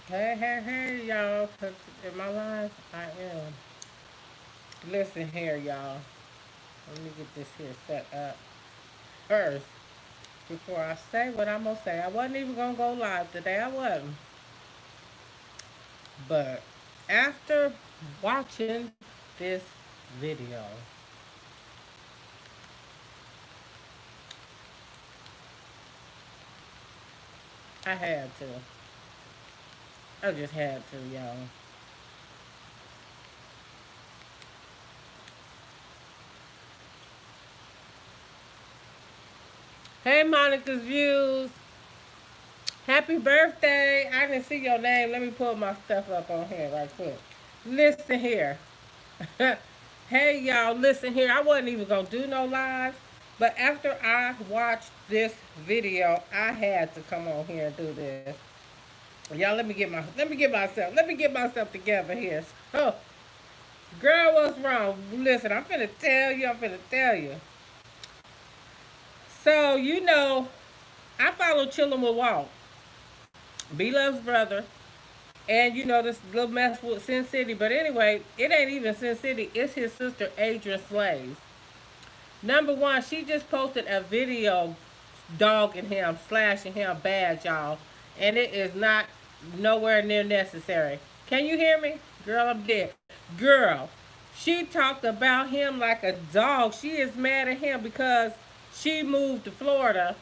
Hey, y'all. In my life, I am. Listen here, y'all. Let me get this here set up first before I say what I'm gonna say. I wasn't even gonna go live today. I wasn't. But after watching this video, I had to. I just had to, y'all. Hey, Monica's Views. Happy birthday. I didn't see your name. Let me pull my stuff up on here right quick. Listen here. Hey, y'all, listen here. I wasn't even going to do no live, but after I watched this video, I had to come on here and do this. Y'all, let me get myself together here. Oh, girl, what's wrong? Listen, I'm finna tell you. So, I follow Chillin' with Walt, B Love's brother. And this little mess with Sin City. But anyway, it ain't even Sin City. It's his sister, Adrian Slaves. Number one, she just posted a video dogging him, slashing him bad, y'all. And it is not nowhere near necessary. Can you hear me? Girl, I'm dead. Girl, she talked about him like a dog. She is mad at him because she moved to Florida.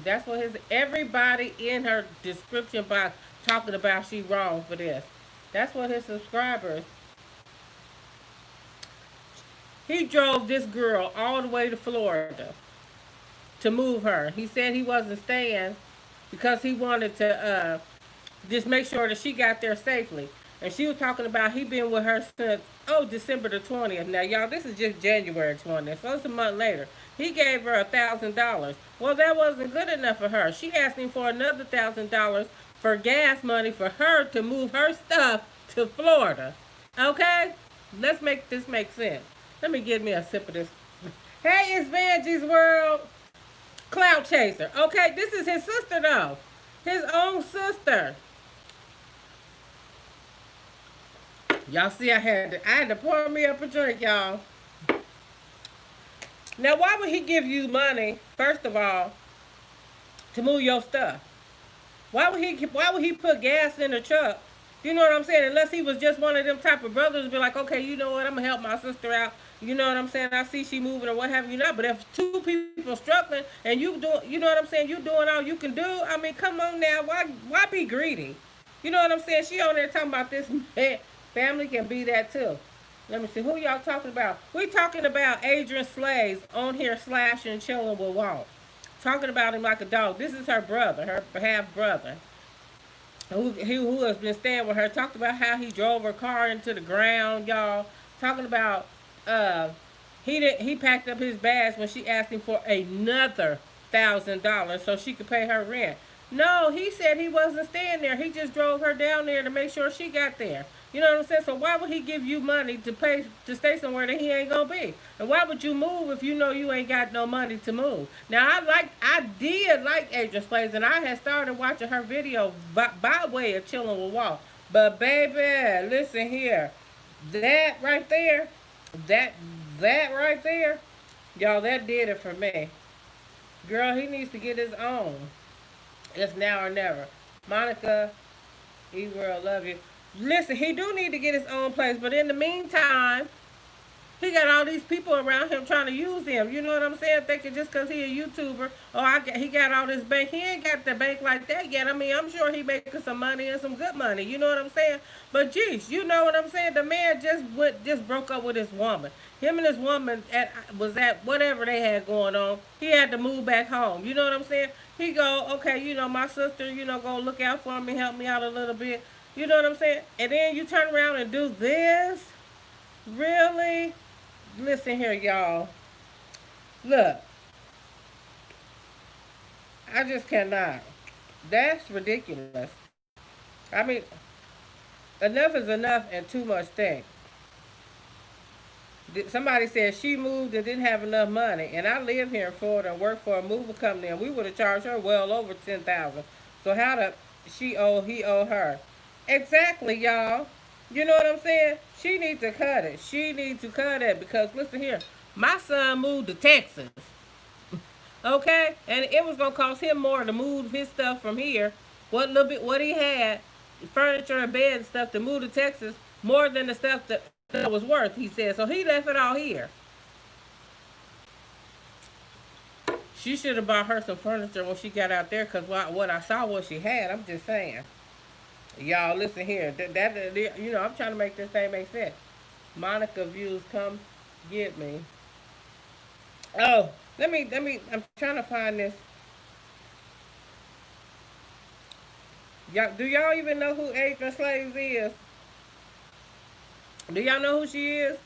That's what everybody in her description box talking about she wrong for this. That's what his subscribers. He drove this girl all the way to Florida to move her. He said he wasn't staying because he wanted to just make sure that she got there safely. And she was talking about he been with her since December the 20th. Now y'all, this is just January 20th, so it's a month later. He gave her $1,000. Well, that wasn't good enough for her. She asked him for another $1,000 for gas money for her to move her stuff to Florida. Okay, let's make this make sense. Let me give me a sip of this. Hey, it's Vanjie's World. Clout chaser. Okay, this is his sister though. His own sister. Y'all see, I had to pour me up a drink, y'all. Now, why would he give you money, first of all, to move your stuff? Why would he put gas in the truck? You know what I'm saying? Unless he was just one of them type of brothers, be like, okay, you know what? I'm gonna help my sister out. You know what I'm saying? I see she moving or what have you not. But if two people struggling and you know what I'm saying? You doing all you can do. I mean, come on now. Why be greedy? You know what I'm saying? She on there talking about this man. Family can be that too. Let me see. Who y'all talking about? We talking about Adrian Slaves on here slashing, chilling with Walt. Talking about him like a dog. This is her brother, her half brother, who has been staying with her. Talked about how he drove her car into the ground, y'all. Talking about uh, he packed up his bags when she asked him for another $1,000 so she could pay her rent. No, he said he wasn't staying there. He just drove her down there to make sure she got there. You know what I'm saying? So why would he give you money to stay somewhere that he ain't gonna be? And why would you move if you know you ain't got no money to move? Now I did like Adrian Slays, and I had started watching her video by way of chilling with Walt. But baby, listen here, that right there, that that right there, y'all, that did it for me. Girl, he needs to get his own. It's now or never. Monica, E World, love you. Listen, he do need to get his own place, but in the meantime, he got all these people around him trying to use him. You know what I'm saying? Thinking just because he a YouTuber, he got all this bank. He ain't got the bank like that yet. I mean, I'm sure he making some money and some good money. You know what I'm saying? But geez, you know what I'm saying? The man just broke up with his woman. Him and his woman was at whatever they had going on. He had to move back home. You know what I'm saying? He go, okay, my sister, go look out for me, help me out a little bit. You know what I'm saying? And then you turn around and do this? Really? Listen here, y'all. Look, I just cannot. That's ridiculous. I mean, enough is enough and too much thing. Somebody said she moved and didn't have enough money, and I live here in Florida and work for a moving company, and we would have charged her well over 10,000. So how did he owe her? Exactly, y'all. You know what I'm saying? She needs to cut it. She needs to cut it because listen here, my son moved to Texas, okay, and it was gonna cost him more to move his stuff from here, what little bit what he had, furniture and bed and stuff to move to Texas, more than the stuff that was worth. He said so. He left it all here. She should have bought her some furniture when she got out there, cause what I saw what she had. I'm just saying. Y'all listen here. You know I'm trying to make this thing make sense. Monica views come get me. Oh, let me. I'm trying to find this. Y'all, do y'all even know who Adrian Slaves is? Do y'all know who she is?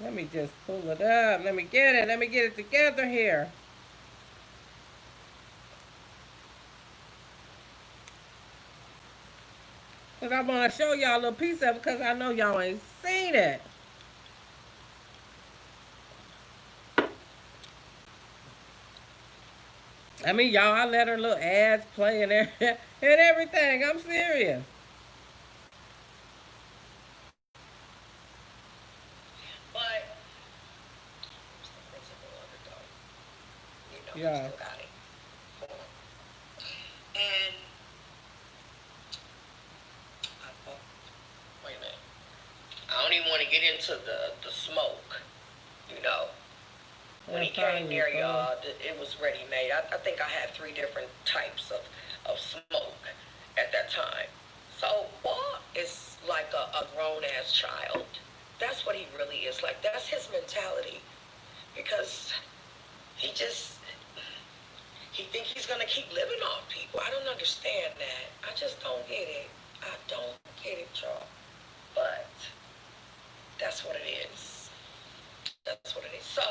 Let me just pull it up. Let me get it. Let me get it together here. Cause I want to show y'all a little piece of it. Cause I know y'all ain't seen it. I mean, y'all, I let her little ads play and and everything. I'm serious. But you know, yeah. Still got it. And wait a minute. I don't even want to get into the smoke. You know, when he came there, y'all, it was ready made. I think I had 3 different types of smoke at that time. So Walt is like a grown ass child. That's what he really is. Like that's his mentality. Because he just he think he's gonna keep living off people. I don't understand that. I just don't get it. I don't get it, y'all. But that's what it is. That's what it is. So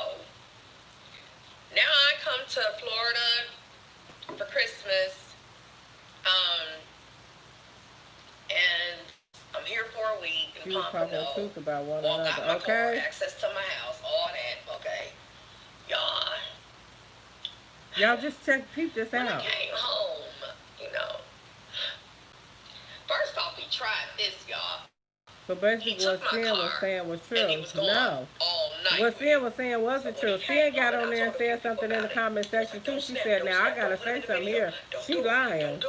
now I come to Florida for Christmas. And I'm here for a week in Pompano. Truth about one another. Got my car, access to my house, all that. Okay, y'all just peep this out. When I came home, you know, first off, he tried this, y'all. So basically, what Sin was saying was true. No. What Sin was saying wasn't true. Sin got on there and said something in the comment section too. She said, "Now I gotta say something here." She lying.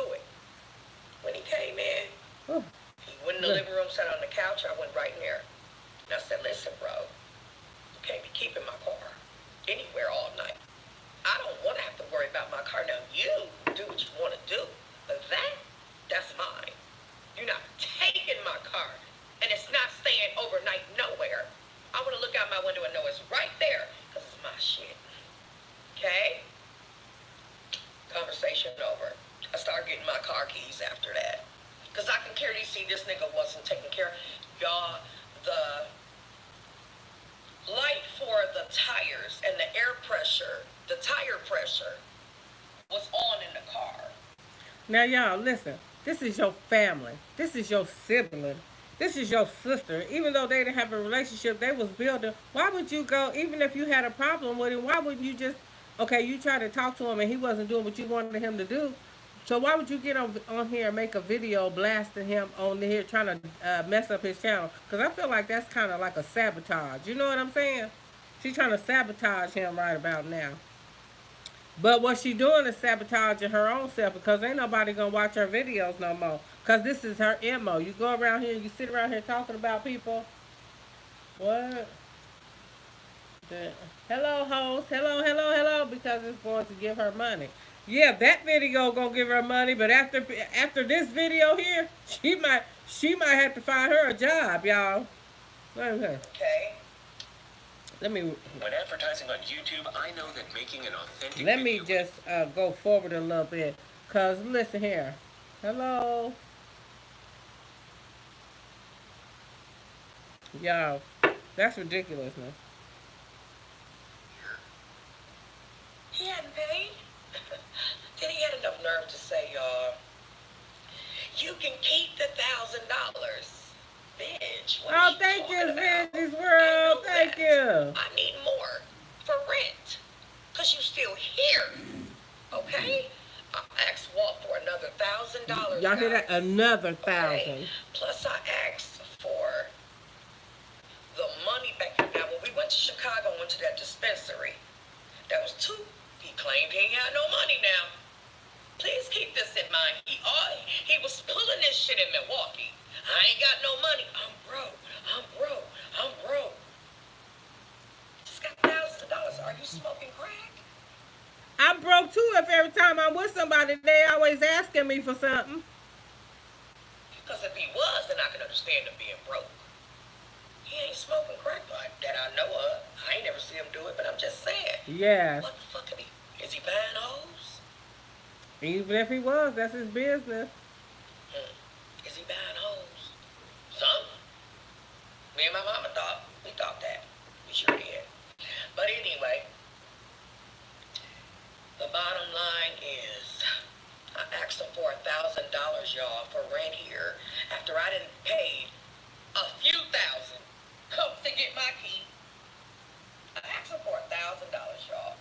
When he came in, he went in the living room, sat on the couch. I went right in there, and I said, "Listen, bro, you can't be keeping my car anywhere all night. I don't want to have to worry about my car. Now you do what you want to do, but that's mine. You're not taking my car." And it's not staying overnight nowhere. I want to look out my window and know it's right there because it's my shit. Okay? Conversation over. I started getting my car keys after that. Because I can clearly see this nigga wasn't taking care of. Y'all, the light for the tires and the air pressure, the tire pressure was on in the car. Now, y'all, listen. This is your family. This is your sibling. This is your sister. Even though they didn't have a relationship, they was building. Why would you go, even if you had a problem with him, why wouldn't you just, okay, you tried to talk to him and he wasn't doing what you wanted him to do. So why would you get on here and make a video blasting him on here trying to mess up his channel? Because I feel like that's kind of like a sabotage. You know what I'm saying? She's trying to sabotage him right about now. But what she doing is sabotaging her own self because ain't nobody gonna watch her videos no more. Cause this is her MO. You go around here, you sit around here talking about people. What? Hello, host. Hello, hello, hello. Because it's going to give her money. Yeah, that video gonna give her money. But after this video here, she might have to find her a job, y'all. Okay. Let me. When advertising on YouTube, I know that making an authentic. Let me just go forward a little bit, cause listen here. Hello, y'all. That's ridiculousness. He hadn't paid. Then he had enough nerve to say, y'all, you can keep the $1,000. Bitch. Oh, thank you, Vince's World. Thank you. I need more for rent. Because you still here. Okay? I asked Walt for another Y'all hear that? Another Okay. 1,000. Plus, I asked for the money back. Now, when we went to Chicago and went to that dispensary, that was two. He claimed he ain't had no money now. Please keep this in mind. He was pulling this shit in Milwaukee. I ain't got no money. I'm broke. I'm broke. I'm broke. Just got thousands of dollars. Are you smoking crack? I'm broke too if every time I'm with somebody, they always asking me for something. Because if he was, then I could understand him being broke. He ain't smoking crack like that I know of. I ain't never seen him do it, but I'm just saying. Yes. What the fuck is he buying hoes? Even if he was, that's his business. Is he buying hoes? Some. Me and my mama we thought that. We sure did. But anyway, the bottom line is, I asked him for $1,000, y'all, for rent here after I didn't pay a few thousand to get my key. I asked him for $1,000, y'all.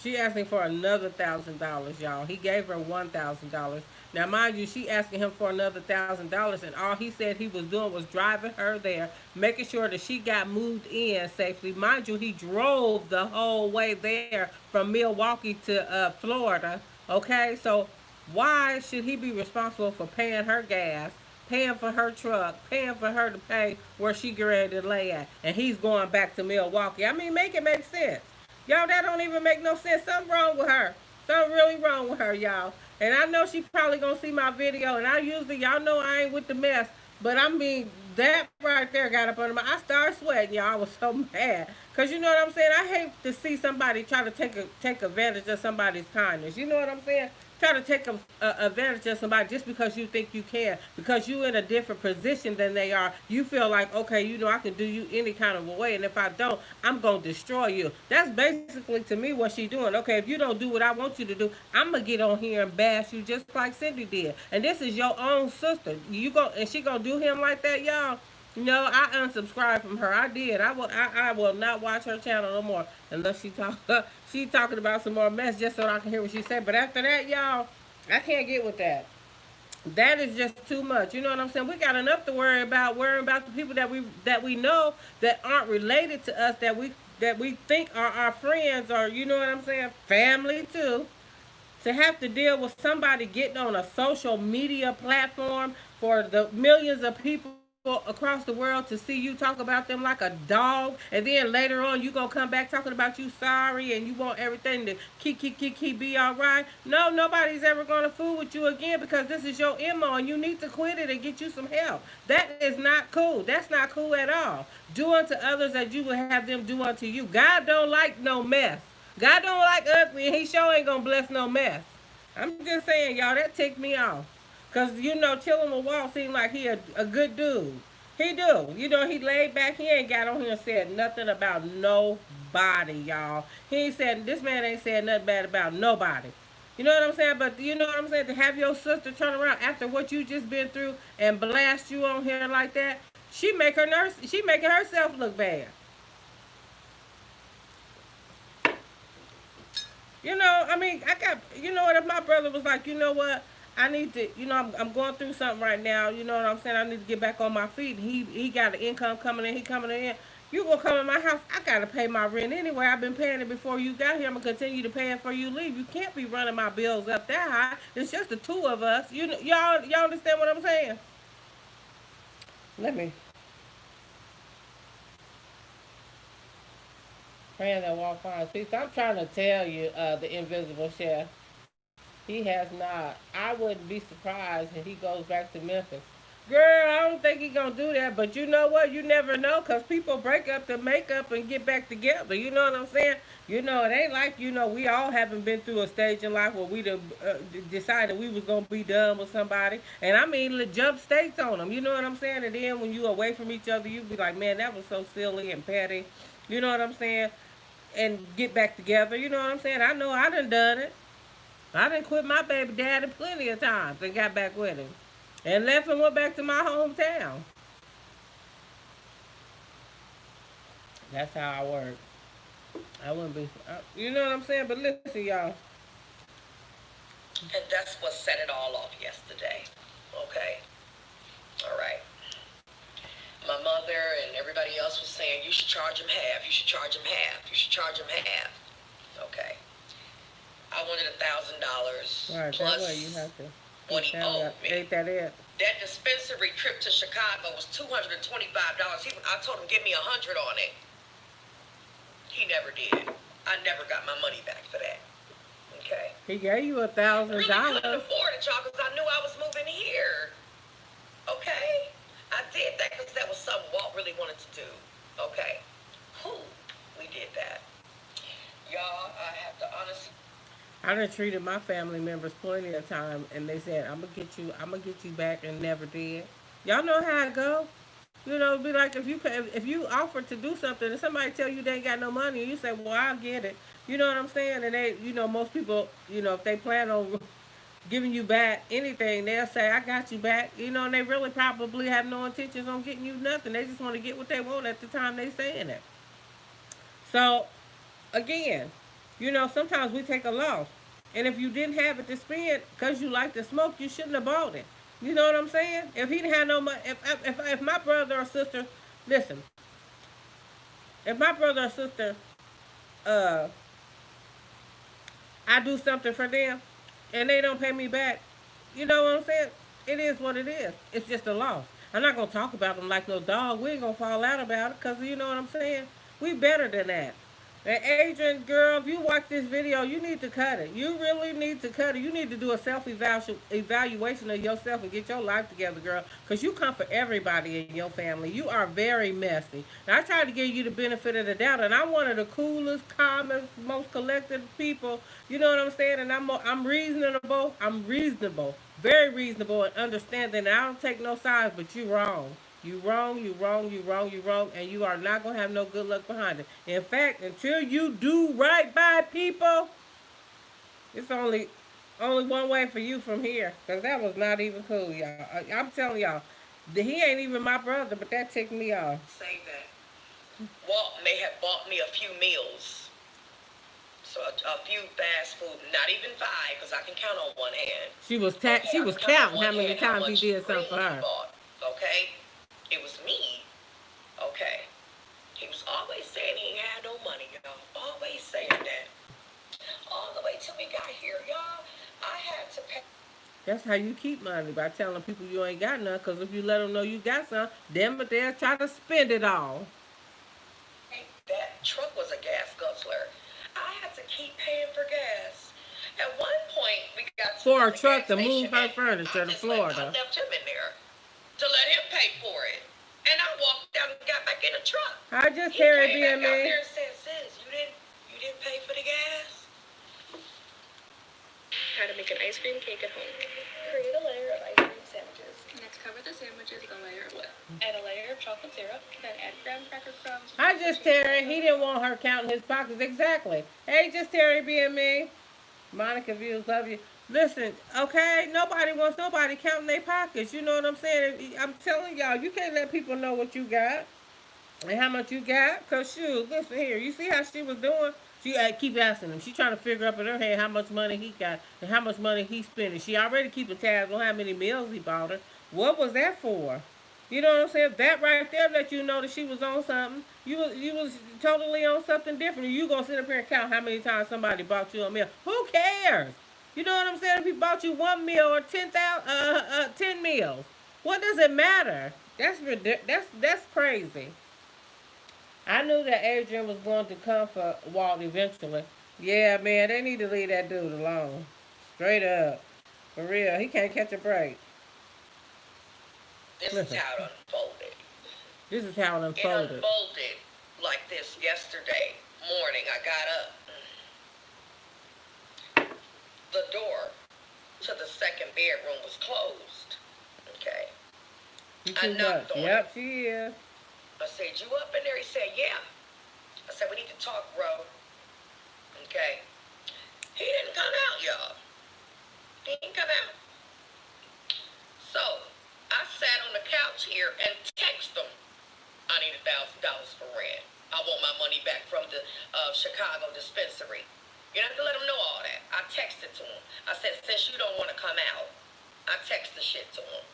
She asking for another $1,000, y'all. He gave her $1,000. Now, mind you, she asking him for another $1,000, and all he said he was doing was driving her there, making sure that she got moved in safely. Mind you, he drove the whole way there from Milwaukee to Florida. Okay, so why should he be responsible for paying her gas, paying for her truck, paying for her to pay where she get ready to lay at, and he's going back to Milwaukee? I mean, make it make sense. Y'all, that don't even make no sense. Something wrong with her. Something really wrong with her, y'all. And I know she probably gonna see my video. And I usually, y'all know I ain't with the mess. But I mean, that right there got up under my. I started sweating, y'all. I was so mad. Cause you know what I'm saying. I hate to see somebody try to take advantage of somebody's kindness. You know what I'm saying? Try to take advantage of somebody just because you think you can, because you in a different position than they are. You feel like, okay, you know, I can do you any kind of a way, and if I don't, I'm gonna destroy you. That's basically to me what she doing. Okay, if you don't do what I want you to do, I'm gonna get on here and bash you just like Cindy did. And this is your own sister. You go and she gonna do him like that, y'all? No, I unsubscribed from her. I did. I will not watch her channel no more unless she talking about some more mess just so I can hear what she said. But after that, y'all, I can't get with that. That is just too much. You know what I'm saying? We got enough to worry about. Worrying about the people that we know that aren't related to us, that we think are our friends, or you know what I'm saying, family too. To have to deal with somebody getting on a social media platform for the millions of people across the world to see you talk about them like a dog, and then later on you gonna come back talking about you sorry and you want everything to keep be all right. No, nobody's ever gonna fool with you again because this is your MO and you need to quit it and get you some help. That is not cool. That's not cool at all. Do unto others as you would have them do unto you. God don't like no mess. God don't like ugly, and He sure ain't gonna bless no mess. I'm just saying, y'all, that ticked me off. Cause you know, chilling with Walt seemed like he a good dude. He do. You know, he laid back. He ain't got on here and said nothing about nobody, y'all. He ain't said, this man ain't said nothing bad about nobody. You know what I'm saying? But you know what I'm saying? To have your sister turn around after what you just been through and blast you on here like that, she making herself look bad. You know, I mean, I got, you know what, if my brother was like, you know what, I need to, you know, I'm going through something right now, you know what I'm saying, I need to get back on my feet. He got an income coming in, he coming in. You gonna come in my house, I gotta pay my rent anyway. I've been paying it before you got here. I'm gonna continue to pay it before you leave. You can't be running my bills up that high. It's just the two of us. You know, y'all understand what I'm saying? Let me praying that Walt finds peace. I'm trying to tell you, the invisible chef. He has not. I wouldn't be surprised if he goes back to Memphis. Girl, I don't think he gonna do that. But you know what? You never know, cause people break up to make up and get back together. You know what I'm saying? You know, it ain't like, you know, we all haven't been through a stage in life where we decided we was gonna be done with somebody. And I mean, jump states on them. You know what I'm saying? And then when you away from each other, you be like, man, that was so silly and petty. You know what I'm saying? And get back together. You know what I'm saying? I know I done it. I done quit my baby daddy plenty of times and got back with him. And left and went back to my hometown. That's how I work. I wouldn't be, you know what I'm saying? But listen, y'all. And that's what set it all off yesterday. Okay. All right. My mother and everybody else was saying, you should charge him half. You should charge him half. You should charge him half. Okay. I wanted $1,000 Right, that way you plus have to what he owed me. Ain't that it? That dispensary trip to Chicago was $225. I told him, give me $100 on it. He never did. I never got my money back for that. Okay. He gave you $1,000. Really couldn't afford it, y'all, because I knew I was moving here. Okay. I did that because that was something Walt really wanted to do. Okay. Cool. We did that. Y'all, I have to honestly. I done treated my family members plenty of time, and they said, I'm gonna get you back," and never did. Y'all know how it go. You know, it'd be like if you offer to do something and somebody tell you they ain't got no money, and you say, "Well, I'll get it." You know what I'm saying? And they, most people, if they plan on giving you back anything, they'll say, "I got you back." And they really probably have no intentions on getting you nothing. They just want to get what they want at the time they saying it. So, again, sometimes we take a loss. And if you didn't have it to spend because you like to smoke, you shouldn't have bought it. You know what I'm saying? If he didn't have no money, if my brother or sister, listen, if my brother or sister, uh, I do something for them, and they don't pay me back, you know what I'm saying? It is what it is. It's just a loss. I'm not gonna talk about them like no dog. We ain't gonna fall out about it, cause you know what I'm saying. We better than that. And Adrian, girl, if you watch this video, you need to cut it. You really need to cut it. You need to do a self-evaluation of yourself and get your life together, girl. Because you come for everybody in your family. You are very messy. And I try to give you the benefit of the doubt. And I'm one of the coolest, calmest, most collected people. You know what I'm saying? And I'm reasonable. I'm reasonable. Very reasonable and understanding. And I don't take no sides, but you wrong. You wrong, you wrong, you wrong, you wrong, and you are not gonna have no good luck behind it. In fact, until you do right by people, it's only one way for you from here. Cause that was not even cool, y'all. I'm telling y'all, he ain't even my brother, but that ticked me off. Say that. Walt may have bought me a few meals. So a few fast food, not even 5, because I can count on one hand. She was counting how many times he did something for her. Okay? It was me. Okay? He was always saying he ain't had no money, y'all. Always saying that. All the way till we got here, y'all. I had to pay. That's how you keep money, by telling people you ain't got none. Because if you let them know you got some, them but they'll try to spend it all. That truck was a gas guzzler. I had to keep paying for gas. At one point, we got for a truck to move her furniture to Florida. I left him in there to let him pay for it. And I walked out and got back in the truck. I just carried being me. He came back out there and said, "Sis, you didn't pay for the gas?" How to make an ice cream cake at home. Create a layer of ice cream sandwiches. Next, cover the sandwiches with a layer of what? Add a layer of chocolate syrup. Then add graham cracker crumbs. I just Terry. He didn't want her counting his pockets. Exactly. Hey, just Terry being me. Monica Views, love you. Listen, okay, nobody wants nobody counting their pockets. You know what I'm saying? I'm telling y'all, you can't let people know what you got and how much you got. Because, shoot, listen here. You see how she was doing? She keep asking him. She trying to figure up in her head how much money he got and how much money he's spending. She already keeping tabs on how many meals he bought her. What was that for? You know what I'm saying? That right there let you know that she was on something. You was totally on something different. You gonna sit up here and count how many times somebody bought you a meal? Who cares? You know what I'm saying? If he bought you 1 meal or 10 meals, what does it matter? That's crazy. I knew that Adrian was going to come for Walt eventually. Yeah, man, they need to leave that dude alone. Straight up. For real, he can't catch a break. This is how it unfolded. This is how it unfolded. It unfolded like this yesterday morning. I got up. The door to the second bedroom was closed. Okay. I knocked on Yep, it. she is. I said, "You up in there?" He said, "Yeah." I said, "We need to talk, bro." Okay. He didn't come out, y'all. He didn't come out. So I sat on the couch here and texted him, "I need $1,000 for rent. I want my money back from the Chicago dispensary." You don't have to let him know all that. I texted to him. I said, "Since you don't want to come out, I text the shit to him.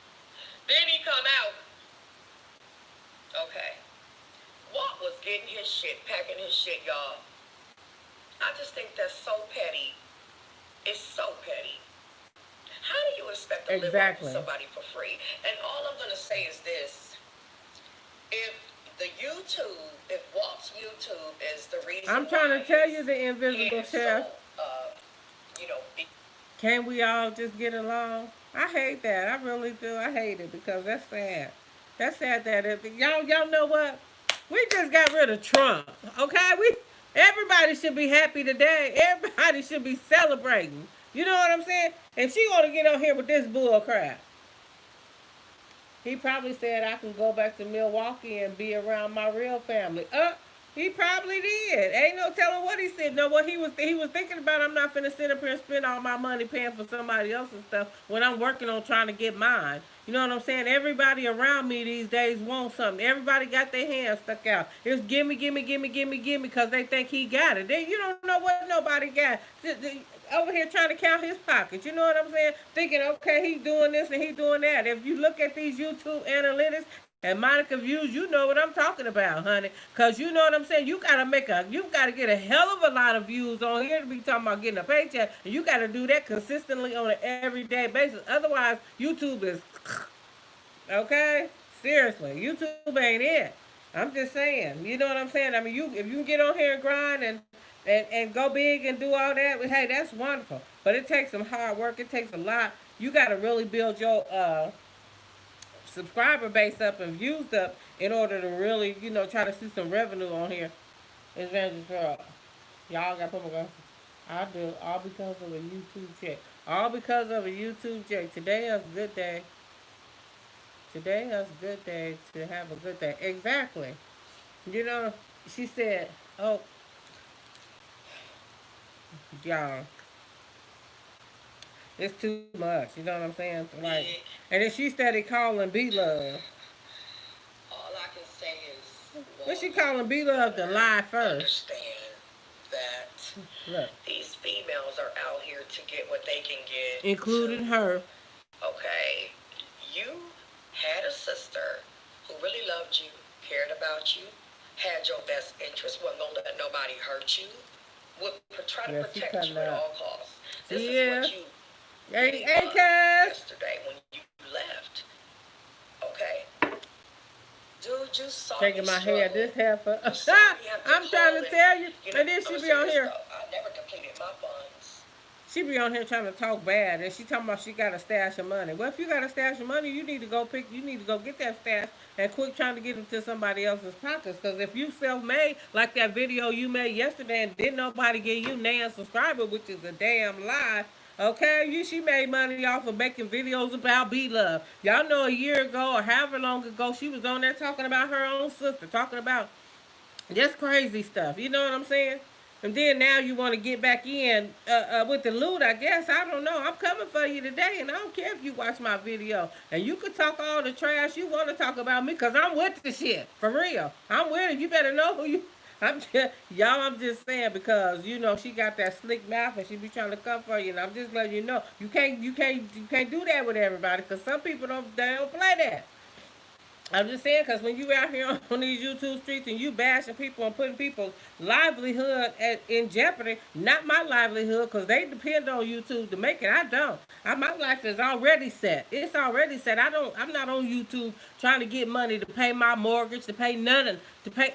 Then he come out. Okay. Walt was getting his shit, packing his shit, y'all. I just think that's so petty. It's so petty. How do you expect to live off of somebody for free? And all I'm going to say is this. If Walt's YouTube is the reason I'm trying to tell you, the invisible chef. Can we all just get along? I hate that. I really do. I hate it because that's sad. That's sad that y'all know what? We just got rid of Trump. Okay? Everybody should be happy today. Everybody should be celebrating. You know what I'm saying? And she ought to get on here with this bull crap. He probably said I can go back to Milwaukee and be around my real family. He probably did. Ain't no telling what he said. No, what he was thinking about. I'm not finna sit up here and spend all my money paying for somebody else's stuff when I'm working on trying to get mine. You know what I'm saying? Everybody around me these days wants something. Everybody got their hands stuck out. It's gimme, gimme, gimme, gimme, gimme, because they think he got it. You don't know what nobody got. Over here trying to count his pockets. You know what I'm saying? Thinking, okay, he's doing this and he's doing that. If you look at these YouTube analytics and Monica views, you know what I'm talking about, honey. Because you know what I'm saying? You got to get a hell of a lot of views on here to be talking about getting a paycheck. And you got to do that consistently on an everyday basis. Otherwise, YouTube is, okay? Seriously, YouTube ain't it. I'm just saying. You know what I'm saying? I mean, if you get on here and grind and go big and do all that, hey, that's wonderful. But it takes some hard work. It takes a lot. You got to really build your subscriber base up and views up in order to really, try to see some revenue on here. Evangelist girl, y'all got put my I do, all because of a YouTube check. All because of a YouTube check. Today is a good day. Today is a good day to have a good day. Exactly. She said, oh, y'all, it's too much. You know what I'm saying? Like, and then she started calling B-Love. All I can say is, what she calling B-Love to lie first? Understand that look, these females are out here to get what they can get. Including her. Okay. You had a sister who really loved you, cared about you, had your best interest, wasn't going to let nobody hurt you, would try to protect you at all costs. This is what you did yesterday when you left. Okay? Dude, you saw taking me my struggle. hair, this hair for I'm trying to tell you. And then she be on here. I never depleted my funds. She be on here trying to talk bad, and she talking about she got a stash of money. Well, if you got a stash of money, you need to go get that stash and quit trying to get into somebody else's pockets. Because if you self-made, like that video you made yesterday, and didn't nobody give you nan subscriber, which is a damn lie. Okay, she made money off of making videos about B-Love. Y'all know a year ago or however long ago, she was on there talking about her own sister, talking about just crazy stuff. You know what I'm saying? And then now you want to get back in with the loot, I guess. I don't know. I'm coming for you today, and I don't care if you watch my video. And you can talk all the trash you want to talk about me, because I'm with the shit. For real. I'm with it. You better know who you... I'm just saying, because she got that slick mouth and she be trying to come for you, and I'm just letting you know you can't do that with everybody, because some people don't play that. I'm just saying, because when you out here on these YouTube streets and you bashing people and putting people's livelihood in jeopardy, not my livelihood, because they depend on YouTube to make it. I don't. My life is already set. It's already set. I'm not on YouTube trying to get money to pay my mortgage, to pay nothing, I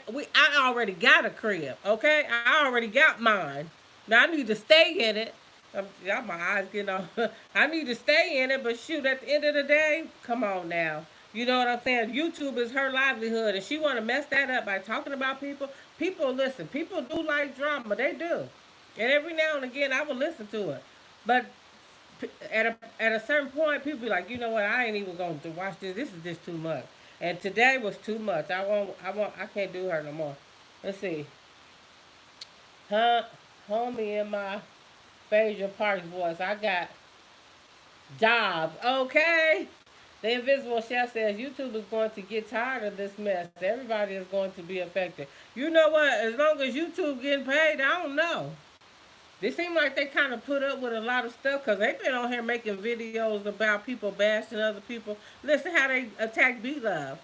already got a crib, okay? I already got mine. Now I need to stay in it. My eyes getting off. I need to stay in it, but shoot, at the end of the day, come on now. You know what I'm saying? YouTube is her livelihood, and she want to mess that up by talking about people. Listen, people do like drama. They do. And every now and again, I will listen to it. But at a certain point, people be like, you know what? I ain't even going to watch this. This is just too much. And today was too much. I can't do her no more. Let's see. Homie in my Phaedra Parks voice. I got jobs. Okay. The Invisible Chef says YouTube is going to get tired of this mess. Everybody is going to be affected. You know what? As long as YouTube getting paid, I don't know. They seem like they kind of put up with a lot of stuff because they've been on here making videos about people bashing other people. Listen how they attack B Love.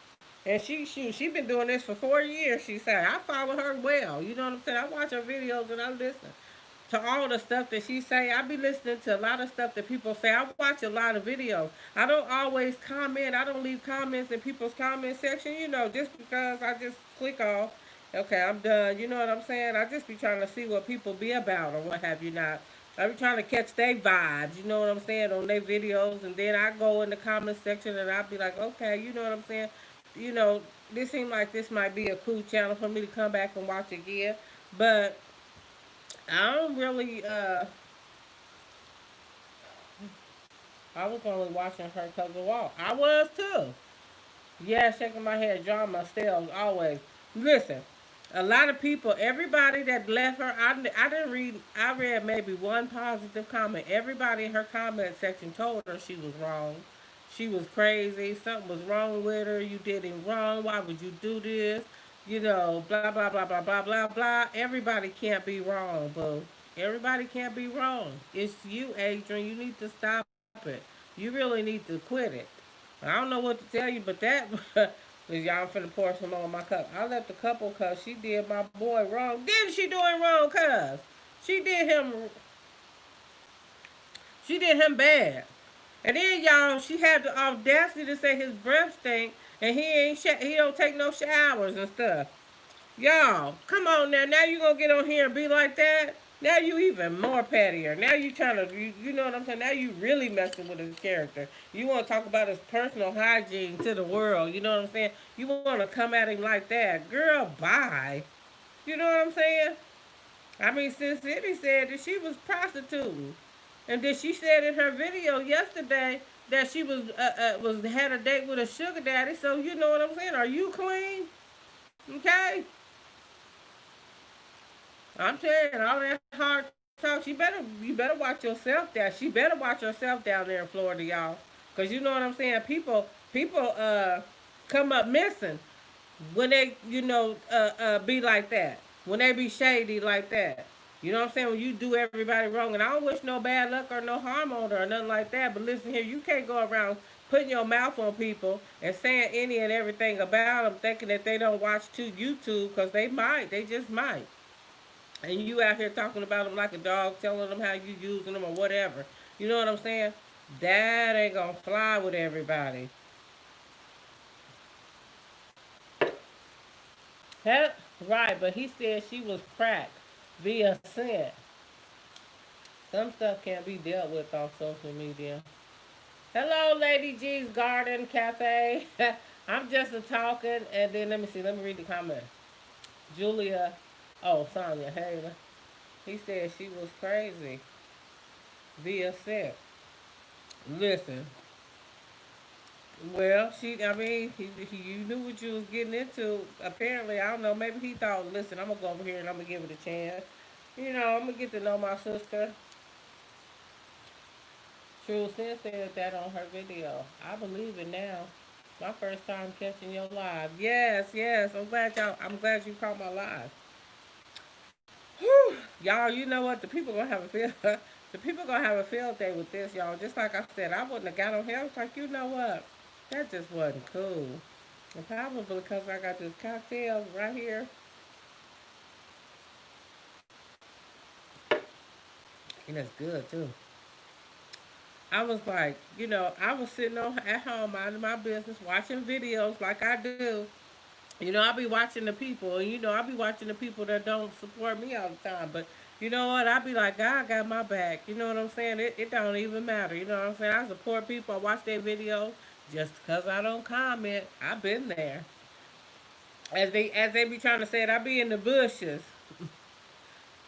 And she been doing this for 4 years, she said. I follow her well. You know what I'm saying? I watch her videos and I listen to all the stuff that she say. I be listening to a lot of stuff that people say. I watch a lot of videos. I don't always comment. I don't leave comments in people's comment section, just because I just click off. Okay, I'm done. You know what I'm saying? I just be trying to see what people be about or what have you not. I be trying to catch their vibes, you know what I'm saying, on their videos, and then I go in the comment section and I be like, okay, you know what I'm saying? You know, this seems like this might be a cool channel for me to come back and watch again. But I don't really I was only watching her because of Walt. I was too. Yeah, shaking my head, drawing my sales always. Listen, a lot of people, everybody that left her, I didn't read, I read maybe one positive comment. Everybody in her comment section told her she was wrong. She was crazy. Something was wrong with her. You did it wrong. Why would you do this? Blah, blah, blah, blah, blah, blah, blah. Everybody can't be wrong, boo. Everybody can't be wrong. It's you, Adrian. You need to stop it. You really need to quit it. I don't know what to tell you, but that is y'all finna pour some on my cup. I left the couple cause she did my boy wrong. Didn't she do him wrong, cuz? She did him she did him bad. And then y'all, she had the audacity to say his breath stink and he don't take no showers and stuff. Y'all, come on now. Now you gonna get on here and be like that? Now you even more pettier. Now you trying to, you know what I'm saying? Now you really messing with his character. You want to talk about his personal hygiene to the world. You know what I'm saying? You want to come at him like that. Girl, bye. You know what I'm saying? I mean, Sin City said that she was prostituting. And then she said in her video yesterday that she was had a date with a sugar daddy. So you know what I'm saying? Are you clean? Okay? I'm saying all that hard talk. You better watch yourself there. She better watch herself down there in Florida, y'all. Cause you know what I'm saying. People come up missing when they be like that. When they be shady like that. You know what I'm saying? When you do everybody wrong, and I don't wish no bad luck or no harm on her or nothing like that. But listen here, you can't go around putting your mouth on people and saying any and everything about them, thinking that they don't watch YouTube, because they might. They just might. And you out here talking about them like a dog, telling them how you using them or whatever. You know what I'm saying? That ain't gonna fly with everybody. Hell, right, but he said she was cracked via scent. Some stuff can't be dealt with on social media. Hello, Lady G's Garden Cafe. I'm just a talking, and then let me see. Let me read the comment. Julia, Sonia Hayler. He said she was crazy via scent. Listen, well, I mean, you knew what you was getting into. Apparently, I don't know. Maybe he thought, listen, I'm gonna go over here and I'm gonna give it a chance. I'm gonna get to know my sister. True Sin said that on her video. I believe it now. My first time catching your live. Yes, yes. I'm glad you caught my live. Whew. Y'all, you know what? The people gonna have a field. The people gonna have a field day with this, y'all. Just like I said, I wouldn't have got on here. I was like, you know what? That just wasn't cool. And probably because I got this cocktail right here. And it's good too. I was like, I was sitting at home minding my business, watching videos like I do. I'll be watching the people, and I'll be watching the people that don't support me all the time. But you know what? I'll be like, God got my back. You know what I'm saying? It don't even matter. You know what I'm saying? I support people. I watch their videos just because I don't comment. I've been there. As they be trying to say it, I be in the bushes.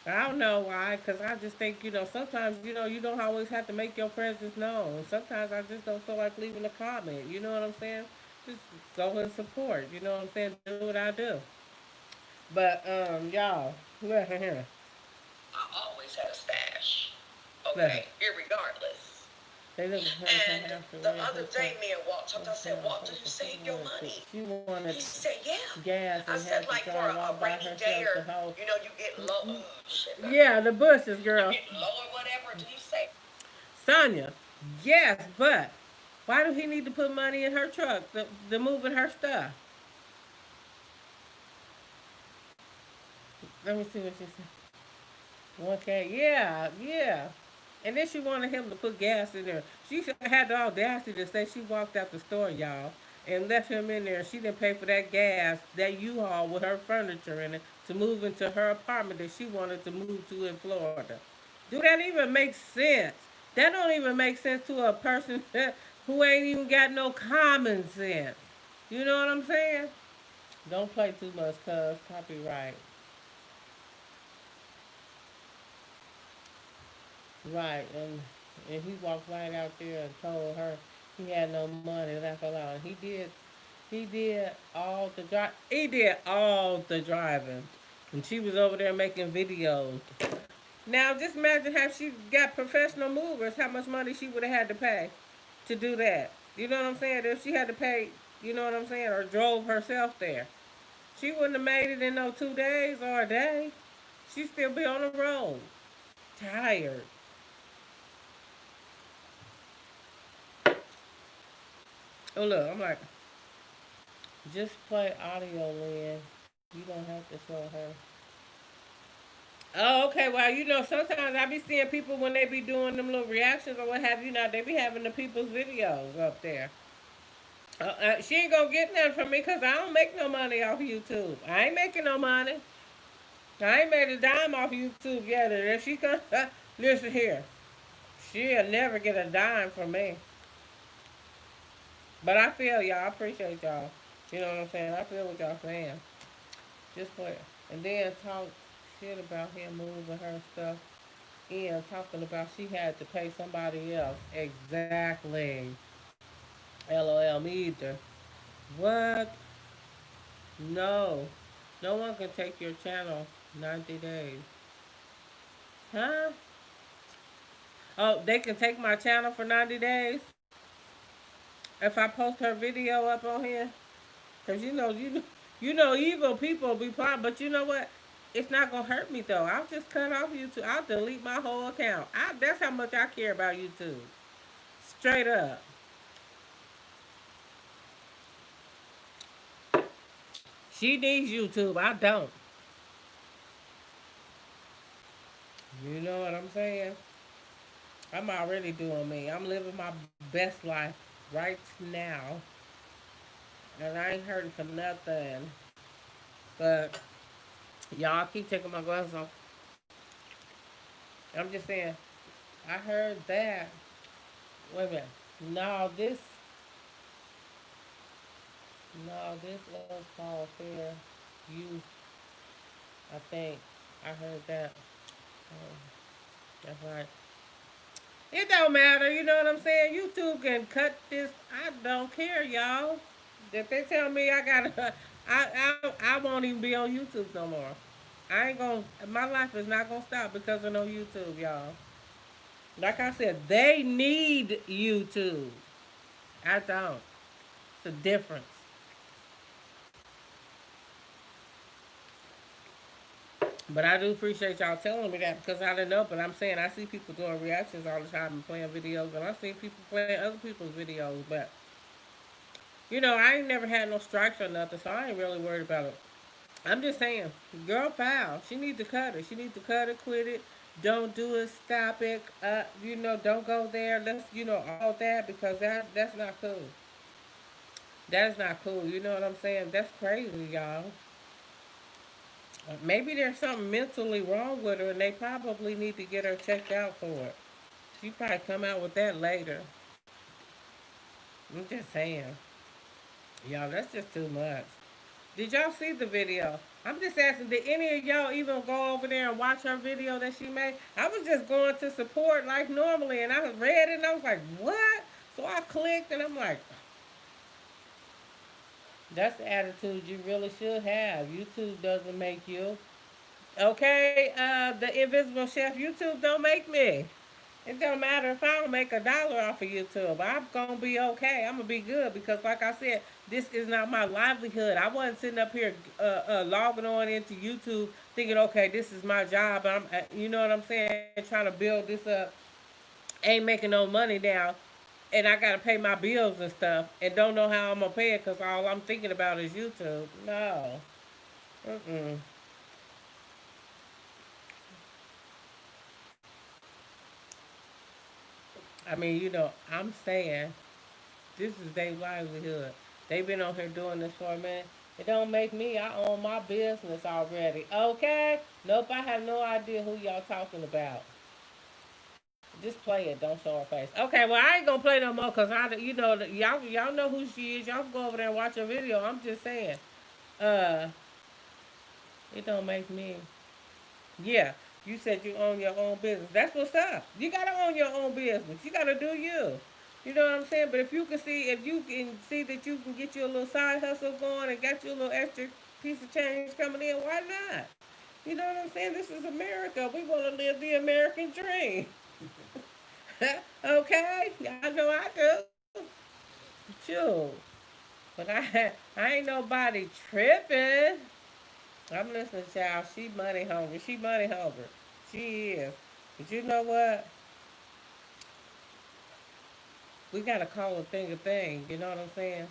I don't know why, because I just think, sometimes, you don't always have to make your presence known. Sometimes I just don't feel like leaving a comment. You know what I'm saying? Just go and support. You know what I'm saying? Do what I do. But, y'all, listen I always had a stash. listen. Okay, irregardless. They look at her And have to the raise other her day, truck. me and Walt talked. I said, Walt, do you save your money? She wanted He said, yeah. gas I and said, had to like for drive a all by rainy day herself to or, house. you know, you get low. Oh, shit. Yeah, the buses, You girl. get low or whatever. Do you save? Sonya, yes, but why do he need to put money in her truck, the moving her stuff? Let me see what she said. 1K, yeah, yeah. And then she wanted him to put gas in there. She had the audacity to say she walked out the store, y'all, and left him in there. She didn't pay for that gas, that U-Haul with her furniture in it, to move into her apartment that she wanted to move to in Florida. Do that even make sense? That don't even make sense to a person who ain't even got no common sense. You know what I'm saying? Don't play too much, cuz copyright. Right, and he walked right out there and told her he had no money, left her alone. He did all the drive. He did all the driving, and she was over there making videos. Now just imagine how she got professional movers, how much money she would have had to pay to do that. You know what I'm saying? If she had to pay, you know what I'm saying, or drove herself there, she wouldn't have made it in no 2 days or a day. She'd still be on the road, tired. Oh look, I'm like, just play audio, Lynn. You don't have to show her. Oh, okay. Well, sometimes I be seeing people when they be doing them little reactions or what have you. Now they be having the people's videos up there. She ain't gonna get nothing from me because I don't make no money off YouTube. I ain't making no money. I ain't made a dime off YouTube yet. And if she come, listen here, she'll never get a dime from me. But I feel y'all. I appreciate y'all. You know what I'm saying? I feel what y'all saying. Just play. And then talk shit about him moving her stuff in, talking about she had to pay somebody else. Exactly. LOL, me either. What? No. No one can take your channel 90 days. Huh? Oh, they can take my channel for 90 days? If I post her video up on here? Because evil people be playing, but you know what? It's not gonna hurt me though. I'll just cut off YouTube. I'll delete my whole account. That's how much I care about YouTube. Straight up. She needs YouTube. I don't. You know what I'm saying? I'm already doing me. I'm living my best life right now. And I ain't hurting for nothing. But y'all keep taking my glasses off. I'm just saying, I heard that. Wait a minute. No, this is called fair use. I think I heard that. That's right. It don't matter, you know what I'm saying? YouTube can cut this. I don't care, y'all. If they tell me I gotta, I won't even be on YouTube no more. I ain't gonna. My life is not gonna stop because of no YouTube, y'all. Like I said, they need YouTube. I don't. It's a difference. But I do appreciate y'all telling me that because I didn't know. But I'm saying I see people doing reactions all the time and playing videos, and I see people playing other people's videos. But I ain't never had no strikes or nothing, so I ain't really worried about it. I'm just saying, girl, foul. She needs to cut it. She needs to cut it, quit it. Don't do it. Stop it. Don't go there. Let's, all that because that's not cool. That is not cool. You know what I'm saying? That's crazy, y'all. Maybe there's something mentally wrong with her, and they probably need to get her checked out for it. She probably come out with that later. I'm just saying, y'all. That's just too much. Did y'all see the video? I'm just asking, did any of y'all even go over there and watch her video that she made? I was just going to support like normally, and I read it, and I was like, what? So I clicked, and I'm like, that's the attitude you really should have. YouTube doesn't make you. Okay, the Invisible Chef, YouTube don't make me. It don't matter if I don't make $1 off of YouTube. I'm gonna be okay. I'm gonna be good because, like I said, this is not my livelihood. I wasn't sitting up here logging on into YouTube thinking, okay, this is my job. You know what I'm saying, trying to build this up. Ain't making no money now, and I gotta pay my bills and stuff, and don't know how I'm gonna pay it because all I'm thinking about is YouTube. No. Mm-mm. I mean, I'm saying this is their livelihood. They've been on here doing this for a minute. It don't make me. I own my business already. Okay? Nope, I have no idea who y'all talking about. Just play it. Don't show her face. Okay, well, I ain't gonna play no more because y'all know who she is. Y'all can go over there and watch her video. I'm just saying. Uh, it don't make me. Yeah, you said you own your own business. That's what's up. You gotta own your own business. You gotta do you. You know what I'm saying? But if you can see that you can get you a little side hustle going and got you a little extra piece of change coming in, why not? You know what I'm saying? This is America. We want to live the American dream. Okay, I know I do. Sure, but I ain't nobody tripping. I'm listening, child. She money hungry. She money hungry. She is. But you know what? We gotta call a thing a thing. You know what I'm saying?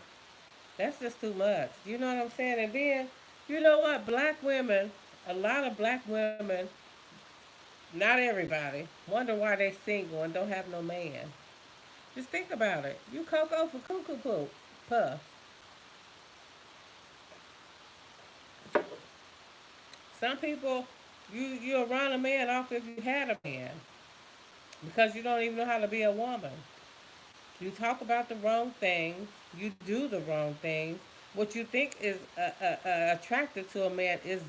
That's just too much. You know what I'm saying? And then, you know what? Black women, a lot of black women, not everybody, wonder why they single and don't have no man. Just think about it. You cocoa for cuckoo poop. Puff. Some people, you'll run a man off if you had a man because you don't even know how to be a woman. You talk about the wrong things. You do the wrong things. What you think is attractive to a man is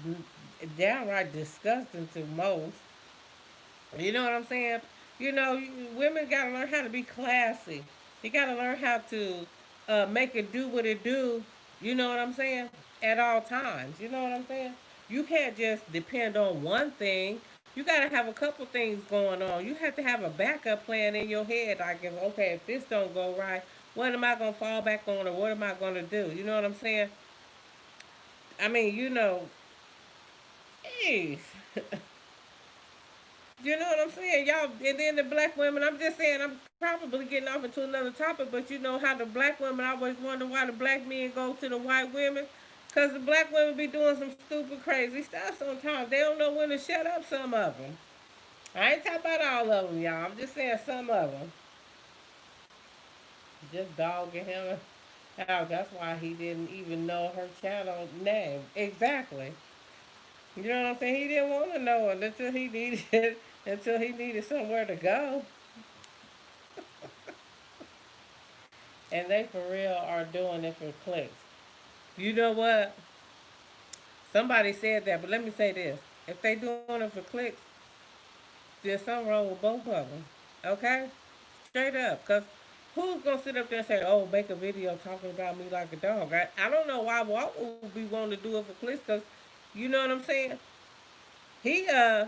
downright disgusting to most. You know what I'm saying? Women gotta learn how to be classy. You gotta learn how to make it do what it do. You know what I'm saying? At all times. You know what I'm saying? You can't just depend on one thing. You gotta have a couple things going on. You have to have a backup plan in your head. Like, if this don't go right, what am I gonna fall back on, or what am I gonna do? You know what I'm saying? I mean, geez. You know what I'm saying? Y'all, and then the black women, I'm just saying, I'm probably getting off into another topic, but you know how the black women always wonder why the black men go to the white women? Because the black women be doing some stupid, crazy stuff sometimes. They don't know when to shut up, some of them. I ain't talking about all of them, y'all. I'm just saying some of them. Just dogging him out. That's why he didn't even know her channel name. Exactly. You know what I'm saying? He didn't want to know it until he needed somewhere to go. And they for real are doing it for clicks. You know what? Somebody said that, but let me say this. If they doing it for clicks, there's something wrong with both of them. Okay? Straight up. Because who's going to sit up there and say, oh, make a video talking about me like a dog? I don't know why Walt would be wanting to do it for clicks because, you know what I'm saying? He, uh,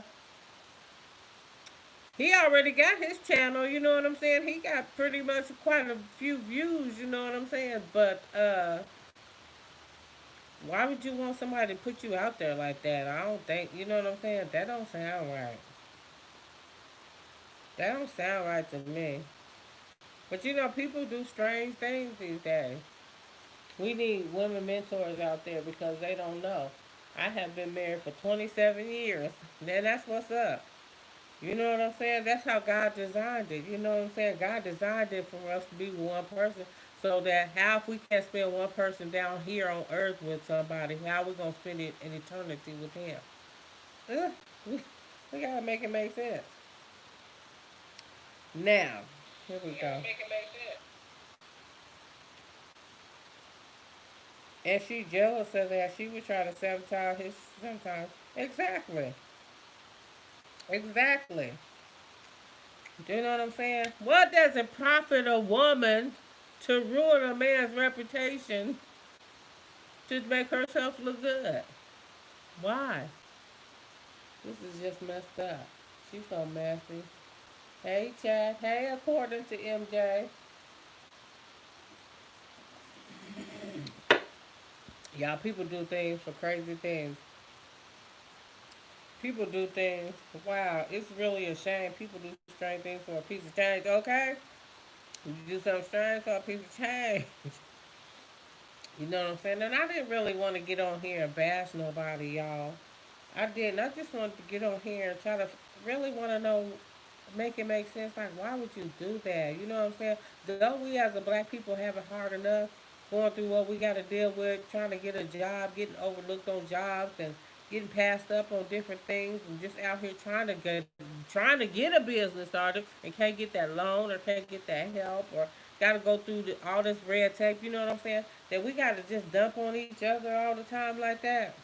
he already got his channel, you know what I'm saying? He got pretty much quite a few views, you know what I'm saying? But why would you want somebody to put you out there like that? I don't think, you know what I'm saying? That don't sound right. That don't sound right to me. But people do strange things these days. We need women mentors out there because they don't know. I have been married for 27 years. Then that's what's up. You know what I'm saying? That's how God designed it. You know what I'm saying? God designed it for us to be one person. So that how if we can't spend one person down here on earth with somebody, how we gonna spend it in eternity with him? Ugh, we gotta make it make sense. Now, here we go. And she jealous of that. She would try to sabotage his sometimes. Exactly. Exactly. Do you know what I'm saying? What does it profit a woman to ruin a man's reputation to make herself look good? Why? This is just messed up. She's so messy. Hey, chat. Hey, according to MJ. Y'all, people do things for crazy things. People do things. Wow, it's really a shame. People do strange things for a piece of change. Okay, you do something strange for a piece of change. You know what I'm saying? And I didn't really want to get on here and bash nobody, y'all. I didn't. I just wanted to get on here and try to really want to know, make it make sense. Like, why would you do that? You know what I'm saying? Though we as a black people have it hard enough, going through what we got to deal with, trying to get a job, getting overlooked on jobs, and getting passed up on different things, and just out here trying to get a business started and can't get that loan or can't get that help or got to go through all this red tape. You know what I'm saying? That we got to just dump on each other all the time like that.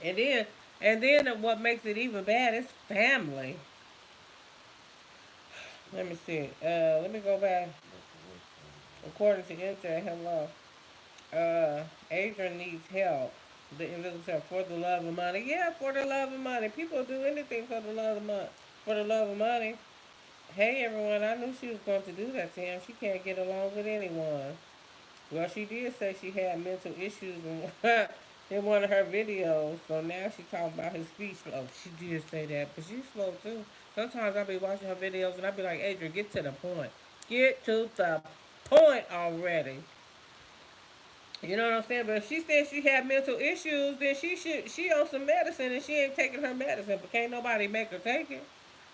And then what makes it even bad is family. Let me see. Let me go back. According to Inter, hello. Adrian needs help. The individual for the love of money. Yeah, for the love of money. People do anything for the love of money. For the love of money. Hey everyone, I knew she was going to do that to him. She can't get along with anyone. Well, she did say she had mental issues in one of her videos. So now she talking about his speech slow. She did say that, but she's slow too. Sometimes I be watching her videos and I be like, Adrian, get to the point. Get to the point already. You know what I'm saying? But if she said she had mental issues, then she on some medicine and she ain't taking her medicine. But can't nobody make her take it.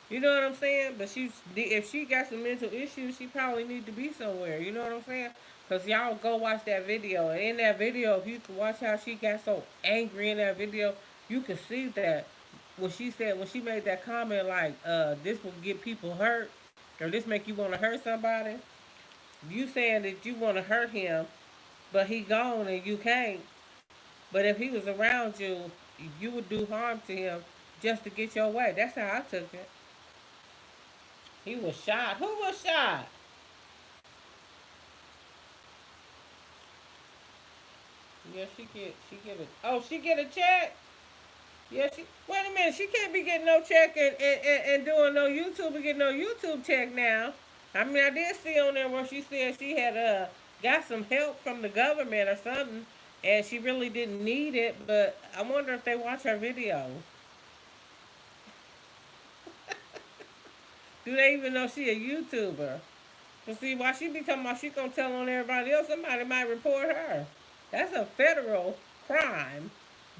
You know what I'm saying? But if she got some mental issues, she probably need to be somewhere. You know what I'm saying? Cause y'all go watch that video, and in that video, if you can watch how she got so angry in that video, you can see that what she said when she made that comment like, this will get people hurt, or this make you want to hurt somebody. You saying that you want to hurt him, but he gone and you can't. But if he was around you, you would do harm to him just to get your way. That's how I took it. He was shot. Who was shot? Yeah, she get a she get a check. Yeah, she wait a minute. She can't be getting no check and doing no YouTube and getting no YouTube check now. I mean, I did see on there where she said she had got some help from the government or something, and she really didn't need it. But I wonder if they watch her videos. Do they even know she a YouTuber? But see, why she be talking about she gonna tell on everybody else, somebody might report her. That's a federal crime,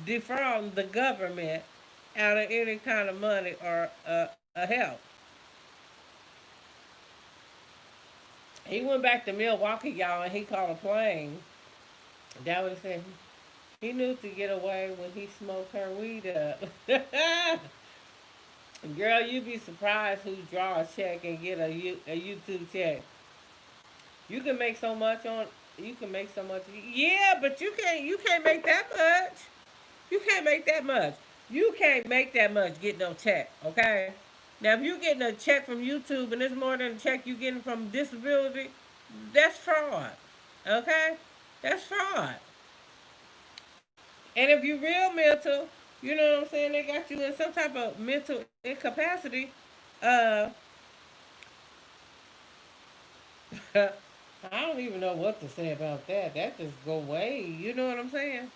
defrauding the government out of any kind of money or a help. He went back to Milwaukee, y'all, and he called a plane. That what he said. He knew to get away when he smoked her weed up. Girl, you be surprised who draw a check and get a YouTube check. You can make so much on. You can make so much. Yeah, but you can't. You can't make that much. You can't make that much. You can't make that much. Get no check. Okay. Now, if you're getting a check from YouTube and it's more than a check you getting from disability, that's fraud. Okay. That's fraud. And if you real mental, you know what I'm saying. They got you in some type of mental incapacity. Uh, I don't even know what to say about that. That just go way. You know what I'm saying?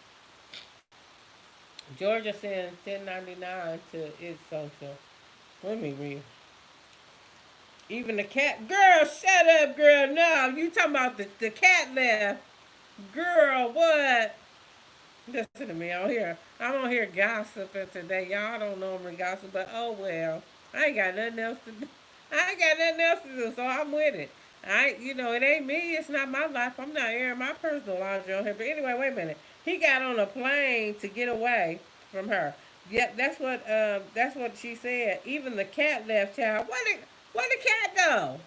Georgia sends 1099 to its social. Let me read. Even the cat. Girl, shut up, girl. No, you talking about the cat left. Girl, what? Listen to me. I'm on here gossiping today. Y'all don't normally gossip, but oh well. I ain't got nothing else to do. I ain't got nothing else to do, so I'm with it. It ain't me. It's not my life. I'm not airing my personal laundry on here. But anyway, wait a minute. He got on a plane to get away from her. Yeah, that's what she said. Even the cat left, child. Where the cat go?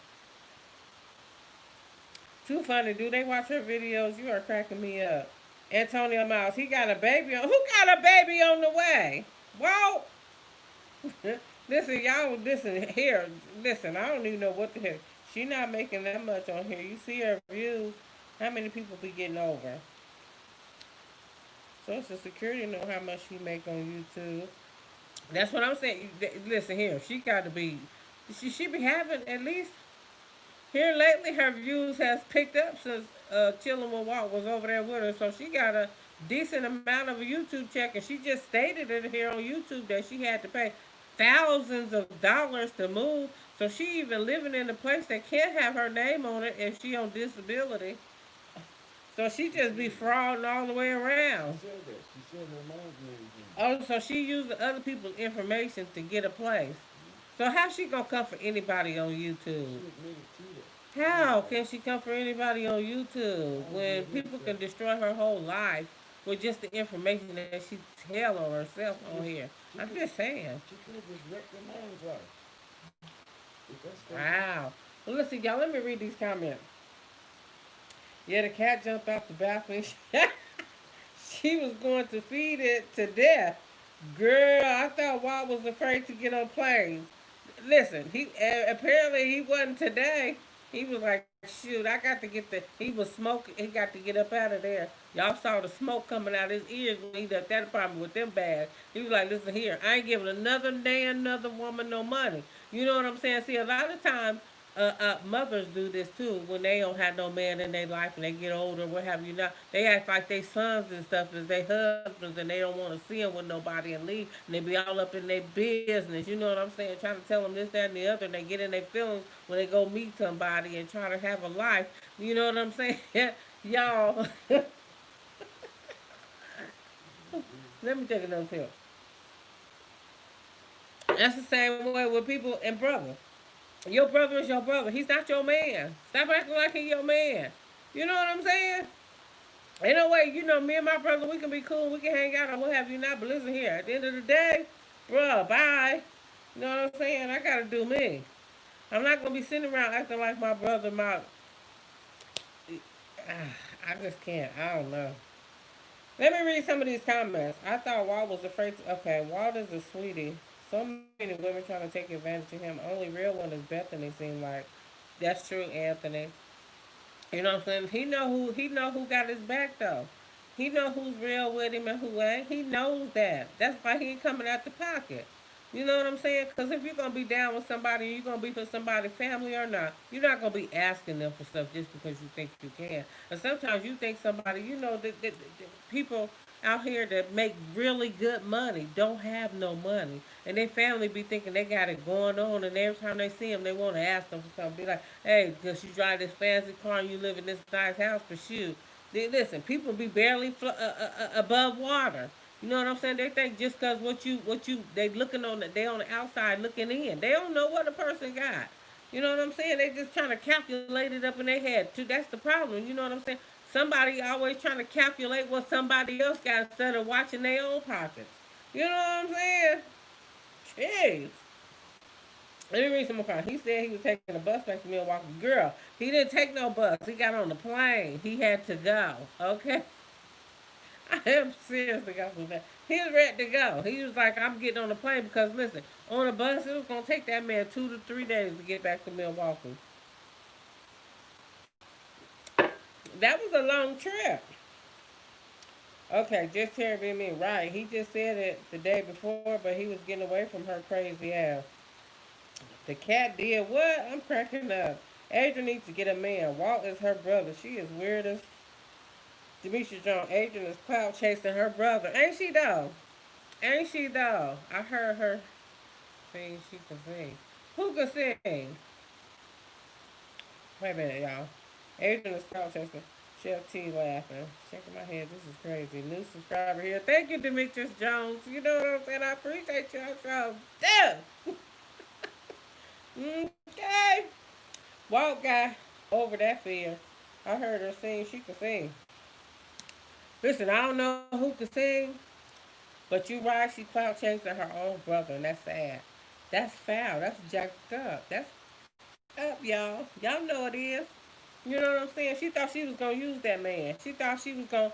Too funny. Do they watch her videos? You are cracking me up. Antonio Miles, he got a baby on. Who got a baby on the way? Walt. Listen, y'all. Listen here. Listen, I don't even know what the heck. She not making that much on here. You see her views. How many people be getting over? Social Security know how much she make on YouTube. That's what I'm saying. Listen here. She got to be. She be having at least here lately. Her views has picked up since Chillin' with Walt was over there with her. So she got a decent amount of a YouTube check, and she just stated it here on YouTube that she had to pay thousands of dollars to move. So she even living in a place that can't have her name on it if she on disability. So she just be frauding all the way She around. said that. She said her mom's name was in Oh, so she using other people's information to get a place. So how's she gonna come for anybody on She YouTube? admitted to that. She How admitted can she come for anybody on YouTube I don't when give her people can that. destroy her whole life with just the information that she tell on herself She on just here? she I'm could just saying. she could have just wrecked her mom's life. If that's gonna be Wow. Well, listen, y'all. Let me read these comments. Yeah, the cat jumped off the balcony. She was going to feed it to death. Girl, I thought Walt was afraid to get on planes. Listen, he apparently he wasn't today. He was like, shoot, I got to get the. He was smoking. He got to get up out of there. Y'all saw the smoke coming out his ears when he left that apartment with them bags. He was like, listen here, I ain't giving another damn another woman no money. You know what I'm saying? See, a lot of times mothers do this too when they don't have no man in their life and they get older, what have you not. They act like they sons and stuff is their husbands and they don't want to see them with nobody and leave and they be all up in their business. You know what I'm saying? Trying to tell them this, that, and the other. And they get in their feelings when they go meet somebody and try to have a life. You know what I'm saying? Y'all, let me take another pill. That's the same way with people and brothers. Your brother is your brother. He's not your man. Stop acting like he's your man. You know what I'm saying? Ain't no way, me and my brother, we can be cool, we can hang out or what have you not, but listen here, at the end of the day, bruh, bye. You know what I'm saying? I gotta do me. I'm not gonna be sitting around acting like my brother, I just can't. I don't know. Let me read some of these comments. I thought Walt was afraid to. Okay, Walt is a sweetie. So many women trying to take advantage of him. Only real one is Bethany. Seem like that's true, Anthony. You know what I'm saying? He know who got his back though. He know who's real with him and who ain't. He knows that. That's why he ain't coming out the pocket. You know what I'm saying? Because if you're gonna be down with somebody, you're gonna be for somebody's family or not. You're not gonna be asking them for stuff just because you think you can. And sometimes you think somebody, that people out here that make really good money don't have no money, and their family be thinking they got it going on, and every time they see them, they want to ask them for something. Be like, hey, because you drive this fancy car and you live in this nice house, but shoot, listen, people be barely above water. You know what I'm saying? They think just cause they looking on they on the outside looking in. They don't know what a person got. You know what I'm saying? They just trying to calculate it up in their head. Too. That's the problem. You know what I'm saying? Somebody always trying to calculate what somebody else got instead of watching their own pockets. You know what I'm saying? Jeez. Let me read some more comments. He said he was taking a bus back to Milwaukee. Girl, he didn't take no bus. He got on the plane. He had to go. Okay? I am seriously got some that. He was ready to go. He was like, I'm getting on the plane because listen, on a bus it was gonna take that man 2 to 3 days to get back to Milwaukee. That was a long trip. Okay, just hearing me right. He just said it the day before, but he was getting away from her crazy ass. The cat did what? I'm cracking up. Adrian needs to get a man. Walt is her brother. She is weird as Demetria Jones. Adrian is clout chasing her brother. Ain't she though? Ain't she though? I heard her sing. She can sing. Who can sing? Wait a minute, y'all. Adrian is clout chasing. Chef T laughing. Shaking my head. This is crazy. New subscriber here. Thank you, Demetrius Jones. You know what I'm saying? I appreciate y'all so. Damn. Okay. Walt got over that fear. I heard her sing. She can sing. Listen, I don't know who can sing, but you right. She clout chasing her own brother, and that's sad. That's foul. That's jacked up. That's up, y'all. Y'all know it is. You know what I'm saying? She thought she was gonna use that man. She thought she was gonna,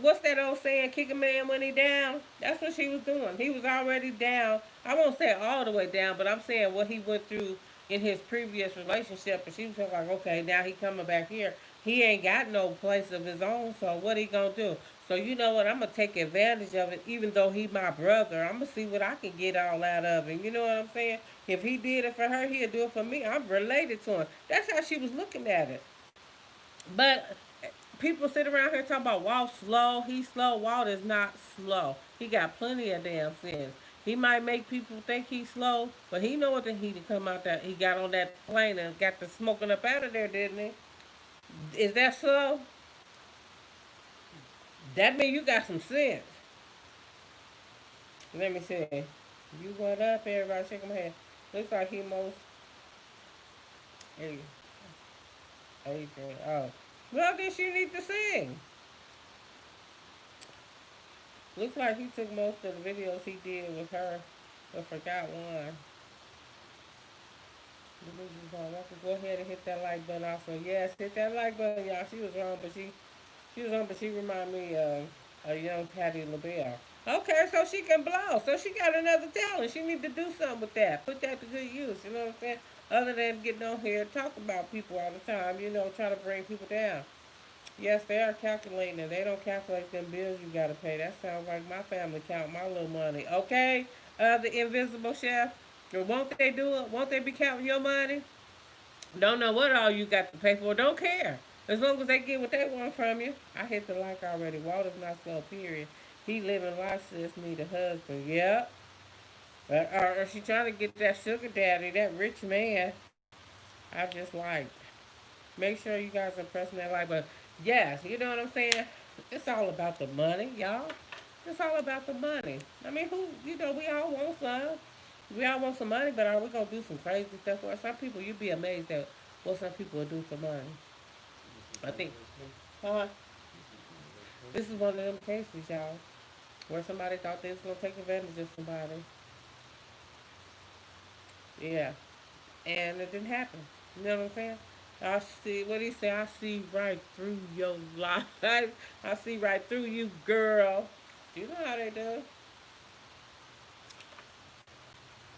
what's that old saying? Kick a man when he down. That's what she was doing. He was already down. I won't say all the way down, but I'm saying what he went through in his previous relationship. And she was like, okay, now he coming back here. He ain't got no place of his own. So what he gonna do? So you know what? I'm gonna take advantage of it, even though he my brother. I'm gonna see what I can get all out of him. You know what I'm saying? If he did it for her, he'll do it for me. I'm related to him. That's how she was looking at it. But people sit around here talking about Walt slow. He's slow. Walt is not slow. He got plenty of damn sense. He might make people think he's slow, but he know what the he to come out that he got on that plane and got the smoking up out of there, didn't he? Is that slow? That mean you got some sense. Let me see. You what up, everybody? Shaking my head. Looks like he most. Hey, Adrian. Oh, well, then she need to sing. Looks like he took most of the videos he did with her, but forgot one. Go ahead and hit that like button also. Yes, hit that like button, y'all. She was wrong, but she was wrong, but she reminded me of a young Patti LaBelle. Okay, so she can blow. So she got another talent. She need to do something with that. Put that to good use. You know what I'm saying? Other than getting on here and talk about people all the time, trying to bring people down. Yes, they are calculating it. They don't calculate them bills you gotta pay. That sounds like my family count my little money. Okay, the invisible chef. Won't they do it? Won't they be counting your money? Don't know what all you got to pay for. Don't care. As long as they get what they want from you. I hit the like already. Walt is not slow, period. He living life, sis, need a husband. Yep. Or she trying to get that sugar daddy, that rich man. I just like. Make sure you guys are pressing that like button. Yes, you know what I'm saying? It's all about the money, y'all. It's all about the money. I mean, we all want some. We all want some money, but are we going to do some crazy stuff for it? Some people, you'd be amazed at what some people will do for money. I think, huh? This is one of them cases, y'all, where somebody thought they was going to take advantage of somebody. Yeah. And it didn't happen. You know what I'm saying? I see what he say. I see right through your life. I see right through you, girl. You know how they do.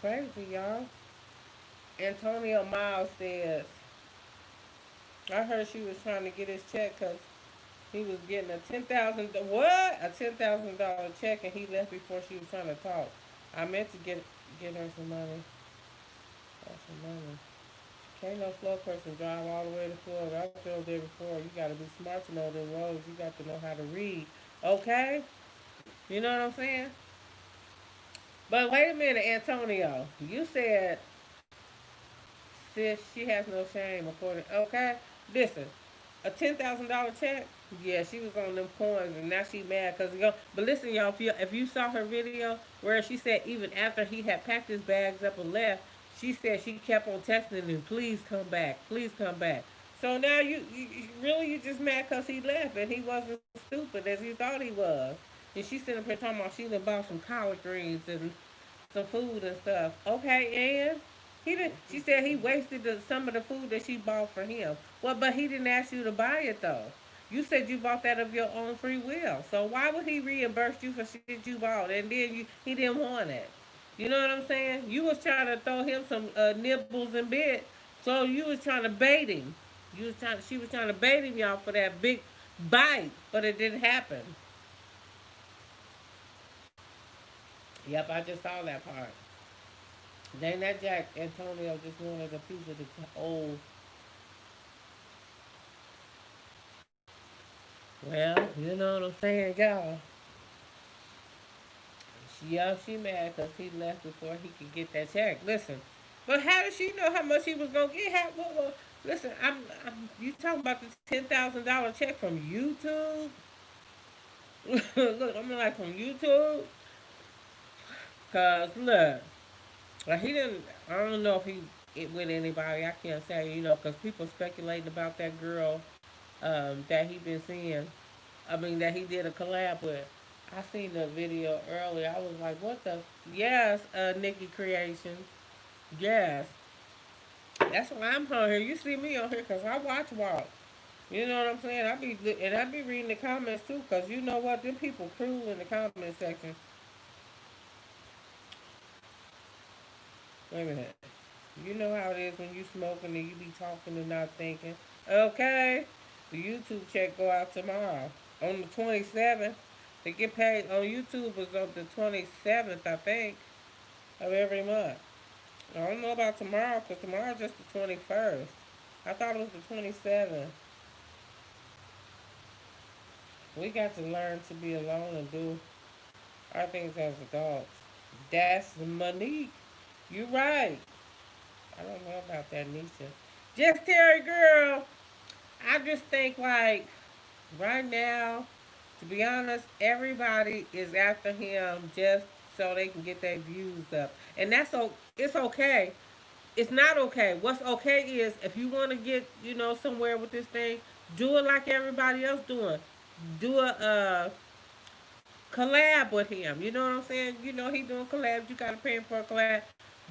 Crazy, y'all. Antonio Miles says, I heard she was trying to get his check because he was getting a what? A $10,000 check, and he left before she was trying to talk. I meant to get her some money. That's some money. Can't no slow person drive all the way to Florida. I drove there before. You got to be smart to know the roads. You got to know how to read. Okay? You know what I'm saying? But wait a minute, Antonio. You said, sis, she has no shame, according. Okay? Listen, a $10,000 check? Yeah, she was on them coins, and now she mad because go. But listen, y'all, if you saw her video where she said even after he had packed his bags up and left, she said she kept on texting him, please come back, please come back. So now you just mad because he left and he wasn't stupid as you thought he was. And she sitting up here talking about she done bought some collard greens and some food and stuff. Okay, and he did. She said he wasted some of the food that she bought for him. Well, but he didn't ask you to buy it though. You said you bought that of your own free will. So why would he reimburse you for shit you bought and then he didn't want it? You know what I'm saying? You was trying to throw him some nibbles and bit. So you was trying to bait him. She was trying to bait him, y'all, for that big bite, but it didn't happen. Yep, I just saw that part. Then that Jack Antonio just wanted a piece of the old. Well, you know what I'm saying, y'all. She mad because he left before he could get that check. Listen, but how did she know how much he was gonna get? Listen, you talking about this $10,000 check from YouTube? Look, I'm like from YouTube, cause look, like he didn't. I don't know if he it with anybody. I can't say, cause people speculating about that girl that he been seeing. I mean, that he did a collab with. I seen the video earlier. I was like, what the? Yes, Nikki Creations. Yes. That's why I'm on here. You see me on here because I watch Walt. You know what I'm saying? I be reading the comments too, because you know what? Them people cruel in the comment section. Wait a minute. You know how it is when you smoking and you be talking and not thinking. Okay. The YouTube check go out tomorrow. on the 27th. They get paid on YouTube is on the 27th, I think, of every month. I don't know about tomorrow because tomorrow's just the 21st. I thought it was the 27th. We got to learn to be alone and do our things as adults. That's Monique. You right. I don't know about that, Nisha. Just Terry, girl. I just think like right now, to be honest, everybody is after him just so they can get their views up, and that's so it's okay. It's not okay. What's okay is if you want to get somewhere with this thing, do it like everybody else doing. Do a collab with him. You know what I'm saying? He doing collabs. You gotta pay him for a collab.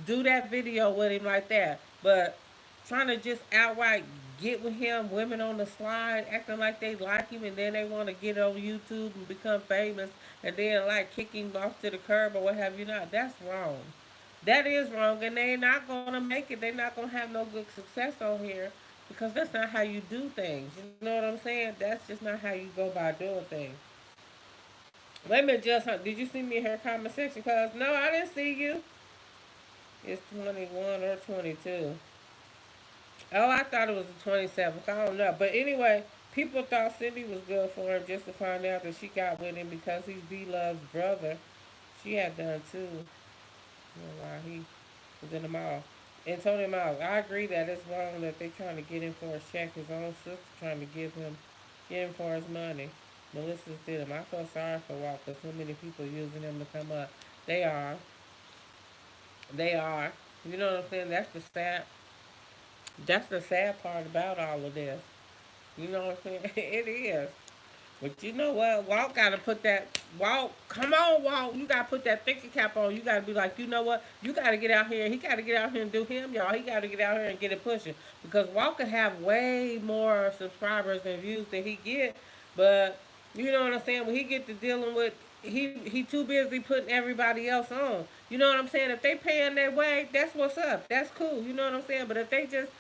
Do that video with him like that. But trying to just outright get with him, women on the slide, acting like they like him, and then they want to get on YouTube and become famous, and then like kick him off to the curb or what have you not. That's wrong. That is wrong, and they're not gonna make it. They're not gonna have no good success on here because that's not how you do things. You know what I'm saying? That's just not how you go about doing things. Let me just. Did you see me in her comment section? Cause no, I didn't see you. It's 21 or 22. Oh, I thought it was the 27th. I don't know. But anyway, people thought Cindy was good for him just to find out that she got with him because he's B Love's brother. She had done too. While he was in the mall. And Tony Miles, I agree that it's wrong that they trying to get him for his check. His own sister trying to get him for his money. Melissa's did him. I feel sorry for Walt because so many people using him to come up. They are. They are. You know what I'm saying? That's the sad part about all of this. You know what I'm saying? It is. But you know what? Walt got to put that. Walt, come on, Walt. You got to put that thinking cap on. You got to be like, you know what? You got to get out here. He got to get out here and do him, y'all. He got to get out here and get it pushing. Because Walt could have way more subscribers and views than he get. But, you know what I'm saying? When he get to dealing with, he too busy putting everybody else on. You know what I'm saying? If they paying their way, that's what's up. That's cool. You know what I'm saying? But if they just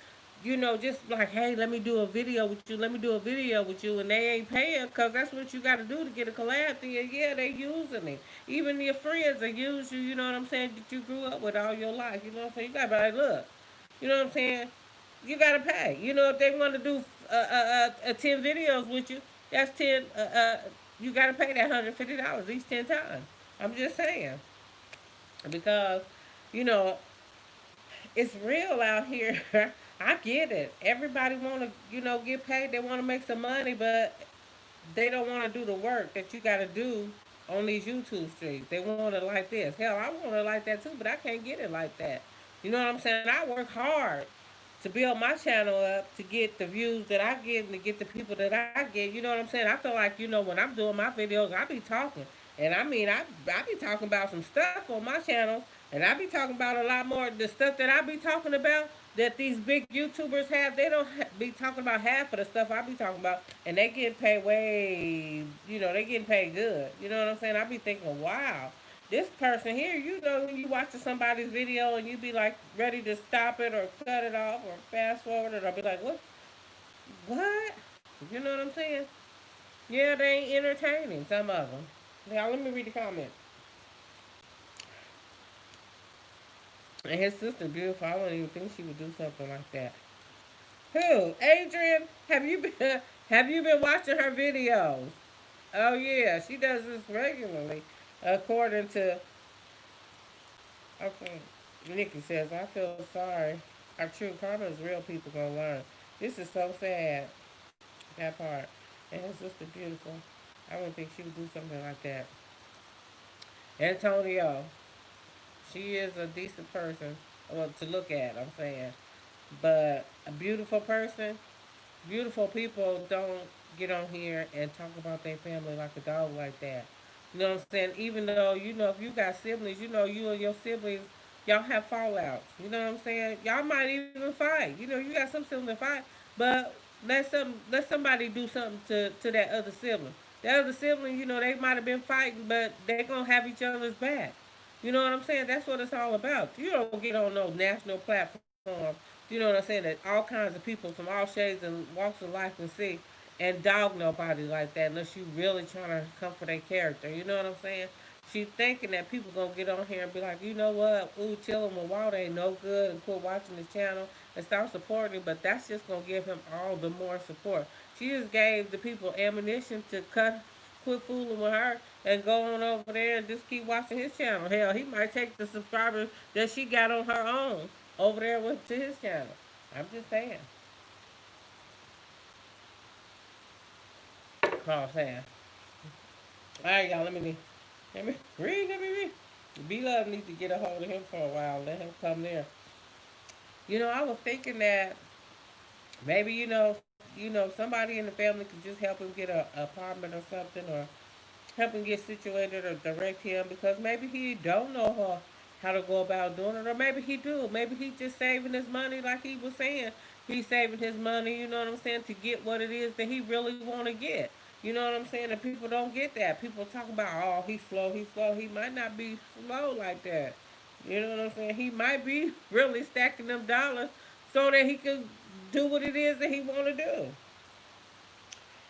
like, hey, let me do a video with you, let me do a video with you, and they ain't paying, because that's what you got to do to get a collab thing. Yeah, they using it. Even your friends that use you, you know what I'm saying, that you grew up with all your life. You know what I'm saying? You got to be like, look, you know what I'm saying? You got to pay. If they want to do 10 videos with you, that's 10, you got to pay that $150 each 10 times. I'm just saying. Because, you know, it's real out here. I get it. Everybody want to, get paid. They want to make some money, but they don't want to do the work that you got to do on these YouTube streams. They want it like this. Hell, I want it like that too, but I can't get it like that. You know what I'm saying? I work hard to build my channel up to get the views that I get and to get the people that I get. You know what I'm saying? I feel like, when I'm doing my videos, I be talking. And I mean, I be talking about some stuff on my channel, and I be talking about a lot more. The stuff that I be talking about that these big YouTubers have, they don't be talking about half of the stuff I be talking about, and they getting paid way, they getting paid good. You know what I'm saying? I be thinking, wow, this person here, when you watching somebody's video and you be like ready to stop it or cut it off or fast forward it or be like, what? You know what I'm saying? Yeah, they ain't entertaining, some of them. Now, let me read the comment. And his sister beautiful. I wouldn't even think she would do something like that. Who? Adrian? Have you been watching her videos? Oh yeah, she does this regularly. According to okay, Nikki says, I feel sorry. Our true karma is real. People gonna learn. This is so sad. That part. And his sister beautiful. I wouldn't think she would do something like that. Antonio, she is a decent person, well, to look at, I'm saying. But a beautiful person, beautiful people don't get on here and talk about their family like a dog like that. You know what I'm saying? Even though, if you got siblings, you and your siblings, y'all have fallouts. You know what I'm saying? Y'all might even fight. You got some siblings fight, but let somebody do something to that other sibling. That other sibling, they might have been fighting, but they gonna have each other's back. You know what I'm saying? That's what it's all about. You don't get on no national platform. You know what I'm saying? That all kinds of people from all shades and walks of life can see, and dog nobody like that unless you really trying to come for their character. You know what I'm saying? She's thinking that people gonna get on here and be like, you know what, ooh, chilling with Walt ain't no good, and quit watching the channel and start supporting him. But that's just gonna give him all the more support. She just gave the people ammunition to quit fooling with her and go on over there and just keep watching his channel. Hell, he might take the subscribers that she got on her own over there with to his channel. I'm just saying. Crosshair. All right, y'all. Let me read. Let me read. B Love needs to get a hold of him for a while. Let him come there. I was thinking that maybe somebody in the family could just help him get a apartment or something, or help him get situated, or direct him, because maybe he don't know how to go about doing it, or maybe he do. Maybe he just saving his money, like he was saying. He's saving his money. You know what I'm saying, to get what it is that he really want to get. You know what I'm saying? And people don't get that. People talk about, oh, he's slow, he's slow. He might not be slow like that. You know what I'm saying? He might be really stacking them dollars so that he can do what it is that he want to do.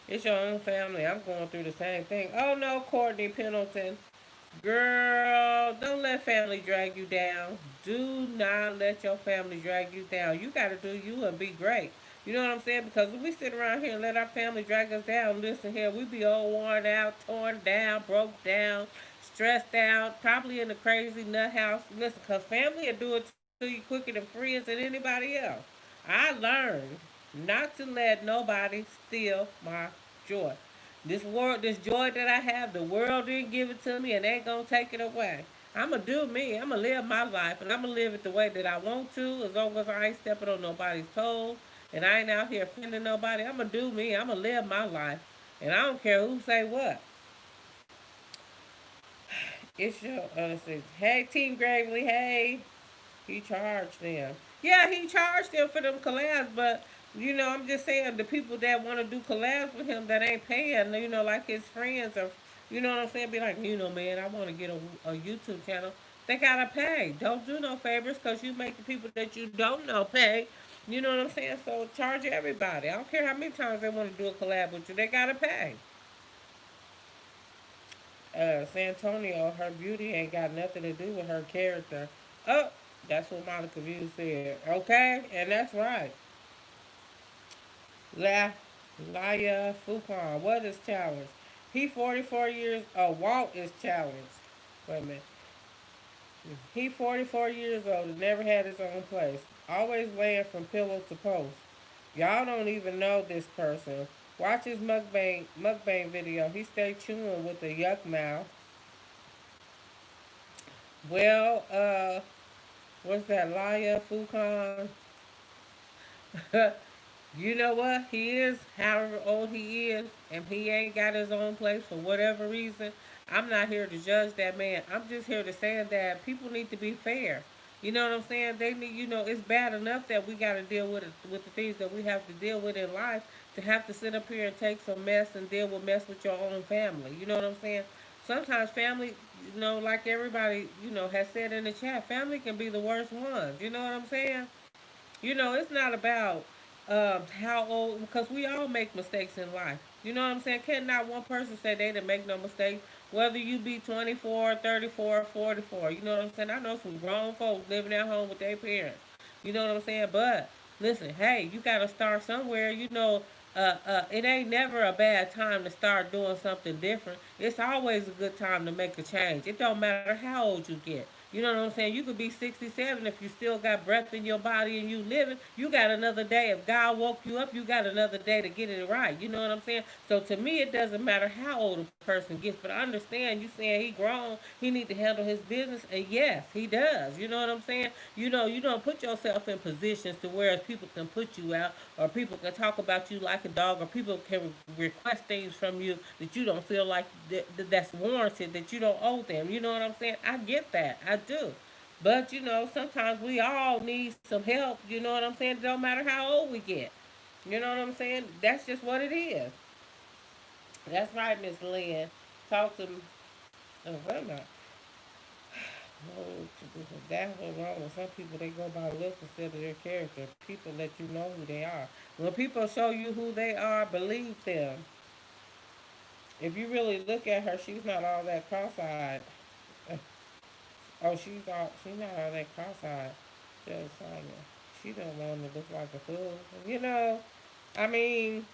It's your own family. I'm going through the same thing. Oh no, Courtney Pendleton. Girl, don't let family drag you down. Do not let your family drag you down. You got to do you and be great. You know what I'm saying? Because if we sit around here and let our family drag us down, listen here, we be all worn out, torn down, broke down, stressed out, probably in a crazy nut house. Listen, because family will do it to you quicker than friends and anybody else. I learned not to let nobody steal my joy. This joy that I have, the world didn't give it to me, and they ain't gonna take it away. I'ma do me. I'ma live my life, and I'ma live it the way that I want to, as long as I ain't stepping on nobody's toes, and I ain't out here offending nobody. I'ma do me. I'ma live my life, and I don't care who say what. It's your hey, Team Gravely, hey. He charged them. Yeah, he charged them for them collabs, but I'm just saying the people that want to do collabs with him that ain't paying, like his friends, or what I'm saying, be like, man, I want to get a YouTube channel. They gotta pay. Don't do no favors, because you make the people that you don't know pay. You know what I'm saying? So charge everybody. I don't care how many times they want to do a collab with you. They gotta pay. Santonio, her beauty ain't got nothing to do with her character. Oh, that's what Monica View said. Okay, and that's right. La Laya Fukon, what is challenged? He 44 years. Oh, Walt is challenged. Wait a minute. He 44 years old and never had his own place. Always laying from pillow to post. Y'all don't even know this person. Watch his mukbang video. He stay chewing with a yuck mouth. Well, what's that? Laya Fukon. You know what? He is, however old he is, and he ain't got his own place for whatever reason. I'm not here to judge that man. I'm just here to say that people need to be fair. You know what I'm saying? They need, it's bad enough that we got to deal with it, with the things that we have to deal with in life, to have to sit up here and take some mess and deal with mess with your own family. You know what I'm saying? Sometimes family, like everybody, has said in the chat, family can be the worst ones. You know what I'm saying? It's not about how old, because we all make mistakes in life. You know what I'm saying? Can not one person say they didn't make no mistakes, whether you be 24, 34, 44. You know what I'm saying? I know some grown folks living at home with their parents. You know what I'm saying? But listen, hey, you got to start somewhere. It ain't never a bad time to start doing something different. It's always a good time to make a change. It don't matter how old you get. You know what I'm saying? You could be 67 if you still got breath in your body and you living. You got another day. If God woke you up, you got another day to get it right. You know what I'm saying? So to me, it doesn't matter how old a person gets. But I understand you saying he grown. He need to handle his business. And yes, he does. You know what I'm saying? You don't put yourself in positions to where people can put you out, or people can talk about you like a dog, or people can request things from you that you don't feel like that's warranted, that you don't owe them. You know what I'm saying? I get that. I do. But sometimes we all need some help. You know what I'm saying? It don't matter how old we get. You know what I'm saying? That's just what it is. That's right, Miss Lynn. Talk to me. Oh, wait a minute. No, that's what's wrong with some people. They go by looks instead of their character. People let you know who they are. When people show you who they are, believe them. If you really look at her, she's not all that cross-eyed. Oh, she's not all that cross-eyed. Just Sonya. She don't want to look like a fool. You know, I mean,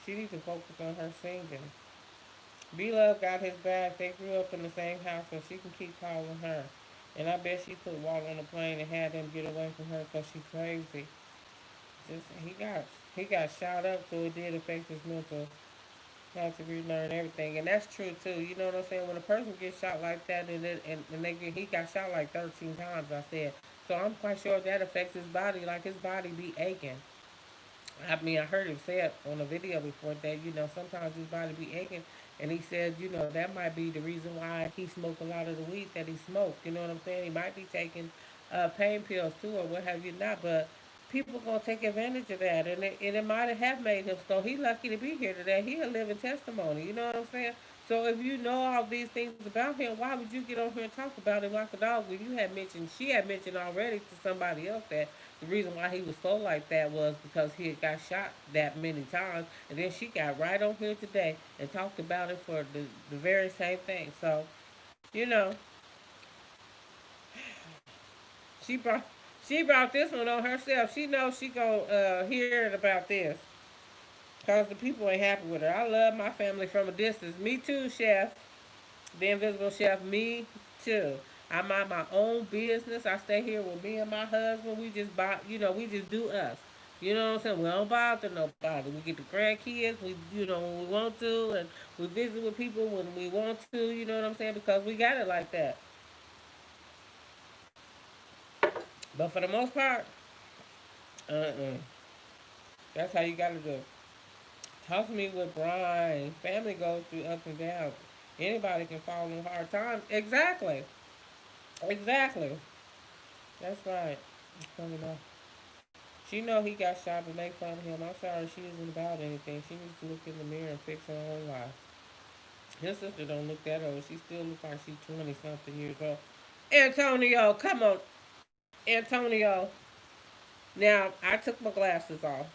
she needs to focus on her singing. B-Love got his back. They grew up in the same house, so she can keep calling her. And I bet she put Walt on the plane and had them get away from her because she crazy. Just he got shot up, so it did affect his mental. Had to relearn everything, and that's true too. You know what I'm saying? When a person gets shot like that, he got shot like 13 times. I said, so I'm quite sure that affects his body. Like his body be aching. I mean, I heard him say it on a video before that, sometimes his body be aching. And he said, that might be the reason why he smoked a lot of the weed that he smoked. You know what I'm saying? He might be taking pain pills too or what have you not. But people going to take advantage of that. And it might have made him. So he lucky to be here today. He a living testimony. You know what I'm saying? So if you know all these things about him, why would you get on here and talk about him like a dog when she had mentioned already to somebody else that the reason why he was so like that was because he had got shot that many times, and then she got right on here today and talked about it for the very same thing. So, you know, she brought she brought this one on herself. She knows she gonna hear it about this because the people ain't happy with her. I love my family from a distance. Me too, chef. The invisible chef. Me too. I mind my own business. I stay here with me and my husband. We just buy, we just do us. You know what I'm saying? We don't bother nobody. We get the grandkids, when we want to, and we visit with people when we want to. You know what I'm saying? Because we got it like that. But for the most part, uh-uh. That's how you gotta do it. Talk to me with Brian. Family goes through ups and downs. Anybody can fall in hard times. Exactly. Exactly. That's right. Funny enough. She know he got shot but make fun of him. I'm sorry she isn't about anything. She needs to look in the mirror and fix her own life. His sister don't look that old. She still look like she's 20 something years old. Antonio, come on. Antonio. Now, I took my glasses off.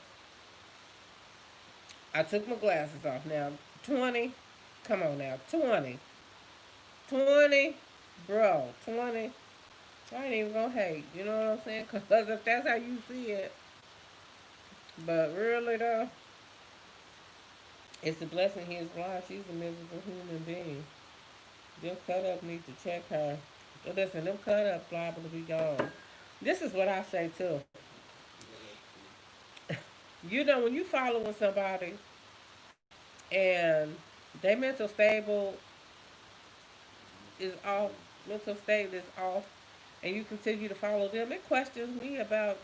I took my glasses off. Now, 20. Come on now. 20. 20. Bro, 20. I ain't even gonna hate. You know what I'm saying? Because if that's how you see it. But really, though, it's a blessing he is alive. She's a miserable human being. Them cut up need to check her. But listen, them cut ups liable to be gone. This is what I say too. When you following somebody and their is off, mental state is off, and you continue to follow them, it questions me about,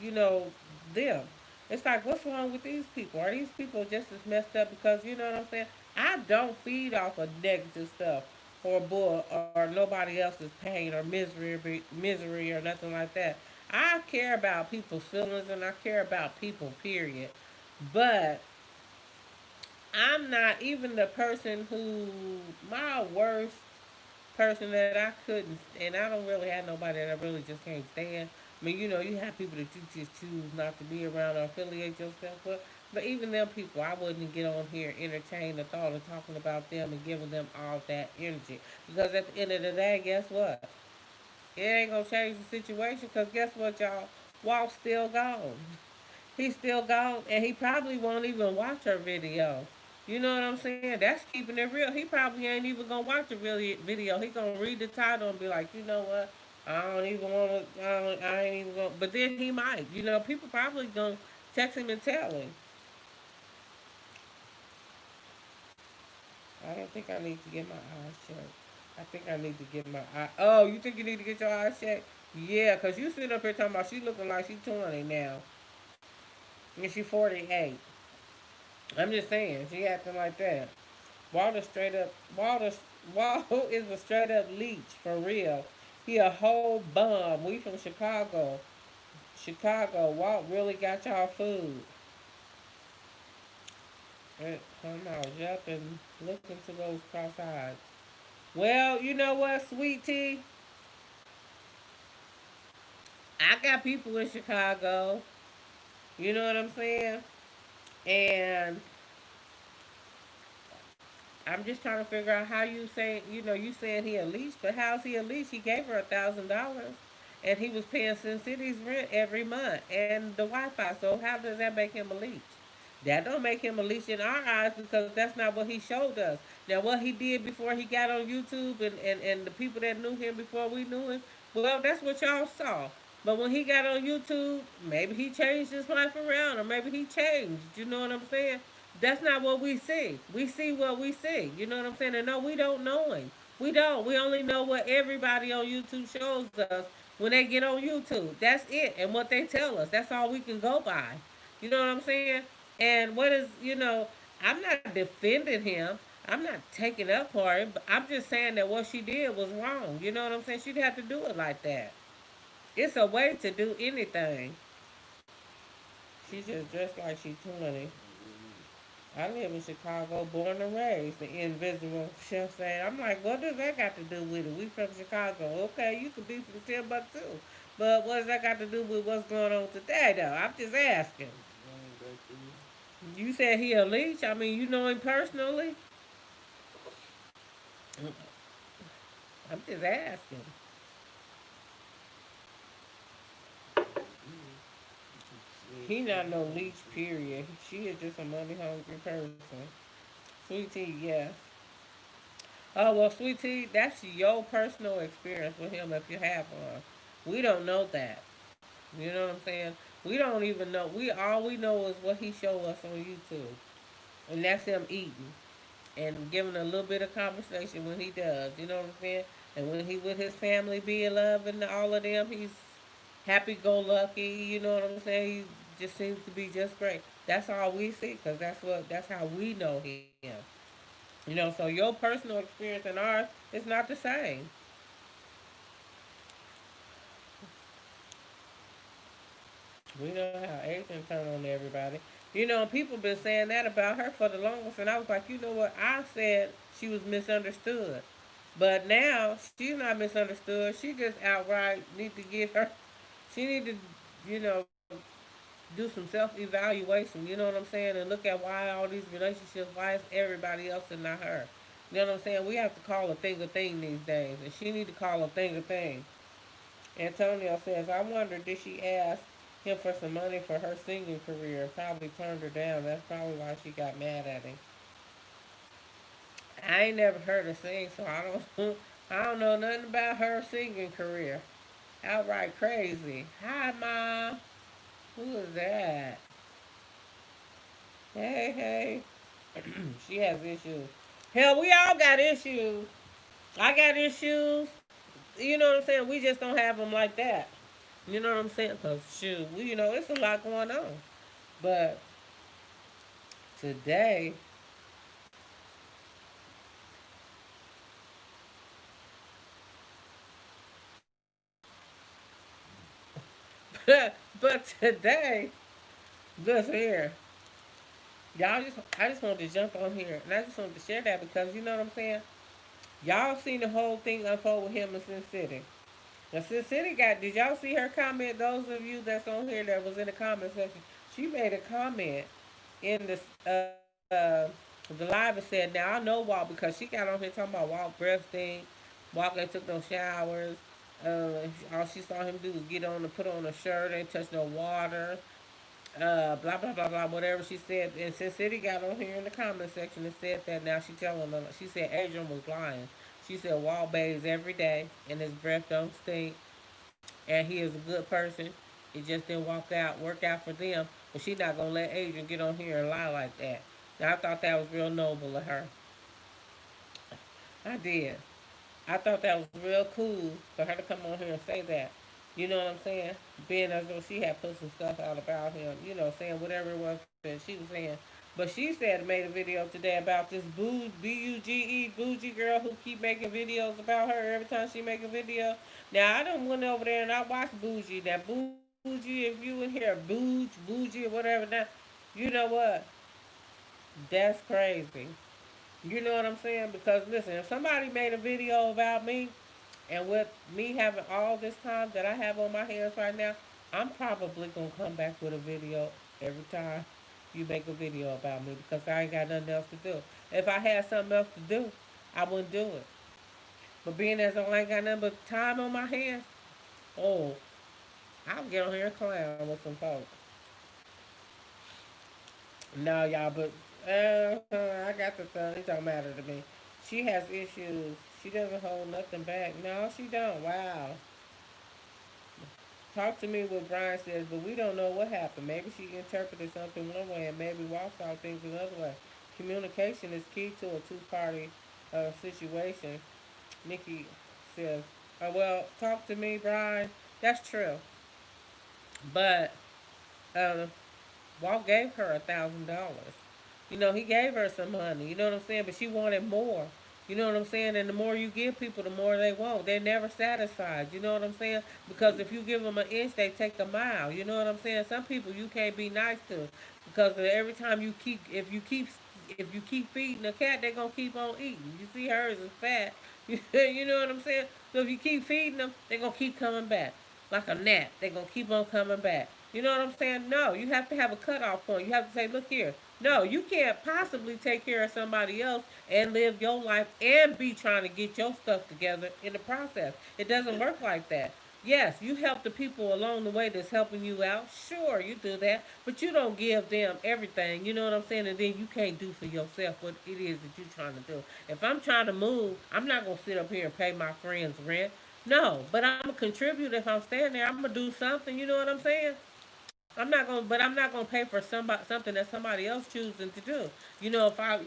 you know, them. It's like, what's wrong with these people? Are these people just as messed up? Because you know what I'm saying? I don't feed off of negative stuff or or nobody else's pain or misery or nothing like that. I care about people's feelings and I care about people, period. But I'm not even the person who my worst person that I couldn't, and I don't really have nobody that I really just can't stand. I mean, you have people that you just choose not to be around or affiliate yourself with. But even them people, I wouldn't get on here entertain the thought of talking about them and giving them all that energy. Because at the end of the day, guess what? It ain't gonna change the situation. Because guess what, y'all? Walt's still gone. He's still gone, and he probably won't even watch her video. You know what I'm saying? That's keeping it real. He probably ain't even gonna watch the video. He gonna read the title and be like, you know what? I don't even want to. I ain't even gonna. But then he might. People probably gonna text him and tell him. I don't think I need to get my eyes checked. I think I need to get my eye. Oh, you think you need to get your eyes checked? Yeah, cause you sitting up here talking about she looking like she 20 now, and she 48. I'm just saying, she acting like that. Walter straight up, Walt is a straight up leech for real. He a whole bum. We from Chicago. Chicago. Walt really got y'all food. Come on, yep, and look into those cross eyes. Well, you know what, sweet tea? I got people in Chicago. You know what I'm saying? And I'm just trying to figure out how you say, you said he a leech, but how's he a leech? He gave her $1,000, and he was paying Sin City's rent every month and the Wi-Fi. So how does that make him a leech? That don't make him a leech in our eyes because that's not what he showed us. Now, what he did before he got on YouTube and the people that knew him before we knew him, well, that's what y'all saw. But when he got on YouTube, maybe he changed his life around, or maybe he changed. You know what I'm saying? That's not what we see. We see what we see. You know what I'm saying? And no, we don't know him. We don't. We only know what everybody on YouTube shows us when they get on YouTube. That's it. And what they tell us. That's all we can go by. You know what I'm saying? And what is, I'm not defending him. I'm not taking up for him. But I'm just saying that what she did was wrong. You know what I'm saying? She'd have to do it like that. It's a way to do anything. She's just dressed like she's 20. I live in Chicago, born and raised. The invisible chef said, I'm like, what does that got to do with it? We from Chicago. Okay, you could be from Timbuktu. But what does that got to do with what's going on today, though? I'm just asking. You said he a leech? I mean, you know him personally? I'm just asking. He not no leech, period. She is just a money hungry person. Sweet tea, yes. Oh, well, Sweet Tea, that's your personal experience with him if you have one. We don't know that. You know what I'm saying? We don't even know. We know is what he show us on YouTube. And that's him eating and giving a little bit of conversation when he does. You know what I'm saying? And when he with his family being love and all of them, he's happy go lucky. You know what I'm saying? He just seems to be just great. That's all we see because that's how we know him. So your personal experience and ours is not the same. We know how Adrian turned on everybody. People been saying that about her for the longest, and I was like, you know what? I said she was misunderstood, but now she's not misunderstood. She just outright need to get her. She need to, you know, do some self evaluation. You know what I'm saying, and look at why all these relationships. Why is everybody else and not her? You know what I'm saying? We have to call a thing these days, and she need to call a thing a thing. Antonio says, I wonder did she ask him for some money for her singing career? Probably turned her down. That's probably why she got mad at him. I ain't never heard her sing, so I don't I don't know nothing about her singing career. Outright crazy. Hi, Mom. Who is that? Hey, hey. She has issues. Hell, we all got issues. I got issues. You know what I'm saying? We just don't have them like that. You know what I'm saying? Because, shoot, it's a lot going on. But today, but today, this here, I just wanted to jump on here. And I just wanted to share that because, you know what I'm saying? Y'all seen the whole thing unfold with him in Sin City. Now, Sin City did y'all see her comment? Those of you that's on here that was in the comment section, she made a comment in the live and said, now I know Walt because she got on here talking about Walt breath stink. Walt ain't took no showers. All she saw him do was get on and put on a shirt, ain't touch no water. Blah blah blah blah, whatever she said. And Sin City got on here in the comment section and said that now she telling them. She said Adrian was lying. She said Walt bathes every day and his breath don't stink and he is a good person. It just didn't work out for them. But she not gonna let Adrian get on here and lie like that. Now I thought that was real noble of her. I did. I thought that was real cool for her to come on here and say that. You know what I'm saying? Being as though she had put some stuff out about him, saying whatever it was that she was saying. But she said made a video today about this Buge bougie girl who keep making videos about her every time she make a video. Now I done went over there and I watched Bougie. That Bougie, if you in here, Bougie or whatever. That, you know what? That's crazy. You know what I'm saying? Because listen, if somebody made a video about me, And with me having all this time that I have on my hands right now, I'm probably gonna come back with a video every time you make a video about me because I ain't got nothing else to do. If I had something else to do, I wouldn't do it. But being as I ain't got nothing but time on my hands, oh, I'll get on here and clown with some folks. No, y'all, but I got the thing. It don't matter to me. She has issues. She doesn't hold nothing back. No, she don't. Wow. Talk to me what Brian says, but we don't know what happened. Maybe she interpreted something one way and maybe Walt saw things another way. Communication is key to a two-party situation. Nikki says, well, talk to me, Brian. That's true. But uh, Walt gave her $1,000. He gave her some money. You know what I'm saying? But she wanted more. You know what I'm saying? And the more you give people, the more they want. They're never satisfied. You know what I'm saying? Because if you give them an inch, they take a mile. You know what I'm saying? Some people you can't be nice to because every time if you keep feeding a cat, they're gonna keep on eating. You see, hers is fat. You know what I'm saying? So if you keep feeding them, they're gonna keep coming back like a gnat. They're gonna keep on coming back. You know what I'm saying? No, you have to have a cutoff point. You have to say, look here. No, you can't possibly take care of somebody else and live your life and be trying to get your stuff together in the process. It doesn't work like that. Yes, you help the people along the way that's helping you out. Sure, you do that. But you don't give them everything. You know what I'm saying? And then you can't do for yourself what it is that you're trying to do. If I'm trying to move, I'm not going to sit up here and pay my friends rent. No, but I'm going to contribute if I'm staying there. I'm going to do something. You know what I'm saying? I'm not gonna pay for something that somebody else choosing to do. If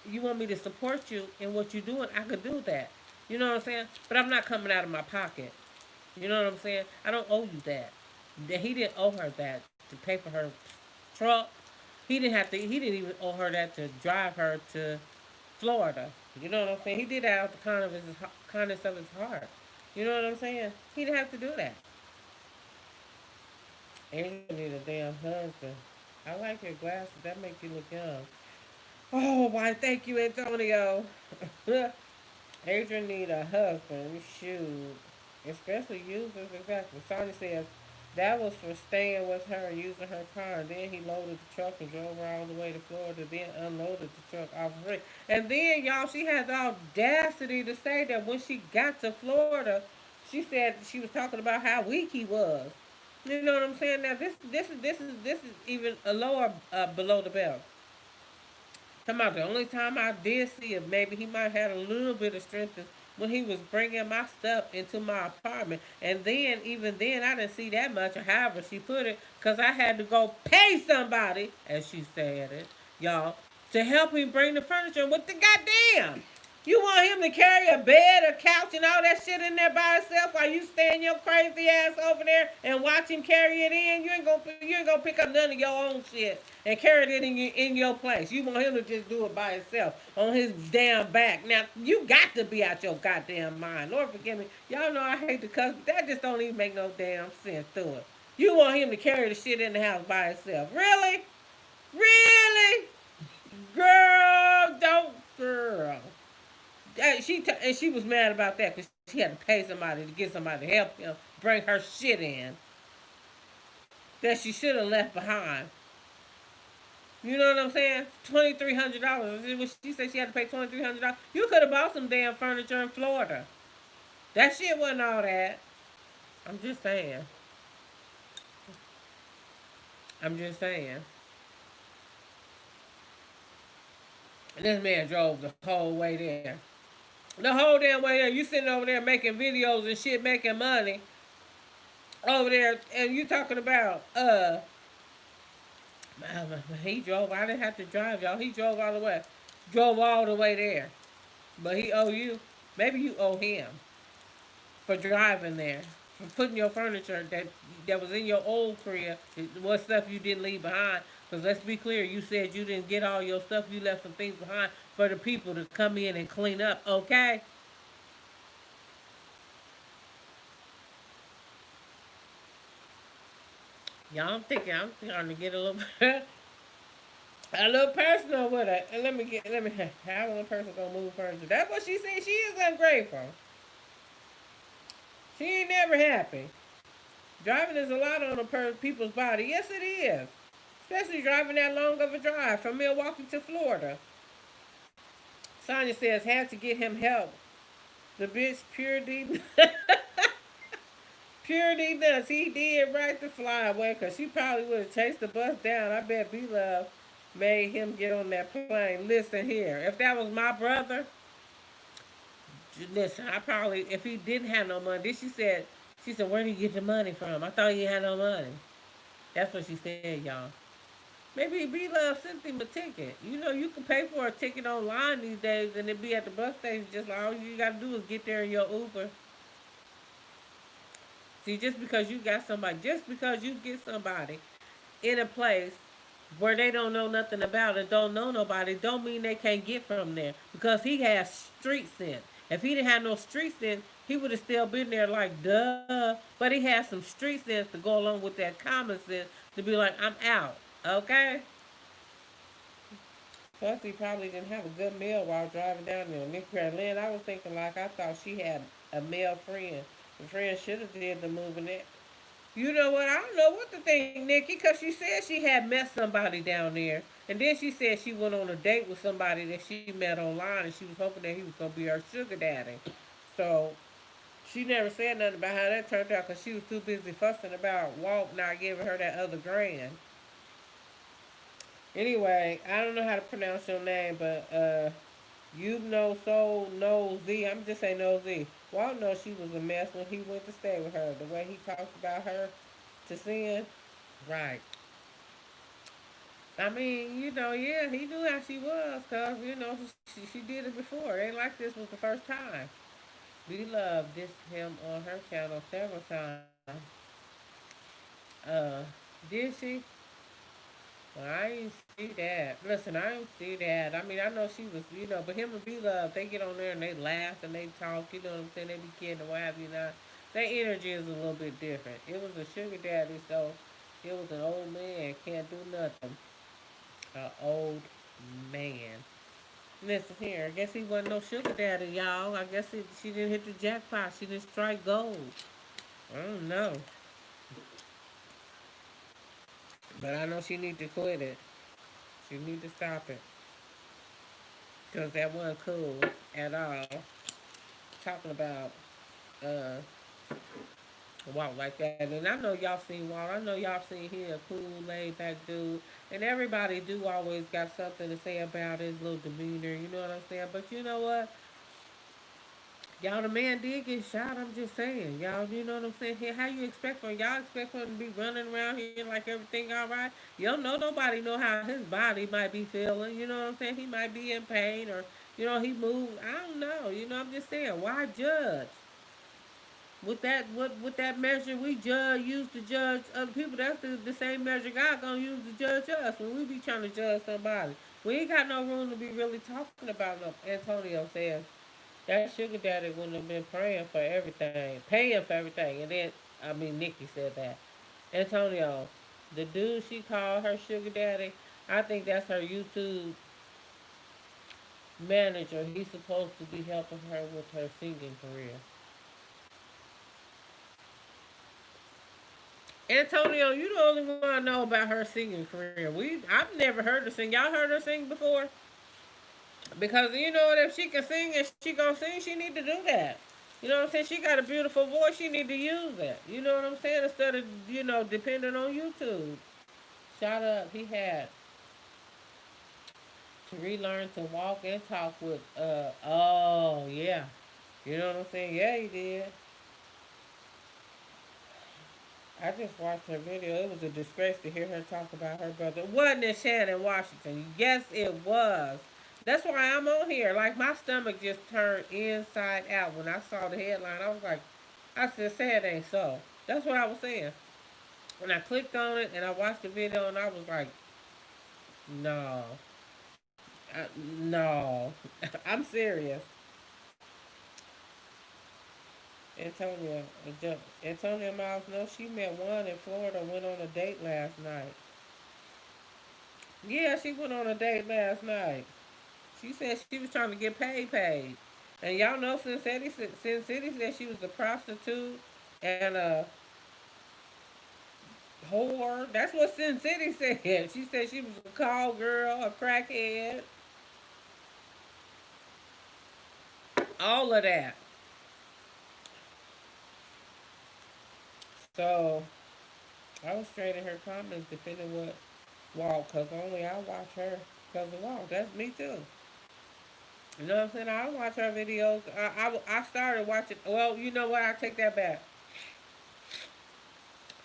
you want me to support you in what you're doing, I could do that. You know what I'm saying? But I'm not coming out of my pocket. You know what I'm saying? I don't owe you that. He didn't owe her that to pay for her truck. He didn't have to. He didn't even owe her that to drive her to Florida. You know what I'm saying? He did that out the kindness of his heart. You know what I'm saying? He didn't have to do that. Adrian need a damn husband. I like your glasses. That make you look young. Oh, why? Thank you, Antonio. Adrian need a husband. Shoot. Especially users. Exactly. Sonya says that was for staying with her and using her car. And then he loaded the truck and drove her all the way to Florida. Then unloaded the truck off of it. And then, y'all, she had the audacity to say that when she got to Florida, she said she was talking about how weak he was. You know what I'm saying? Now this is even a lower below the belt. Talking about the only time I did see it, maybe he might have had a little bit of strength is when he was bringing my stuff into my apartment, and then even then I didn't see that much. Or however she put it, cause I had to go pay somebody, as she said it, y'all, to help him bring the furniture. What the goddamn? You want him to carry a bed, a couch, and all that shit in there by himself while you stand your crazy ass over there and watch him carry it in? You ain't gonna pick up none of your own shit and carry it in your place. You want him to just do it by himself on his damn back. Now you got to be out your goddamn mind. Lord forgive me. Y'all know I hate to cuss, but that just don't even make no damn sense to it. You want him to carry the shit in the house by himself? Really? Really? Girl, don't girl. She was mad about that because she had to pay somebody to get somebody to help him bring her shit in that she should have left behind. You know what I'm saying? $2,300. She said she had to pay $2,300. You could have bought some damn furniture in Florida. That shit wasn't all that. I'm just saying. I'm just saying. And this man drove the whole way there. The whole damn way there. You sitting over there making videos and shit, making money over there, and you talking about he drove. I didn't have to drive, y'all. He drove all the way, drove all the way there. But he owe you. Maybe you owe him for driving there, for putting your furniture that was in your old crib. What stuff you didn't leave behind? Because let's be clear, you said you didn't get all your stuff. You left some things behind for the people to come in and clean up. Okay. Y'all, I'm trying to get a little a little personal with it. And let me how one person gonna move furniture. That's what she said. She is ungrateful. She ain't never happy. Driving is a lot on a people's body. Yes, it is. Especially driving that long of a drive from Milwaukee to Florida. Sonya says, had to get him help. The bitch pure deep. Purity nuts. He did right to fly away because she probably would have chased the bus down. I bet B Love made him get on that plane. Listen here. If that was my brother, listen, I probably, if he didn't have no money, she said, where did you get the money from? I thought he had no money. That's what she said, y'all. Maybe B Love sent him a ticket. You know, you can pay for a ticket online these days and it be at the bus station. Just like all you got to do is get there in your Uber. See, just because you get somebody in a place where they don't know nothing about it, don't know nobody, don't mean they can't get from there. Because he has street sense. If he didn't have no street sense, he would have still been there like duh. But he has some street sense to go along with that common sense to be like, I'm out. Okay? Plus, he probably didn't have a good meal while driving down there. Nick Lynn, I was thinking like I thought she had a male friend. The friend should have did the moving it. You know what? I don't know what to think, Nikki, because she said she had met somebody down there. And then she said she went on a date with somebody that she met online and she was hoping that he was going to be her sugar daddy. So she never said nothing about how that turned out because she was too busy fussing about Walt not giving her that other grand. Anyway, I don't know how to pronounce your name, but you know so nosy. I'm just saying nosy. Walt knows she was a mess when he went to stay with her. The way he talked about her to sin, right. I mean, yeah, he knew how she was because, she did it before. It ain't like this was the first time. We Love dissed him on her channel several times. Uh, did she? Well, I ain't see that. Listen, I ain't see that. I mean, I know she was, but him and B Love, they get on there and they laugh and they talk, you know what I'm saying? They be kidding and what have you not. Their energy is a little bit different. It was a sugar daddy, so it was an old man, can't do nothing. An old man. Listen here, I guess he wasn't no sugar daddy, y'all. I guess she didn't hit the jackpot. She didn't strike gold. I don't know. But I know she need to quit it. She need to stop it. Because that wasn't cool at all. Talking about uh Walt like that. And I know y'all seen Walt. I know y'all seen he a cool, laid back dude. And everybody do always got something to say about his little demeanor. You know what I'm saying? But you know what? Y'all, the man did get shot. I'm just saying, y'all. You know what I'm saying? Here, how you expect for y'all expect for him to be running around here like everything all right? You don't know nobody know how his body might be feeling. You know what I'm saying? He might be in pain or he moved. I don't know. I'm just saying. Why judge? With that measure we use to judge other people, that's the same measure God gonna use to judge us when we be trying to judge somebody. We ain't got no room to be really talking about no. Antonio says that sugar daddy wouldn't have been praying for everything, paying for everything, and then I mean Nikki said that. Antonio, the dude she called her sugar daddy, I think that's her YouTube manager. He's supposed to be helping her with her singing career. Antonio, you the only one I know about her singing career. I've never heard her sing. Y'all heard her sing before? Because if she can sing and she gonna sing, she need to do that. You know what I'm saying? She got a beautiful voice. She need to use it. You know what I'm saying? Instead of depending on YouTube. Shut up. He had to relearn to walk and talk with. Oh yeah. You know what I'm saying? Yeah, he did. I just watched her video. It was a disgrace to hear her talk about her brother. Wasn't it Shannon Washington? Yes, it was. That's why I'm on here. Like, my stomach just turned inside out when I saw the headline. I was like, I said, say it ain't so. That's what I was saying. When I clicked on it and I watched the video and I was like, no. No. I'm serious. Antonio, Antonio Miles, no, she met one in Florida, went on a date last night. Yeah, she went on a date last night. She said she was trying to get paid. And y'all know Sin City said she was a prostitute and a whore. That's what Sin City said. She said she was a call girl, a crackhead, all of that. So I was straight in her comments defending what Walt, because only I watch her because of Walt. That's me too. You know what I'm saying? I watch her videos. I started watching. Well, you know what? I take that back.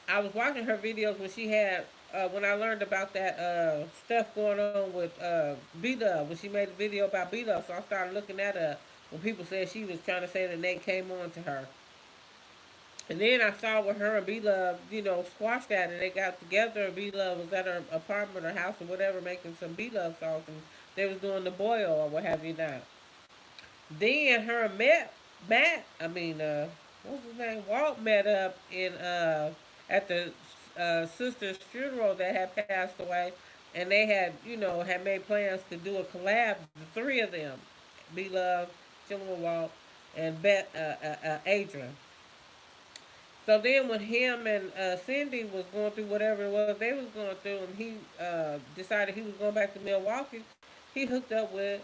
I was watching her videos when she had when I learned about that stuff going on with B Love when she made a video about B Love. So I started looking at her when people said she was trying to say that Nate came on to her. And then I saw where her and B Love, squashed that and they got together and B Love was at her apartment or house or whatever making some B Love sauce and they was doing the boil or what have you not. Then her and what's his name? Walt met up in at the sister's funeral that had passed away, and they had made plans to do a collab. The three of them, Be Love, chilling with Walt, and Adrian. So then when him and Cindy was going through whatever it was they was going through, and he decided he was going back to Milwaukee, he hooked up with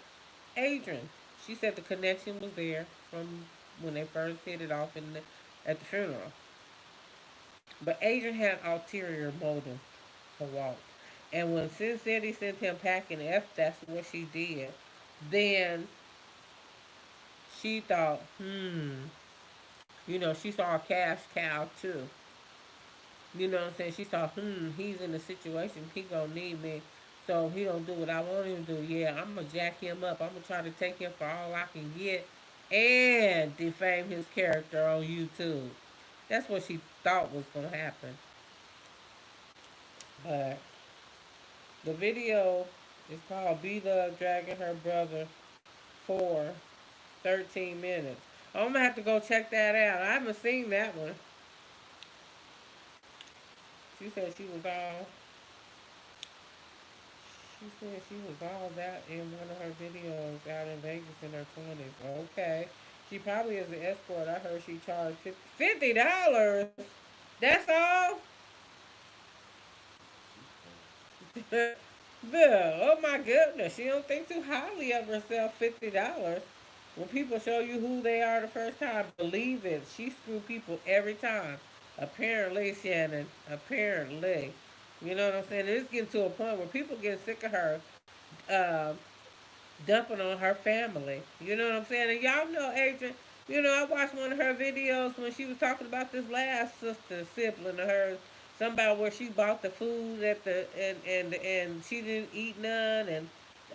Adrian. She said the connection was there from when they first hit it off at the funeral. But Adrian had ulterior motive for Walt. And when Sin City sent him packing, if that's what she did, then she thought, she saw a cash cow too. You know what I'm saying? She thought, he's in a situation, he gonna need me. So he don't do what I want him to do. Yeah, I'm gonna jack him up. I'm gonna try to take him for all I can get and defame his character on YouTube. That's what she thought was gonna happen. But the video is called "Be Love Dragging Her Brother for 13 minutes." I'm gonna have to go check that out. I haven't seen that one. She said she was all She said she was all that in one of her videos out in Vegas in her 20s. Okay. She probably is an escort. I heard she charged $50. That's all? Oh my goodness. She don't think too highly of herself. $50. When people show you who they are the first time, believe it. She screw people every time. Apparently, Shannon. Apparently. You know what I'm saying? It's getting to a point where people get sick of her uh, dumping on her family. You know what I'm saying? And y'all know Adrian. I watched one of her videos when she was talking about this last sister sibling of hers. Something about where she bought the food at the and she didn't eat none and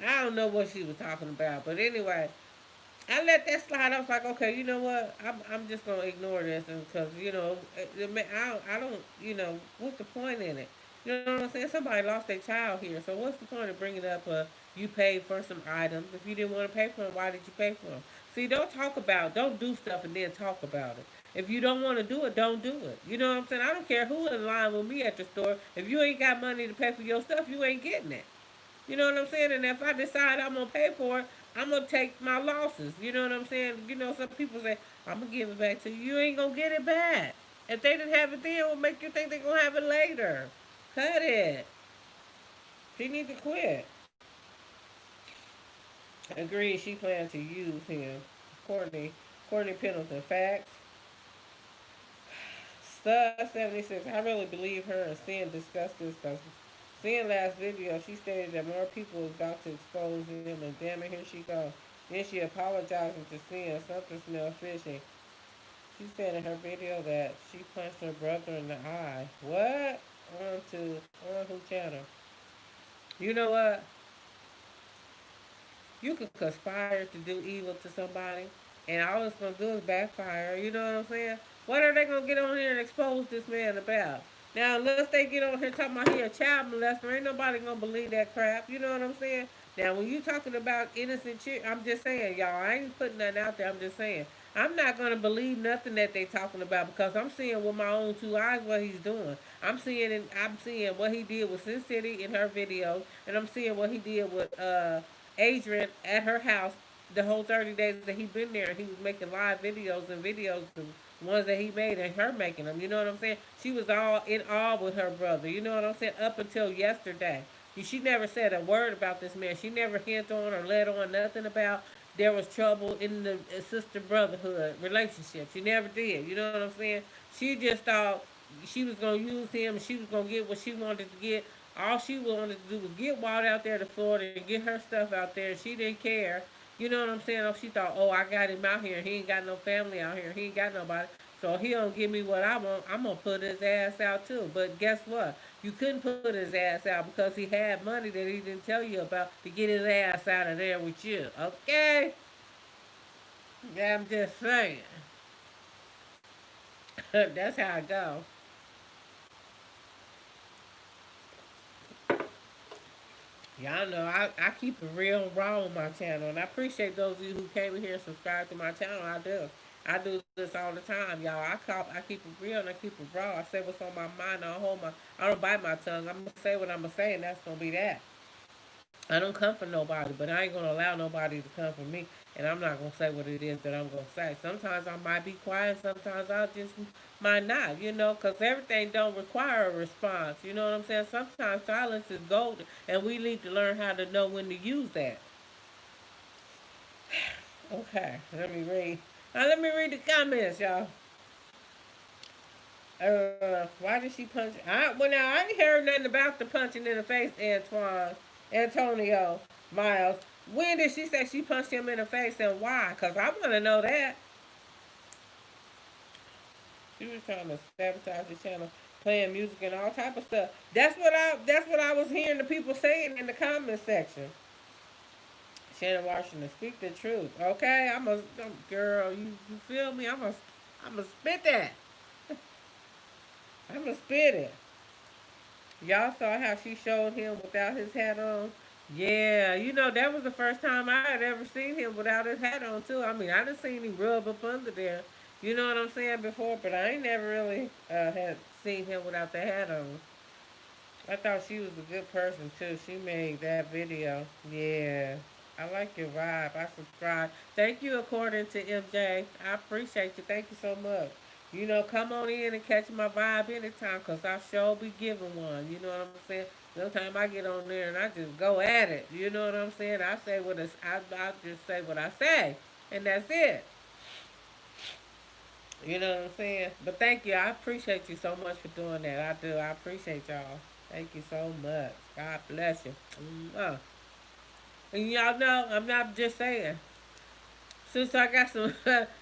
I don't know what she was talking about. But anyway, I let that slide. I was like, okay, you know what? I'm just gonna ignore this, and because I don't what's the point in it? You know what I'm saying? Somebody lost their child here, so what's the point of bringing up you paid for some items if you didn't want to pay for them? Why did you pay for them? See, don't do stuff and then talk about it. If you don't want to do it, don't do it. You know what I'm saying? I don't care who in line with me at the store. If you ain't got money to pay for your stuff, you ain't getting it. You know what I'm saying? And if I decide I'm gonna pay for it, I'm gonna take my losses. You know what I'm saying? Some people say I'm gonna give it back to you. You ain't gonna get it back. If they didn't have it then, what make you think they're gonna have it later? Cut it. She needs to quit. Agreed. She planned to use him. Courtney. Courtney Pendleton. Facts. Stud 76. I really believe her and Sin discussed this because Sin last video, she stated that more people was about to expose him, and damn it, here she go. Then she apologizing to Sin. Something smelled fishy. She said in her video that she punched her brother in the eye. What? On who channel? You know what? You could conspire to do evil to somebody, and all it's gonna do is backfire. You know what I'm saying? What are they gonna get on here and expose this man about? Now, unless they get on here talking about he a child molester, ain't nobody gonna believe that crap. You know what I'm saying? Now, when you talking about innocent children, I'm just saying, y'all. I ain't putting nothing out there. I'm just saying. I'm not gonna believe nothing that they talking about because I'm seeing with my own two eyes what he's doing. I'm seeing what he did with Sin City in her video, and I'm seeing what he did with Adrian at her house the whole 30 days that he been there. He was making live videos and videos, the ones that he made and her making them. You know what I'm saying? She was all in awe with her brother. You know what I'm saying? Up until yesterday. She never said a word about this man. She never hinted on or let on nothing about there was trouble in the sister brotherhood relationship. She never did. You know what I'm saying? She just thought she was gonna use him and she was gonna get what she wanted to get. All she wanted to do was get Walt out there to Florida and get her stuff out there. She didn't care. You know what I'm saying? Oh, she thought, oh, I got him out here. He ain't got no family out here. He ain't got nobody. So he don't give me what I want. I'm gonna put his ass out too. But guess what? You couldn't put his ass out because he had money that he didn't tell you about to get his ass out of there with you. Okay? I'm just saying. That's how I go. Y'all know I keep it real raw on my channel, and I appreciate those of you who came in here and subscribed to my channel. I do. I do this all the time, y'all. I keep it real and I keep it raw. I say what's on my mind. I don't bite my tongue. I'm gonna say what I'm gonna say, and that's gonna be that. I don't come for nobody, but I ain't gonna allow nobody to come for me. And I'm not gonna say what it is that I'm gonna say. Sometimes I might be quiet. Sometimes I just might not. Because everything don't require a response. You know what I'm saying? Sometimes silence is golden, and we need to learn how to know when to use that. Okay, let me read. Now let me read the comments, y'all. Why did she punch? Well, now I ain't heard nothing about the punching in the face, Antonio, Miles. When did she say she punched him in the face and why? Cause I want to know that. She was trying to sabotage the channel, playing music and all type of stuff. That's what I was hearing the people saying in the comment section. Shannon Washington, speak the truth. Okay, girl, you feel me? I'm a spit that. I'm gonna spit it. Y'all saw how she showed him without his hat on? Yeah, that was the first time I had ever seen him without his hat on, too. I mean, I done seen him rub up under there. You know what I'm saying, before, but I ain't never really had seen him without the hat on. I thought she was a good person, too. She made that video. Yeah. I like your vibe. I subscribe. Thank you, according to MJ. I appreciate you. Thank you so much. Come on in and catch my vibe anytime, because I sure be giving one. You know what I'm saying? Sometimes I get on there and I just go at it. You know what I'm saying? I just say what I say. And that's it. You know what I'm saying? But thank you. I appreciate you so much for doing that. I do. I appreciate y'all. Thank you so much. God bless you. And y'all know, I'm not just saying. Since I got some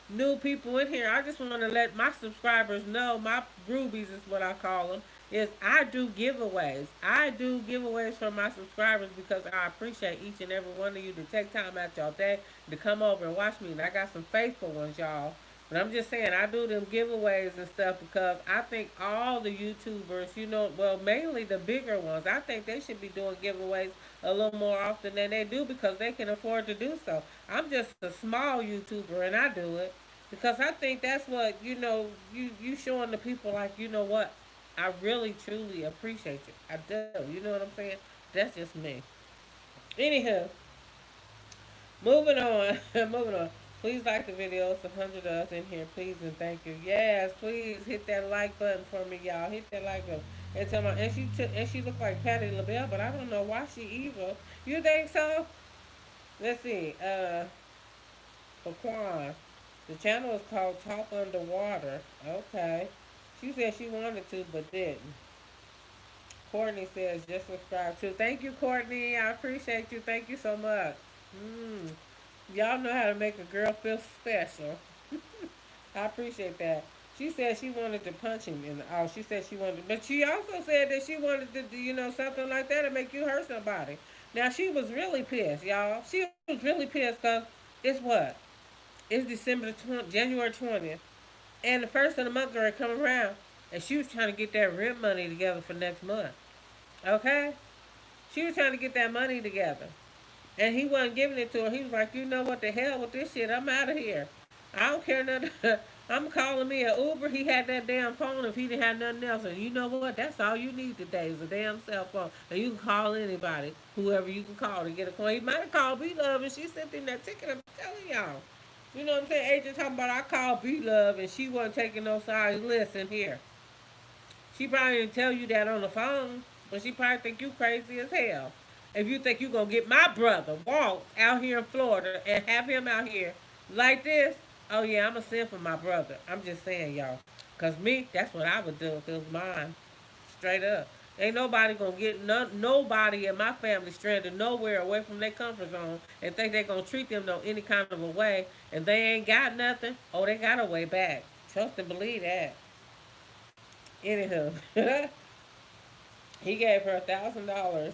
new people in here, I just want to let my subscribers know, my rubies is what I call them, is I do giveaways. I do giveaways for my subscribers because I appreciate each and every one of you to take time out y'all day to come over and watch me. And I got some faithful ones, y'all. But I'm just saying, I do them giveaways and stuff because I think all the YouTubers, well, mainly the bigger ones, I think they should be doing giveaways a little more often than they do because they can afford to do so. I'm just a small YouTuber and I do it because I think that's what, you showing the people like, you know what, I really truly appreciate you. I do. You know what I'm saying? That's just me. Anywho, moving on. Moving on. Please like the video. It's 100 of us in here. Please and thank you. Yes, please hit that like button for me, y'all. Hit that like button. And tell my and she looked like Patti LaBelle, but I don't know why she evil. You think so? Let's see. For Quan, the channel is called Talk Underwater. Okay. She said she wanted to, but didn't. Courtney says just subscribe too. Thank you, Courtney. I appreciate you. Thank you so much. Y'all know how to make a girl feel special. I appreciate that. She said she wanted to punch him she said she wanted, but she also said that she wanted to do, something like that to make you hurt somebody. Now she was really pissed, y'all. She was really pissed because it's what? It's January 20th, and the first of the month already come around, and she was trying to get that rent money together for next month. Okay, she was trying to get that money together. And he wasn't giving it to her. He was like, you know what, the hell with this shit. I'm out of here. I don't care nothing. I'm calling me an Uber. He had that damn phone if he didn't have nothing else. And you know what? That's all you need today is a damn cell phone. And you can call anybody, whoever you can call to get a call. He might have called B Love and she sent him that ticket. I'm telling y'all. You know what I'm saying? Agent talking about I called B Love and she wasn't taking no sides. Listen here. She probably didn't tell you that on the phone, but she probably think you crazy as hell. If you think you gonna get my brother Walt out here in Florida and have him out here like this, oh yeah, I'ma send for my brother. I'm just saying, y'all. Cause me, that's what I would do if it was mine. Straight up. Ain't nobody gonna get nobody in my family stranded nowhere away from their comfort zone and think they gonna treat them no any kind of a way and they ain't got nothing. Oh, they got a way back. Trust and believe that. Anywho, he gave her $1,000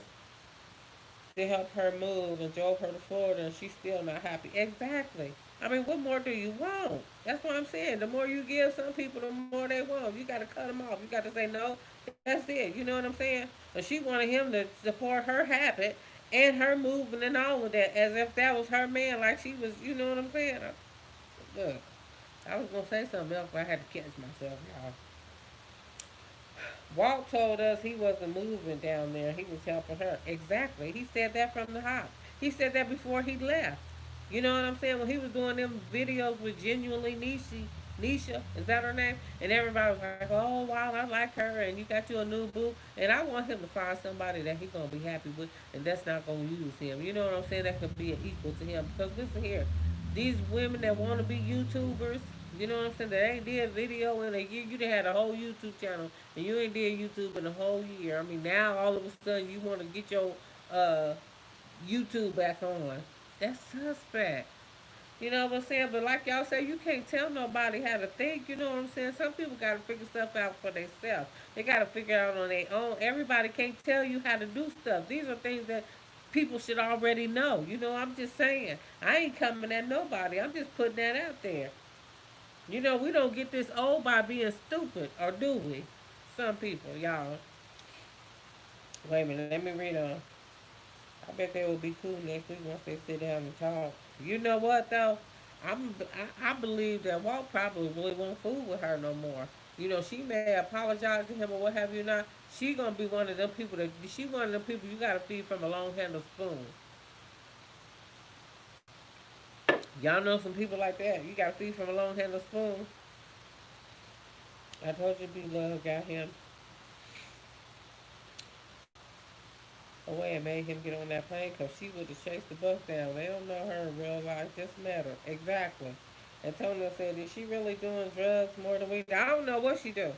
to help her move and drove her to Florida, and she's still not happy. Exactly. I mean, what more do you want? That's what I'm saying. The more you give some people, the more they want. You got to cut them off. You got to say no. That's it. You know what I'm saying? But she wanted him to support her habit and her moving and all of that, as if that was her man. Like she was. You know what I'm saying? Look, I was gonna say something else, but I had to catch myself, y'all. Walt told us he wasn't moving down there. He was helping her. Exactly. He said that from the hop. He said that before he left. You know what I'm saying? When he was doing them videos with genuinely Nisha, is that her name? And everybody was like, oh, wow, I like her, and you got you a new boo. And I want him to find somebody that he's going to be happy with, and that's not going to use him. You know what I'm saying? That could be an equal to him. Because listen here, these women that want to be YouTubers, you know what I'm saying? That ain't did video in a year. You done had a whole YouTube channel, and you ain't did YouTube in a whole year. I mean, now all of a sudden you want to get your uh, YouTube back on. That's suspect. You know what I'm saying? But like y'all say, you can't tell nobody how to think. You know what I'm saying? Some people got to figure stuff out for themselves. They got to figure it out on their own. Everybody can't tell you how to do stuff. These are things that people should already know. You know, I'm just saying. I ain't coming at nobody. I'm just putting that out there. You know, we don't get this old by being stupid, or do we? Some people, y'all. Wait a minute, let me read on. I bet they will be cool next week once they sit down and talk. You know what though? I believe that Walt probably really won't fool with her no more. You know, she may apologize to him or what have you not. She gonna be one of them people that she one of them people you gotta feed from a long handled spoon. Y'all know some people like that. You gotta feed from a long handled spoon. I told you B Love got him away and made him get on that plane because she would have chased the bus down. They don't know her in real life. Just met her. Exactly. Antonio said, is she really doing drugs more than we? I don't know what she do.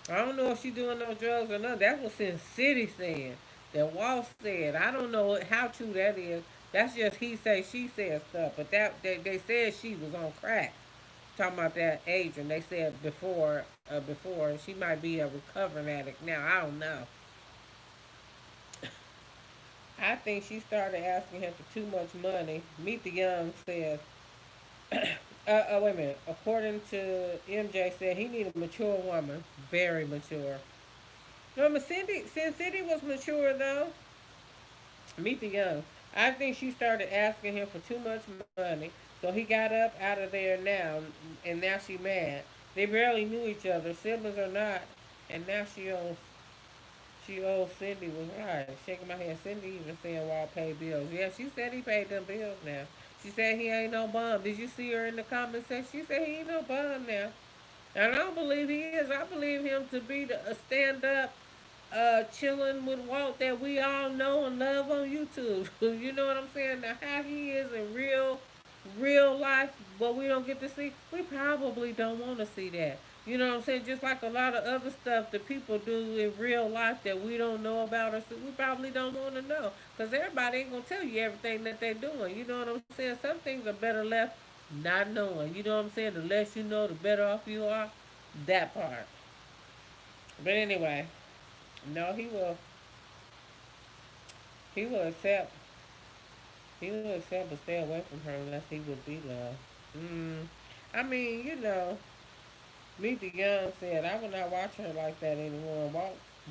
I don't know if she doing no drugs or not. That's what Sin City said. That Walt said. I don't know how true that is. That's just he say she said stuff. But that they said she was on crack. Talking about that Adrian. They said before she might be a recovering addict now. I don't know. I think she started asking him for too much money. Meet the Young says, wait a minute. According to MJ, said he needed a mature woman, very mature. No, Sin City was mature though. Meet the Young. I think she started asking him for too much money, so he got up out of there now, and now she mad. They barely knew each other, siblings or not, and now she owes Cindy was right. Shaking my head. Cindy even saying Walt paid bills. Yeah, she said he paid them bills now. She said he ain't no bum. Did you see her in the comment section? She said he ain't no bum now. And I don't believe he is. I believe him to be a stand up, chilling with Walt that we all know and love on YouTube. You know what I'm saying? Now, how he is in real life, what we don't get to see, we probably don't want to see that. You know what I'm saying? Just like a lot of other stuff that people do in real life that we don't know about, or we probably don't want to know. Because everybody ain't going to tell you everything that they're doing. You know what I'm saying? Some things are better left not knowing. You know what I'm saying? The less you know, the better off you are. That part. But anyway, no, he will accept. He will accept but stay away from her unless he would be loved. Mm, I mean, Meet the Young said, I would not watch her like that anymore.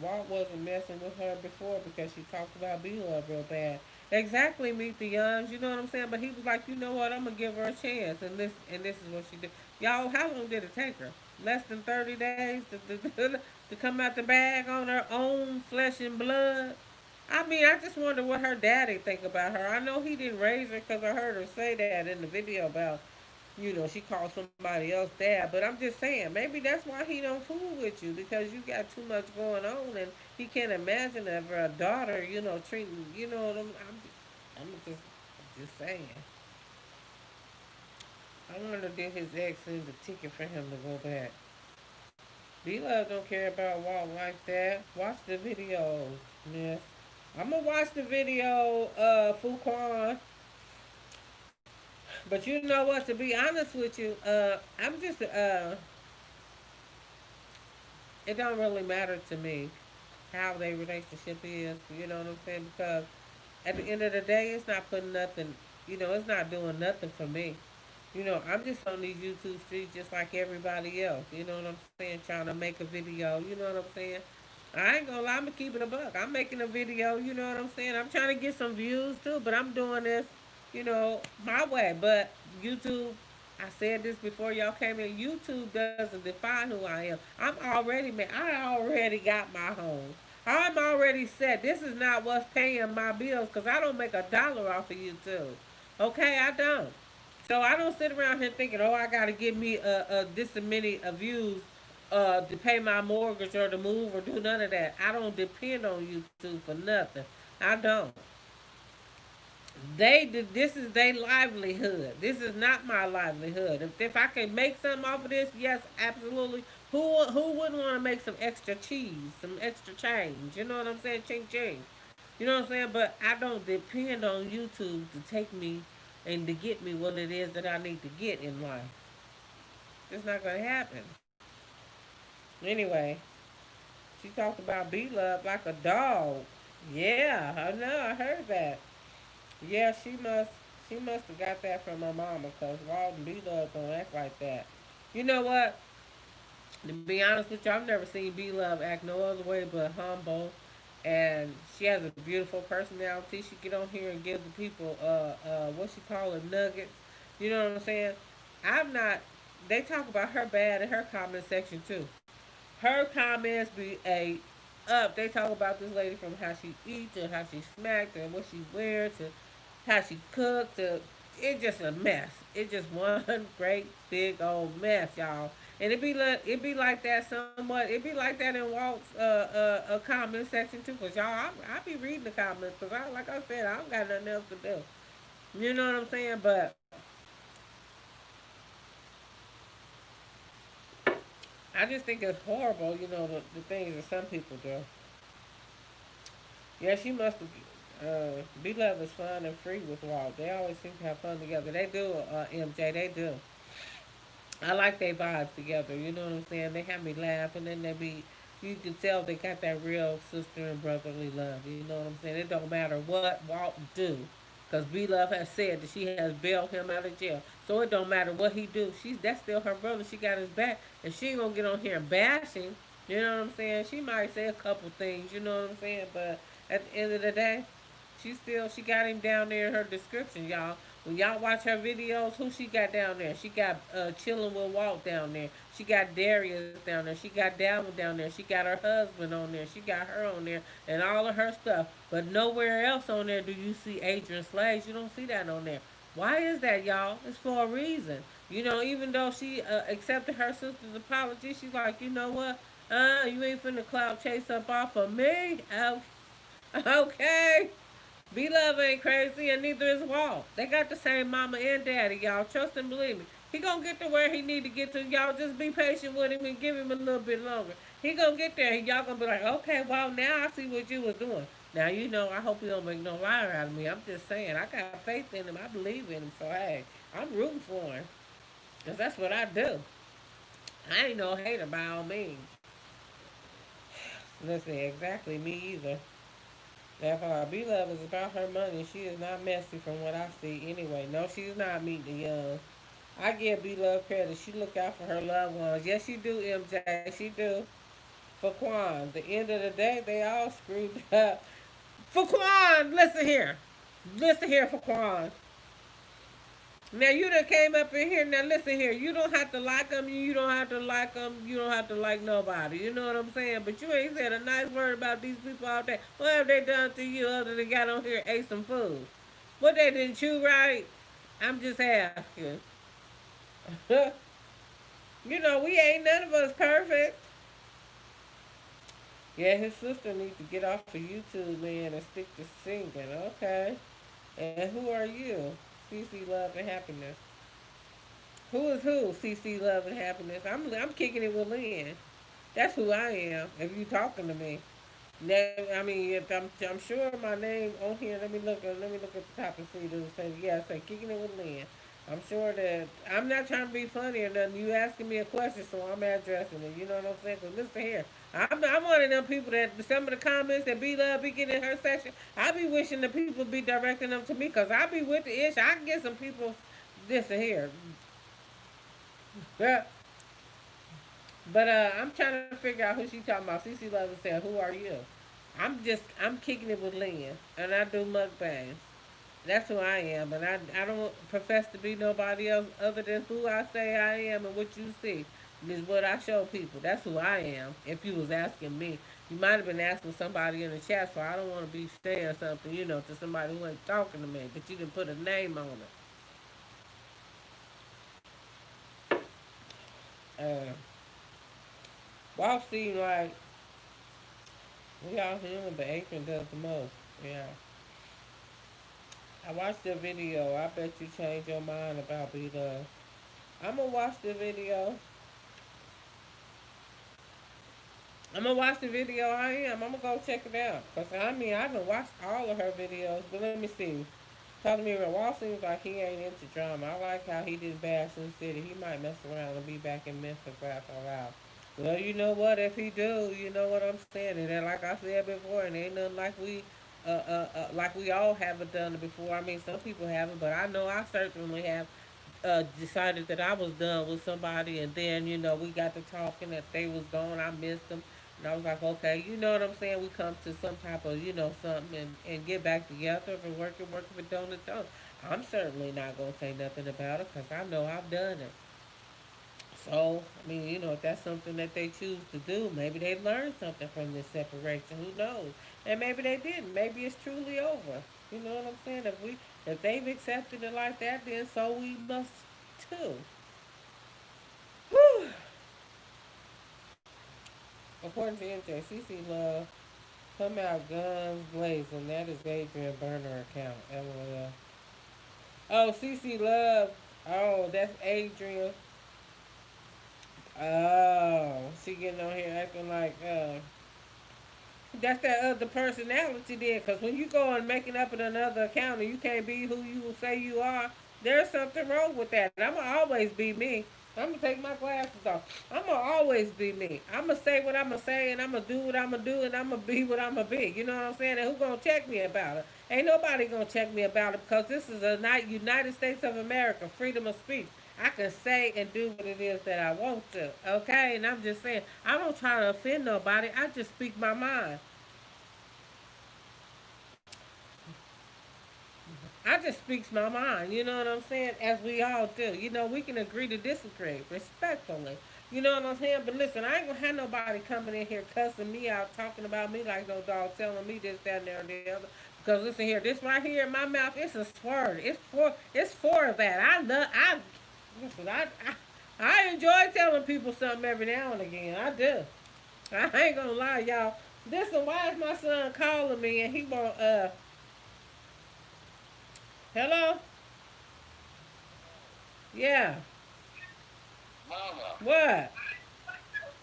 Walt wasn't messing with her before because she talked about B Love real bad. exactly, meet the youngs. You know what I'm saying? But he was like, you know what? I'm gonna give her a chance, and this is what she did. Y'all, how long did it take her? Less than 30 days to come out the bag on her own flesh and blood. I mean, I just wonder what her daddy think about her. I know he didn't raise her because I heard her say that in the video about, she called somebody else dad. But I'm just saying, maybe that's why he don't fool with you because you got too much going on, and he can't imagine ever a daughter, treating, what I'm just saying. I wonder did his ex send the ticket for him to go back. B Love don't care about Walt like that. Watch the videos, miss. I'm gonna watch the video, Fuquan. But you know what? To be honest with you, I'm just it don't really matter to me how their relationship is. You know what I'm saying? Because at the end of the day, it's not putting nothing. It's not doing nothing for me. I'm just on these YouTube streets just like everybody else. You know what I'm saying? Trying to make a video. You know what I'm saying? I ain't gonna lie, I'm gonna keep it a buck. I'm making a video, you know what I'm saying? I'm trying to get some views too, but I'm doing this, my way. But YouTube, I said this before y'all came in, YouTube doesn't define who I am. I already got my home. I'm already set. This is not what's paying my bills because I don't make a dollar off of YouTube. Okay, I don't. So I don't sit around here thinking, oh, I got to give me this many views to pay my mortgage or to move or do none of that. I don't depend on YouTube for nothing. I don't. This is their livelihood. This is not my livelihood. If I can make something off of this, yes, absolutely. Who wouldn't want to make some extra cheese, some extra change? You know what I'm saying? Ching ching. You know what I'm saying? But I don't depend on YouTube to take me and to get me what it is that I need to get in life. It's not gonna happen. Anyway, she talked about B Love like a dog. Yeah, I know. I heard that. Yeah, she must have got that from her mama because Walt and B Love don't act like that. You know what? To be honest with you, I've never seen B Love act no other way but humble, and she has a beautiful personality. She get on here and give the people what she call it, nuggets. You know what I'm saying? I'm not. They talk about her bad in her comment section too. Her comments be a up. They talk about this lady from how she eats to how she smacked and what she wears to how she cooked to it's just a mess. It's just one great big old mess, y'all. And it be like that somewhat. It be like that in Walt's comment section too, cause y'all I be reading the comments, cause like I said I don't got nothing else to do. You know what I'm saying? But I just think it's horrible. The things that some people do. Yeah, she must have. B Love is fun and free with Walt. They always seem to have fun together. They do, MJ. They do. I like their vibes together. You know what I'm saying? They have me laugh, and then they be. You can tell they got that real sister and brotherly love. You know what I'm saying? It don't matter what Walt do, because B Love has said that she has bailed him out of jail. So it don't matter what he do. That's still her brother. She got his back, and she ain't gonna get on here and bash him. You know what I'm saying? She might say a couple things. You know what I'm saying? But at the end of the day, she got him down there in her description, y'all. When y'all watch her videos, who she got down there? She got chilling with Walt down there. She got Darius down there. She got Dalvin down there. She got her husband on there. She got her on there and all of her stuff. But nowhere else on there do you see Adrian Slays. You don't see that on there. Why is that, y'all? It's for a reason. Even though she accepted her sister's apology, she's like, you know what? You ain't finna clout chase up off of me. Okay. B Love ain't crazy, and neither is Walt. They got the same mama and daddy, y'all. Trust and believe me. He gonna get to where he need to get to. Y'all just be patient with him and give him a little bit longer. He gonna get there, and y'all gonna be like, okay, well now I see what you was doing. Now I hope you don't make no liar out of me. I'm just saying, I got faith in him. I believe in him. So hey, I'm rooting for him, cause that's what I do. I ain't no hater by all means. Listen, exactly me either. Therefore, B Love is about her money. She is not messy from what I see anyway. No, she's not meeting the young. I give B Love credit. She look out for her loved ones. Yes, she do, MJ. She do. For Quan. The end of the day, they all screwed up. For Quan, listen here. Listen here for Quan. Now you done came up in here. Now listen here. You don't have to like them. You don't have to like them. You don't have to like nobody. You know what I'm saying? But you ain't said a nice word about these people out there. What have they done to you other than got on here and ate some food? What they didn't chew right? I'm just asking. You know we ain't none of us perfect. Yeah, his sister needs to get off of YouTube, man, and stick to singing. Okay. And who are you? CC Love and Happiness. Who is who? CC Love and Happiness. I'm kicking it with Lynn. That's who I am. If you talking to me, I mean, if I'm sure my name on here. Let me look at the top and see. Does it say yeah? It say kicking it with Lynn. I'm sure that I'm not trying to be funny or nothing. You asking me a question, so I'm addressing it. You know what I'm saying? Cause listen here, I'm one of them people that some of the comments that B Love be getting in her section. I be wishing the people be directing them to me, cause I be with the ish. I can get some people this and here. Yeah. But I'm trying to figure out who she talking about. CC Love said, "Who are you?" I'm kicking it with Lynn, and I do mukbangs. That's who I am, and I don't profess to be nobody else other than who I say I am, and what you see is what I show people. That's who I am. If you was asking me, you might have been asking somebody in the chat, so I don't want to be saying something, to somebody who ain't talking to me. But you didn't put a name on it. Walt seemed like we all human, but Adrian does the most. Yeah. I watched the video. I bet you change your mind about B Love. I'm gonna watch the video. I'm gonna watch the video. I am. I'm gonna go check it out. Cause I mean, I haven't watched all of her videos, but let me see. Talking to me about Walt seems like he ain't into drama. I like how he did bad Sin City. He might mess around and be back in Memphis after a while. Well, you know what? If he do, you know what I'm saying. And then, like I said before, and ain't nothing like we all haven't done it before. I mean, some people haven't, but I know I certainly have decided that I was done with somebody, and then we got to talking that they was gone. I missed them, and I was like, okay, you know what I'm saying. We come to some type of something and get back together and work if it don't it don't. I'm certainly not gonna say nothing about it because I know I've done it. So I mean, if that's something that they choose to do, maybe they learned something from this separation. Who knows? And maybe they didn't. Maybe it's truly over. You know what I'm saying? If they've accepted it like that, then so we must too. Whew. According to MJCC Love, come out guns blazing. That is Adrian burner account. LOL. Oh, CC Love. Oh, that's Adrian. Oh, she getting on here acting like that's that other personality there. Cause when you go and making up in another account and you can't be who you say you are, there's something wrong with that. And I'ma always be me. I'm gonna take my glasses off. I'm gonna always be me. I'm gonna say what I'm gonna say, and I'm gonna do what I'm gonna do, and I'm gonna be what I'm gonna be. You know what I'm saying? And who gonna check me about it? Ain't nobody gonna check me about it because this is a United States of America, freedom of speech. I can say and do what it is that I want to. Okay, and I'm just saying I don't try to offend nobody. I just speak my mind. I just speaks my mind, you know what I'm saying? As we all do. We can agree to disagree respectfully. You know what I'm saying? But listen, I ain't gonna have nobody coming in here cussing me out, talking about me like no dog, telling me this, that, and there, and the other. Because listen here, this right here in my mouth, it's a swerve. It's for that. Listen, I enjoy telling people something every now and again. I do. I ain't gonna lie, y'all. Listen, why is my son calling me and he want hello? Yeah. Mama. What? Hey,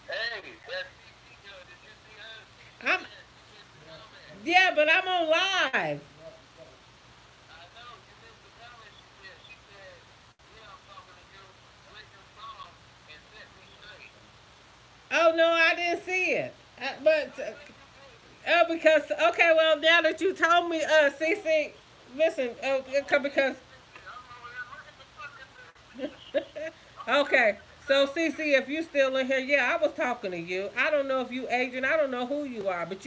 that CC girl, did you see her? She I'm said, she missed the comment. yeah, but I'm on live. I know, you missed the comment she said, yeah, I'm talking to you. Play your song and set me straight. Oh no, I didn't see it. But I know you did. because okay, well now that you told me, CC, listen, because I'm over there looking for fucking things. I'm okay. looking. So CC, if you still in here, yeah, I was talking to you. I don't know if you Adrian. I don't know who you are, but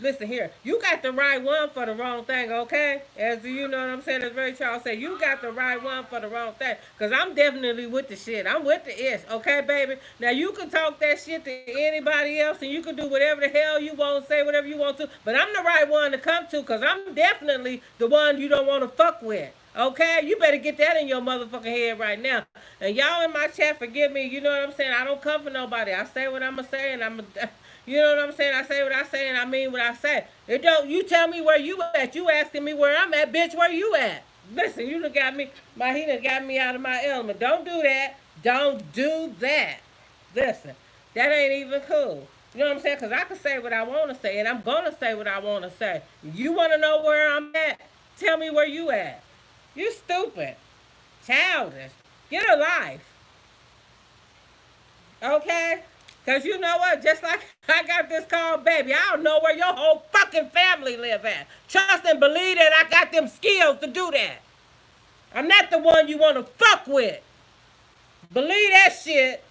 listen here. You got the right one for the wrong thing, okay? As you know what I'm saying, as Ray Charles said, you got the right one for the wrong thing. Because I'm definitely with the shit. I'm with the ish, okay, baby? Now, you can talk that shit to anybody else, and you can do whatever the hell you want, say whatever you want to, but I'm the right one to come to, because I'm definitely the one you don't want to fuck with. Okay, you better get that in your motherfucking head right now. And y'all in my chat, forgive me. You know what I'm saying? I don't come for nobody. I say what I'ma say, and you know what I'm saying? I say what I say, and I mean what I say. It don't. You tell me where you at. You asking me where I'm at, bitch? Where you at? Listen, you done got me. He done got me out of my element. Don't do that. Don't do that. Listen, that ain't even cool. You know what I'm saying? Because I can say what I want to say, and I'm going to say what I want to say. You want to know where I'm at? Tell me where you at. You stupid. Childish. Get a life. Okay? Because you know what? Just like I got this call, baby, I don't know where your whole fucking family live at. Trust and believe that I got them skills to do that. I'm not the one you want to fuck with. Believe that shit.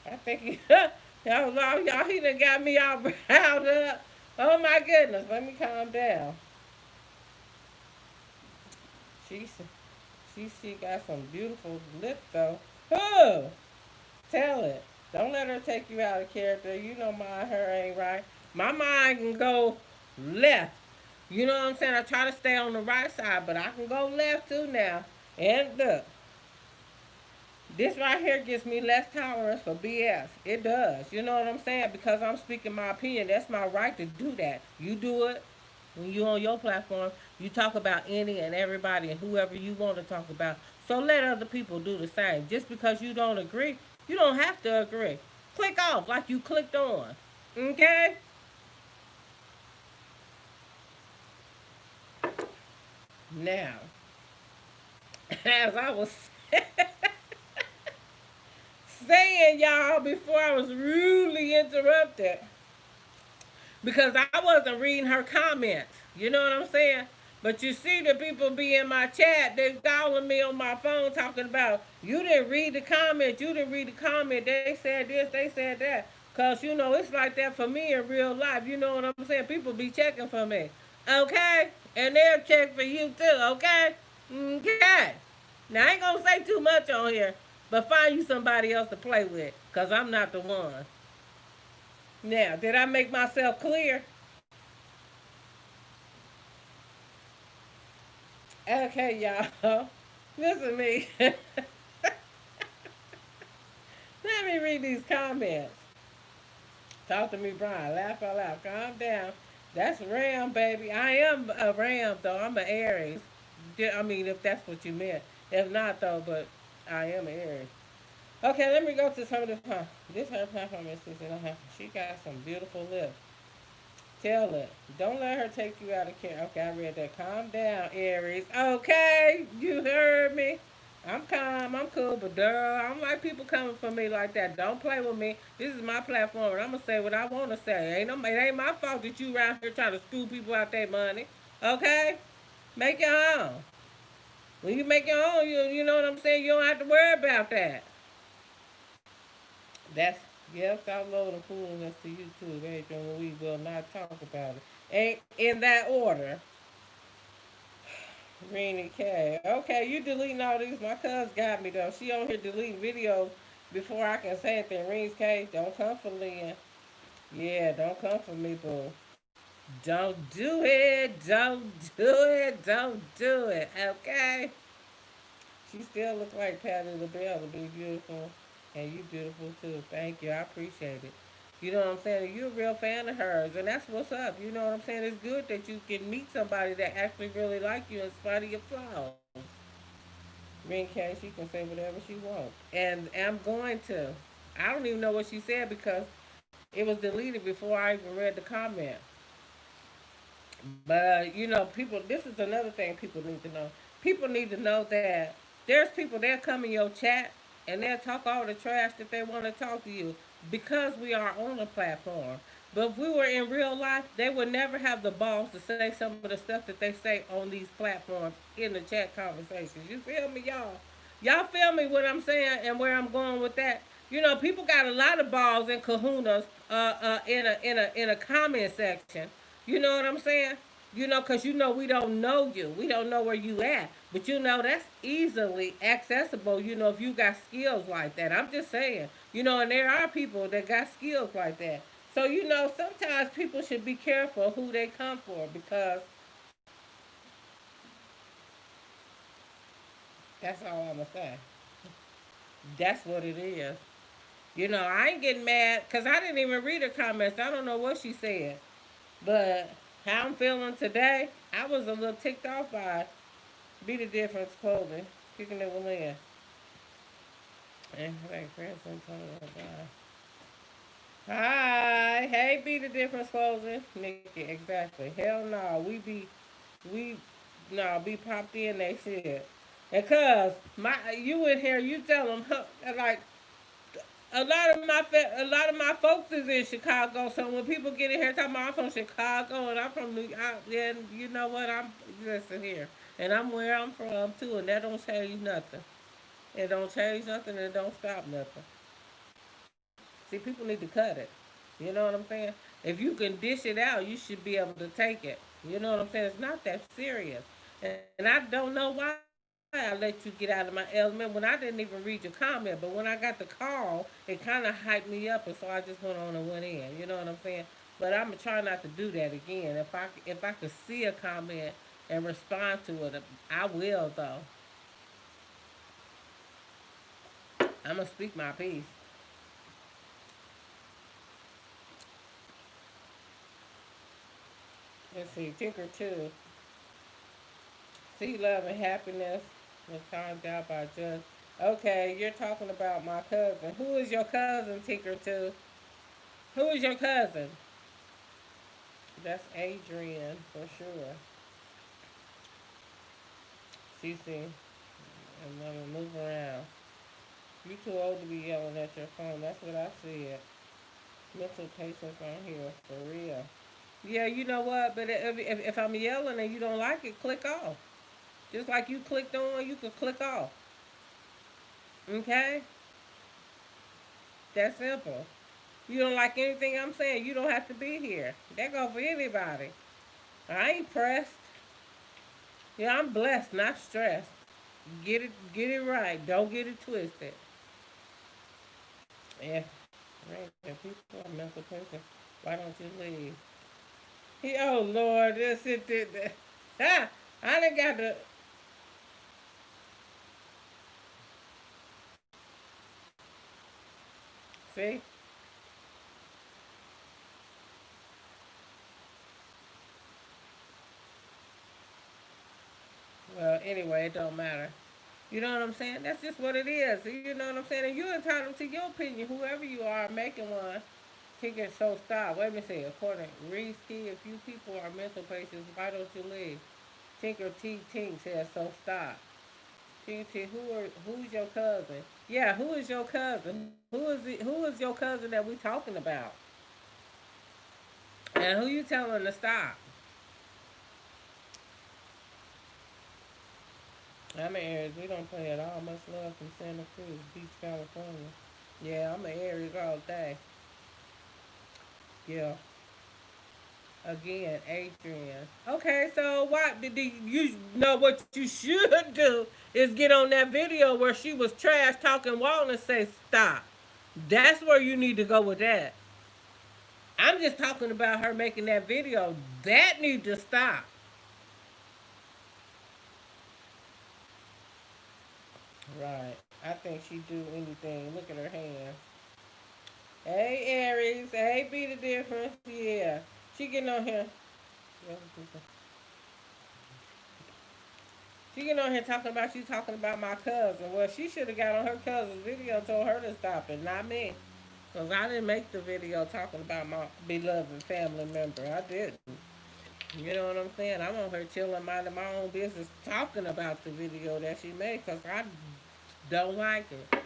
I think y'all, he done got me all riled up. Oh my goodness. Let me calm down. She got some beautiful lips though. Who? Tell it. Don't let her take you out of character. You know her ain't right. My mind can go left. You know what I'm saying? I try to stay on the right side, but I can go left too now. And look, this right here gives me less tolerance for BS. It does. You know what I'm saying? Because I'm speaking my opinion. That's my right to do that. You do it when you on your platform. You talk about any and everybody and whoever you want to talk about. So let other people do the same. Just because you don't agree, you don't have to agree. Click off like you clicked on. Okay? Now, as I was saying, y'all, before I was rudely interrupted, because I wasn't reading her comments. You know what I'm saying? But you see the people be in my chat, they calling me on my phone talking about, you didn't read the comment, you didn't read the comment, they said this, they said that. Because, you know, it's like that for me in real life. You know what I'm saying? People be checking for me. Okay? And they'll check for you too, okay? Okay. Now, I ain't going to say too much on here, but find you somebody else to play with, because I'm not the one. Now, did I make myself clear? Okay, y'all. Listen to me. Let me read these comments. Talk to me, Brian. Laugh out loud. Calm down. That's Ram, baby. I am a Ram, though. I'm an Aries. I mean, if that's what you meant. If not, though, but I am an Aries. Okay, let me go to some of this. This her platform is she got some beautiful lips. Tell it. Don't let her take you out of care. Okay, I read that. Calm down, Aries. Okay, you heard me. I'm calm. I'm cool, but girl, I don't like people coming for me like that. Don't play with me. This is my platform, and I'm gonna say what I want to say. It ain't my fault that you around here trying to screw people out their money. Okay, make your own. When you make your own, you know what I'm saying. You don't have to worry about that. That's stop loading foolishness to YouTube, Adrian. We will not talk about it. Ain't in that order. Greeny K. Okay, you deleting all these. My cuz got me though. She on here deleting videos before I can say anything. Reens K, don't come for Lynn. Yeah, don't come for me, boo. Don't do it. Don't do it. Don't do it. Okay? She still look like Patty LaBelle to be beautiful. And you beautiful too. Thank you. I appreciate it. You know what I'm saying? You're a real fan of hers, and that's what's up. You know what I'm saying? It's good that you can meet somebody that actually really like you in spite of your flaws. Green K, she can say whatever she wants. And I'm going to. I don't even know what she said because it was deleted before I even read the comment. But, you know, people, this is another thing people need to know. People need to know that there's people that come in your chat and they'll talk all the trash that they want to talk to you because we are on a platform. But if we were in real life, they would never have the balls to say some of the stuff that they say on these platforms in the chat conversations. You feel me, y'all? Y'all feel me what I'm saying and where I'm going with that? You know, people got a lot of balls and kahunas in a comment section. You know what I'm saying? You know, cause you know we don't know you, we don't know where you at, but you know that's easily accessible. You know, if you got skills like that, I'm just saying. You know, and there are people that got skills like that. So you know, sometimes people should be careful who they come for because that's all I'm gonna say. That's what it is. You know, I ain't getting mad because I didn't even read her comments. I don't know what she said. But how I'm feeling today, I was a little ticked off by Be the Difference clothing, kicking it with Lynn. And like grandson told me about. Hi, hey, Be the Difference clothing, Nikki. Exactly. Hell no, we no be popped in they shit. And cuz my you in here, you tell them like a lot of my folks is in Chicago. So when people get in here talking about I'm from Chicago and I'm from New York, then you know what I'm listen here, and I'm where I'm from too, and that don't change nothing. It don't change nothing. It don't stop nothing. See, people need to cut it. You know what I'm saying? If you can dish it out, you should be able to take it. You know what I'm saying? It's not that serious. And I don't know why I let you get out of my element when I didn't even read your comment. But when I got the call, it kind of hyped me up, and so I just went on and went in. You know what I'm saying? But I'm gonna try not to do that again. If I could see a comment and respond to it, I will though. I'm gonna speak my piece. Let's see, Tinker 2. See love and happiness was timed out by Judge. Okay, you're talking about my cousin. Who is your cousin, Tinker 2? Who is your cousin? That's Adrian for sure. Cece. And let me move around. You too old to be yelling at your phone. That's what I said. Mental patience on here, for real. Yeah, you know what? But if I'm yelling and you don't like it, click off. Just like you clicked on, you could click off. Okay? That's simple. You don't like anything I'm saying, you don't have to be here. That go for anybody. I ain't pressed. Yeah, I'm blessed, not stressed. Get it right. Don't get it twisted. Yeah, right. If people are mental person, why don't you leave? Oh Lord, this it did that. Ah, I done got the. See. Well, anyway, it don't matter. You know what I'm saying? That's just what it is. You know what I'm saying? And you're entitled to your opinion, whoever you are making one. Ticket so stop. Wait a minute. According to Reese Key, if you people are mental patients, why don't you leave? Tinker T Tink says so stop. T T, who's your cousin? Yeah, who is your cousin? Who is your cousin that we talking about? And who you telling to stop? I'm an Aries. We don't play at all. Much love from Santa Cruz Beach, California. Yeah, I'm an Aries all day. Yeah. Again, Adrian. Okay, so what did you know? What you should do is get on that video where she was trash talking Walt and say stop. That's where you need to go with that. I'm just talking about her making that video. That need to stop. Right. I think she do anything. Look at her hands. Hey Aries. Hey, be the difference. Yeah. She getting on here. She getting on here talking about you talking about my cousin. Well, she should have got on her cousin's video, told her to stop it, not me. Because I didn't make the video talking about my beloved family member. I didn't. You know what I'm saying? I'm on her chilling, minding my own business, talking about the video that she made because I don't like it.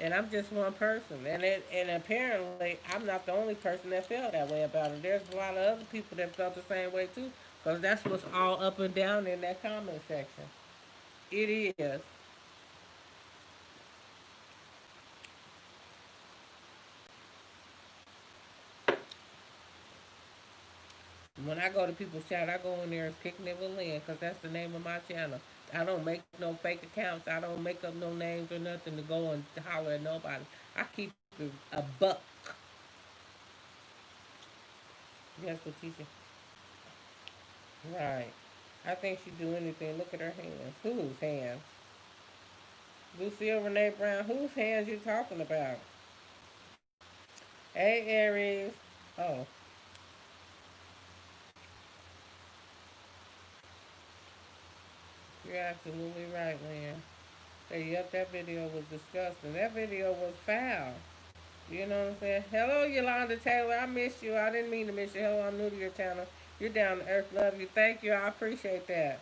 And I'm just one person. And apparently, I'm not the only person that felt that way about it. There's a lot of other people that felt the same way too. Because that's what's all up and down in that comment section. It is. When I go to people's chat, I go in there and Kicking It with Lynn because that's the name of my channel. I don't make no fake accounts. I don't make up no names or nothing to go and holler at nobody. I keep it a buck. Yes, Letitia. Right. I think she do anything. Look at her hands. Whose hands? Lucille Renee Brown. Whose hands you talking about? Hey, Aries. Oh, you're absolutely right, Lynn. Hey, yep, that video was disgusting. That video was foul. You know what I'm saying? Hello, Yolanda Taylor. I missed you. I didn't mean to miss you. Hello, I'm new to your channel. You're down to earth. Love you. Thank you. I appreciate that.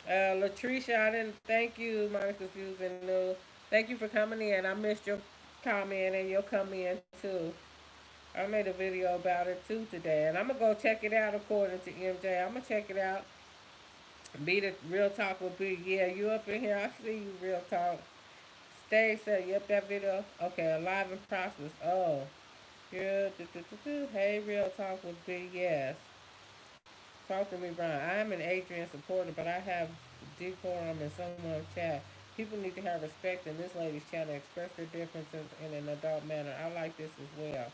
Latricia, I didn't thank you. Monica's using new. Thank you for coming in. I missed your comment and you'll come in too. I made a video about it too today, and I'm gonna go check it out according to MJ. I'm gonna check it out. Be the real talk will be, yeah, you up in here. I see you, real talk. Stay said, yep, that video. Okay, alive and prosperous. Oh, yeah, hey, real talk would be, yes. Talk to me, Brian. I am an Adrian supporter, but I have decorum in someone's chat. People need to have respect in this lady's channel, express their differences in an adult manner. I like this as well.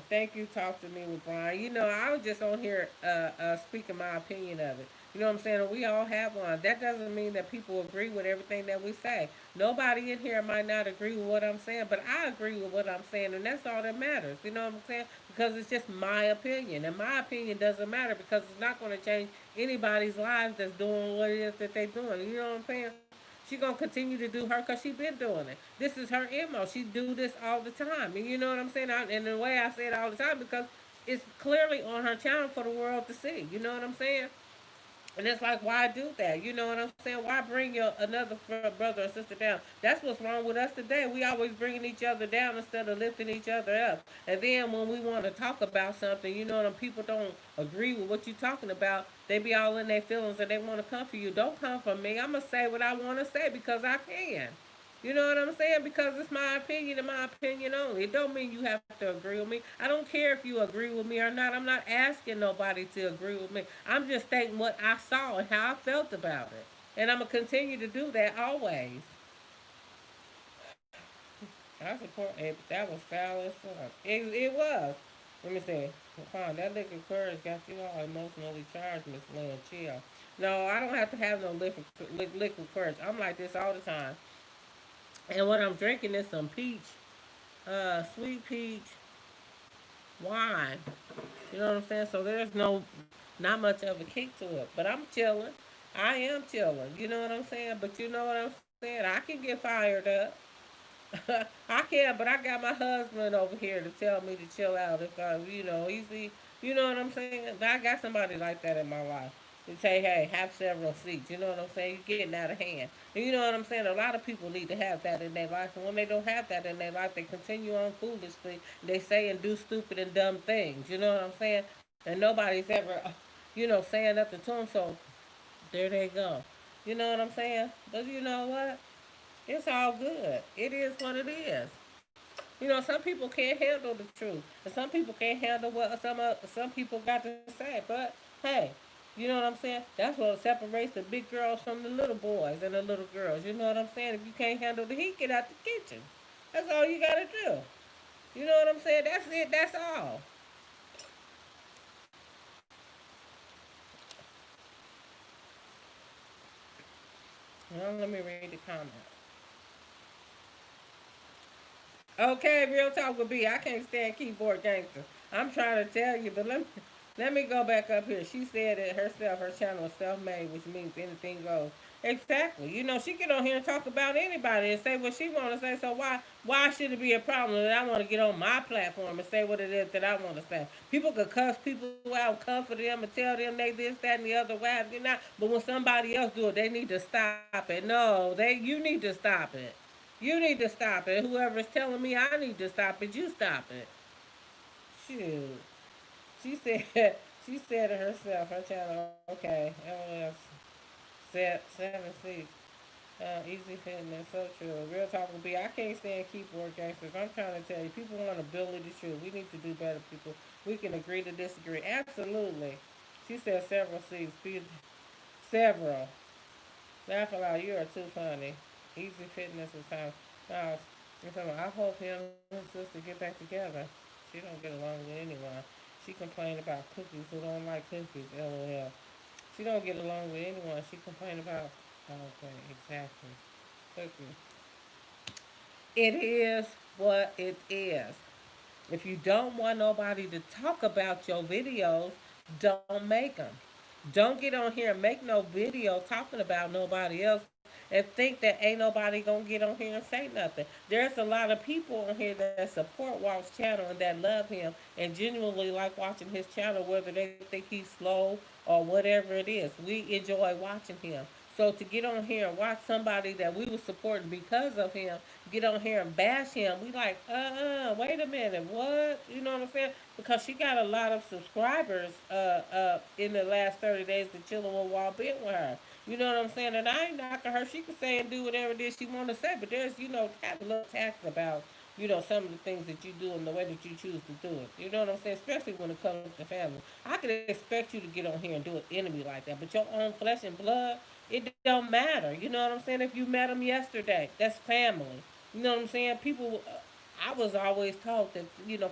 Thank you. Talk to me with Brian. You know, I was just on here speaking my opinion of it. You know what I'm saying? We all have one. That doesn't mean that people agree with everything that we say. Nobody in here might not agree with what I'm saying, but I agree with what I'm saying, and that's all that matters. You know what I'm saying? Because it's just my opinion, and my opinion doesn't matter because it's not going to change anybody's lives that's doing what it is that they're doing. You know what I'm saying? She gonna continue to do her because she been doing it. This is her MO. She do this all the time, and you know what I'm saying. And the way I say it all the time because it's clearly on her channel for the world to see. You know what I'm saying? And it's like, why do that? You know what I'm saying? Why bring your another brother or sister down? That's what's wrong with us today. We always bringing each other down instead of lifting each other up. And then when we want to talk about something, you know, and people don't agree with what you're talking about, they be all in their feelings and they want to come for you. Don't come for me. I'm going to say what I want to say because I can. You know what I'm saying? Because it's my opinion and my opinion only. It don't mean you have to agree with me. I don't care if you agree with me or not. I'm not asking nobody to agree with me. I'm just stating what I saw and how I felt about it. And I'm going to continue to do that always. I support it. That was foul as fuck. It was. Let me see. That liquid courage got you all emotionally charged, Miss Lynn. Chill. No, I don't have to have no liquid courage. I'm like this all the time. And what I'm drinking is some peach, sweet peach wine. You know what I'm saying? So there's not much of a kick to it. But I'm chilling. I am chilling. You know what I'm saying? But you know what I'm saying? I can get fired up. I can, but I got my husband over here to tell me to chill out. If I, easy, you know what I'm saying? I got somebody like that in my life. To say, hey, have several seats. You know what I'm saying? You're getting out of hand. And you know what I'm saying? A lot of people need to have that in their life. And when they don't have that in their life, they continue on foolishly. They say and do stupid and dumb things. You know what I'm saying? And nobody's ever, saying nothing to them. So there they go. You know what I'm saying? But you know what? It's all good. It is what it is. You know, some people can't handle the truth, and some people can't handle what some people got to say. But hey, you know what I'm saying? That's what separates the big girls from the little boys and the little girls. You know what I'm saying? If you can't handle the heat, get out the kitchen. That's all you gotta do. You know what I'm saying? That's it. That's all. Well, let me read the comment. Okay, real talk would be I can't stand keyboard gangster. I'm trying to tell you, but let me go back up here. She said it herself. Her channel is self-made, which means anything goes. Exactly. You know, she get on here and talk about anybody and say what she want to say. So why should it be a problem that I want to get on my platform and say what it is that I want to say? People could cuss people out, comfort them, and tell them they this, that, and the other. Why you not? But when somebody else do it, they need to stop it. No, you need to stop it. You need to stop it. Whoever's telling me I need to stop it, you stop it. Shoot. She said she said it herself, her channel, okay, LS set 7 seats. Easy fitness, so true. Real talk will be, I can't stand keyboard gangsters. I'm trying to tell you, people want to build it true. We need to do better, people. We can agree to disagree. Absolutely. She said several C's. Several. Laugh aloud, you are too funny. Easy fitness is how. Now, I hope him and his sister get back together. She don't get along with anyone. She complained about cookies who don't like cookies. LOL. She don't get along with anyone. She complained about. Okay, exactly. Cookies. It is what it is. If you don't want nobody to talk about your videos, don't make them. Don't get on here and make no video talking about nobody else and think that ain't nobody gonna get on here and say nothing. There's a lot of people on here that support Walt's channel and that love him and genuinely like watching his channel, whether they think he's slow or whatever it is. We enjoy watching him. So to get on here and watch somebody that we were supporting because of him get on here and bash him, we like, wait a minute, what? You know what I'm saying? Because she got a lot of subscribers in the last 30 days that chilling with Walt been with her. You know what I'm saying? And I ain't knocking her. She can say and do whatever it is she want to say, but there's, have a little tact about, some of the things that you do and the way that you choose to do it. You know what I'm saying? Especially when it comes to family. I could expect you to get on here and do an enemy like that, but your own flesh and blood, it don't matter. You know what I'm saying? If you met them yesterday, that's family. You know what I'm saying? People, I was always taught that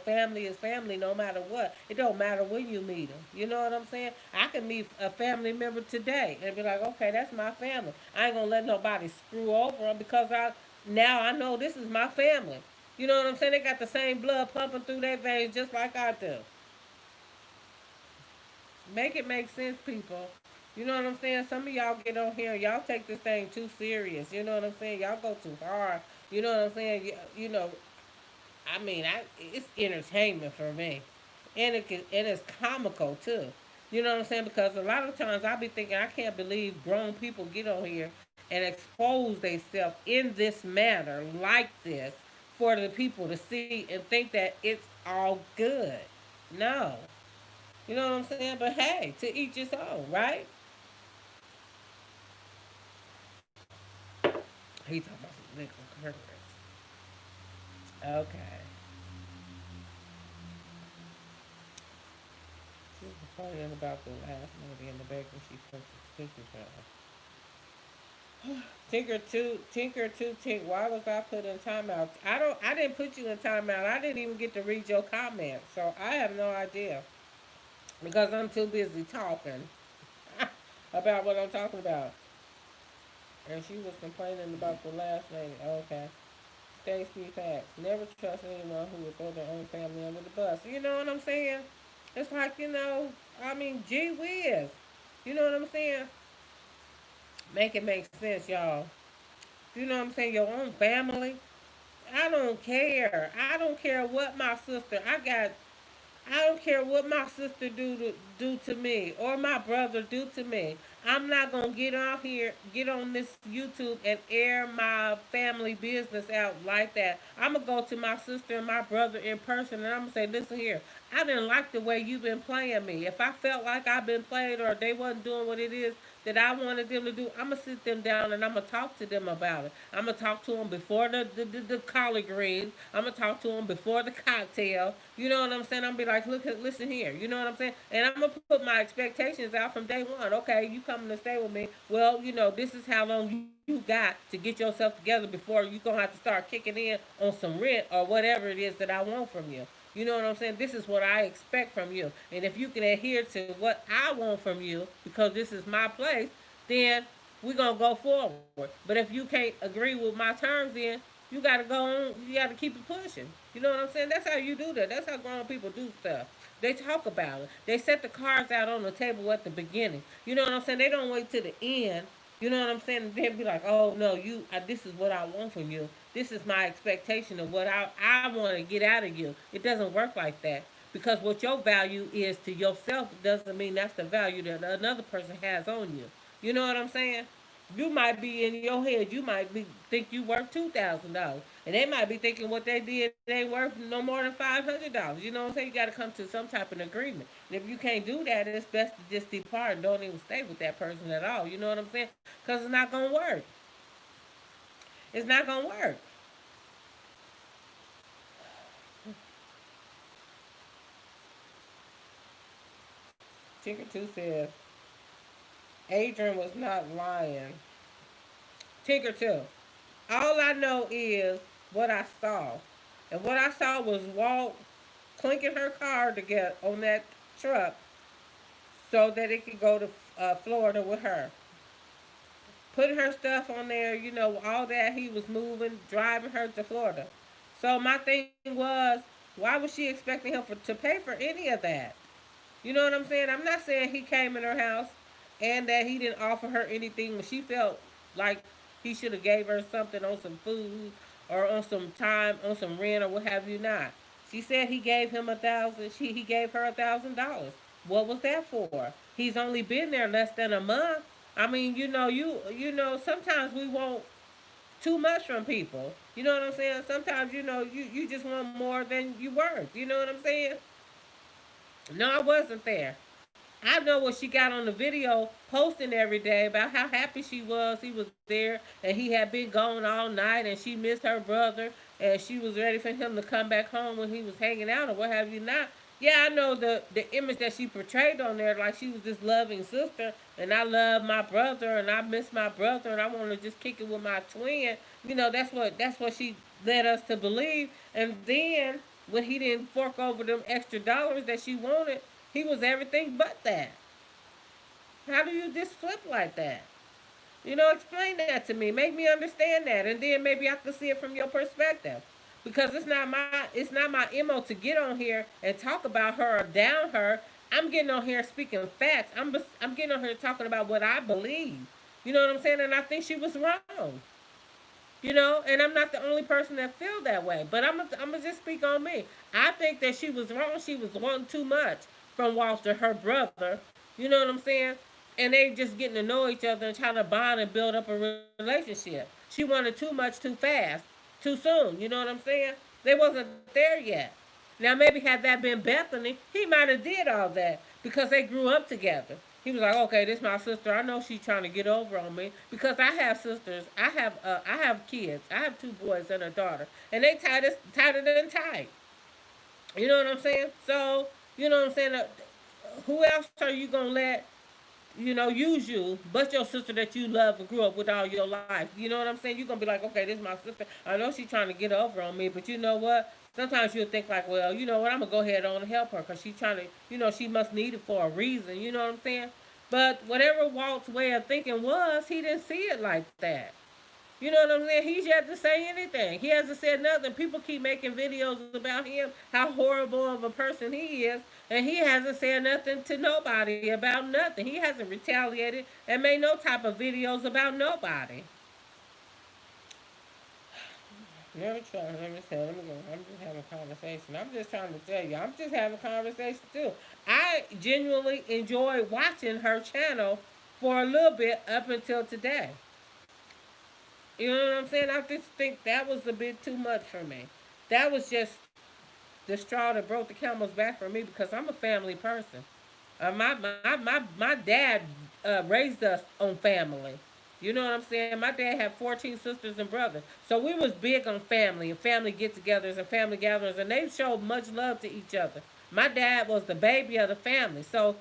family is family no matter what. It don't matter when you meet them. You know what I'm saying? I can meet a family member today and be like, okay, that's my family. I ain't gonna let nobody screw over them because I know this is my family. You know what I'm saying? They got the same blood pumping through their veins just like I do. Make it make sense, people. You know what I'm saying? Some of y'all get on here, y'all take this thing too serious. You know what I'm saying? Y'all go too far. You know what I'm saying? I mean, it's entertainment for me, and it's comical too. You know what I'm saying? Because a lot of times I be thinking I can't believe grown people get on here and expose themselves in this manner like this for the people to see and think that it's all good. No, you know what I'm saying? But hey, to each his own, right? He talking about some liquor courage. Okay. She was complaining about the last lady in the bakery she cooked the cookies for. Tinker two, why was I put in timeout? I didn't put you in timeout. I didn't even get to read your comments. So I have no idea. Because I'm too busy talking about what I'm talking about. And she was complaining about the last lady. Okay. Stacy Facts. Never trust anyone who would throw their own family under the bus. You know what I'm saying? It's like, I mean, gee whiz. You know what I'm saying? Make it make sense, y'all. You know what I'm saying? Your own family. I don't care. I don't care what my sister. I don't care what my sister do to me or my brother do to me. I'm not gonna get on this YouTube and air my family business out like that. I'm gonna go to my sister and my brother in person and I'm gonna say, listen here, I didn't like the way you've been playing me. If I felt like I've been played or they wasn't doing what it is that I wanted them to do, I'm gonna sit them down and I'm gonna talk to them about it. I'm gonna talk to them before the collard greens. I'm gonna talk to them before the cocktail. You know what I'm saying? I'm gonna be like, look, listen here. You know what I'm saying? And I'm gonna put my expectations out from day one. Okay, you coming to stay with me? Well, this is how long you got to get yourself together before you gonna have to start kicking in on some rent or whatever it is that I want from you. You know what I'm saying? This is what I expect from you. And if you can adhere to what I want from you, because this is my place, then we're going to go forward. But if you can't agree with my terms, then you got to go on, you got to keep it pushing. You know what I'm saying? That's how you do that. That's how grown people do stuff. They talk about it. They set the cards out on the table at the beginning. You know what I'm saying? They don't wait to the end. You know what I'm saying? They'll be like, oh no, this is what I want from you. This is my expectation of what I want to get out of you. It doesn't work like that. Because what your value is to yourself doesn't mean that's the value that another person has on you. You know what I'm saying? You might be in your head, you might be think you worth $2,000. And they might be thinking what they did ain't worth no more than $500. You know what I'm saying? You gotta come to some type of agreement. And if you can't do that, it's best to just depart and don't even stay with that person at all. You know what I'm saying? Because it's not gonna work. It's not gonna work. Tinker Two says Adrian was not lying. Tinker Two. All I know is what I saw, and what I saw was Walt clinking her car to get on that truck so that it could go to Florida with her, putting her stuff on there. All that he was moving, driving her to Florida. So my thing was, why was she expecting him to pay for any of that? You know what I'm saying? I'm not saying he came in her house and that he didn't offer her anything when she felt like he should have gave her something on some food or on some time, on some rent or what have you not. She said he gave him 1,000. He gave her $1,000. What was that for? He's only been there less than a month. I mean, sometimes we want too much from people. You know what I'm saying? Sometimes you just want more than you worth. You know what I'm saying? No, I wasn't there. I know what she got on the video posting every day about how happy she was. He was there and he had been gone all night and she missed her brother and she was ready for him to come back home when he was hanging out or what have you not. Yeah, I know the image that she portrayed on there, like she was this loving sister and I love my brother and I miss my brother and I want to just kick it with my twin. That's what she led us to believe. And then when he didn't fork over them extra dollars that she wanted, he was everything but that. How do you just flip like that? Explain that to me. Make me understand that, and then maybe I can see it from your perspective. Because it's not my mo to get on here and talk about her or down her. I'm getting on here speaking facts. I'm getting on here talking about what I believe. You know what I'm saying? And I think she was wrong. And I'm not the only person that feel that way. But I'm gonna just speak on me. I think that she was wrong. She was wanting too much from Walter, her brother. You know what I'm saying? And they just getting to know each other and trying to bond and build up a relationship. She wanted too much too fast, too soon. You know what I'm saying? They wasn't there yet. Now maybe had that been Bethany, he might have did all that because they grew up together. He was like, okay, this is my sister. I know she's trying to get over on me because I have sisters. I have kids. I have two boys and a daughter, and they tighter than tight. You know what I'm saying? So you know what I'm saying. Who else are you gonna let use you, but your sister that you love and grew up with all your life. You know what I'm saying? You're gonna be like, okay, this is my sister. I know she's trying to get over on me, but you know what? Sometimes you'll think like, well, you know what? I'm gonna go ahead on and help her because she's trying to, she must need it for a reason. You know what I'm saying? But whatever Walt's way of thinking was, he didn't see it like that. You know what I'm saying? He's yet to say anything. He hasn't said nothing. People keep making videos about him, how horrible of a person he is, and he hasn't said nothing to nobody about nothing. He hasn't retaliated and made no type of videos about nobody. Never try. Let me say. Let me go. I'm just having a conversation. I'm just trying to tell you. I'm just having a conversation too. I genuinely enjoy watching her channel for a little bit up until today. You know what I'm saying? I just think that was a bit too much for me. That was just the straw that broke the camel's back for me because I'm a family person. My dad raised us on family. You know what I'm saying? My dad had 14 sisters and brothers. So we was big on family and family get-togethers and family gatherings, and they showed much love to each other. My dad was the baby of the family. So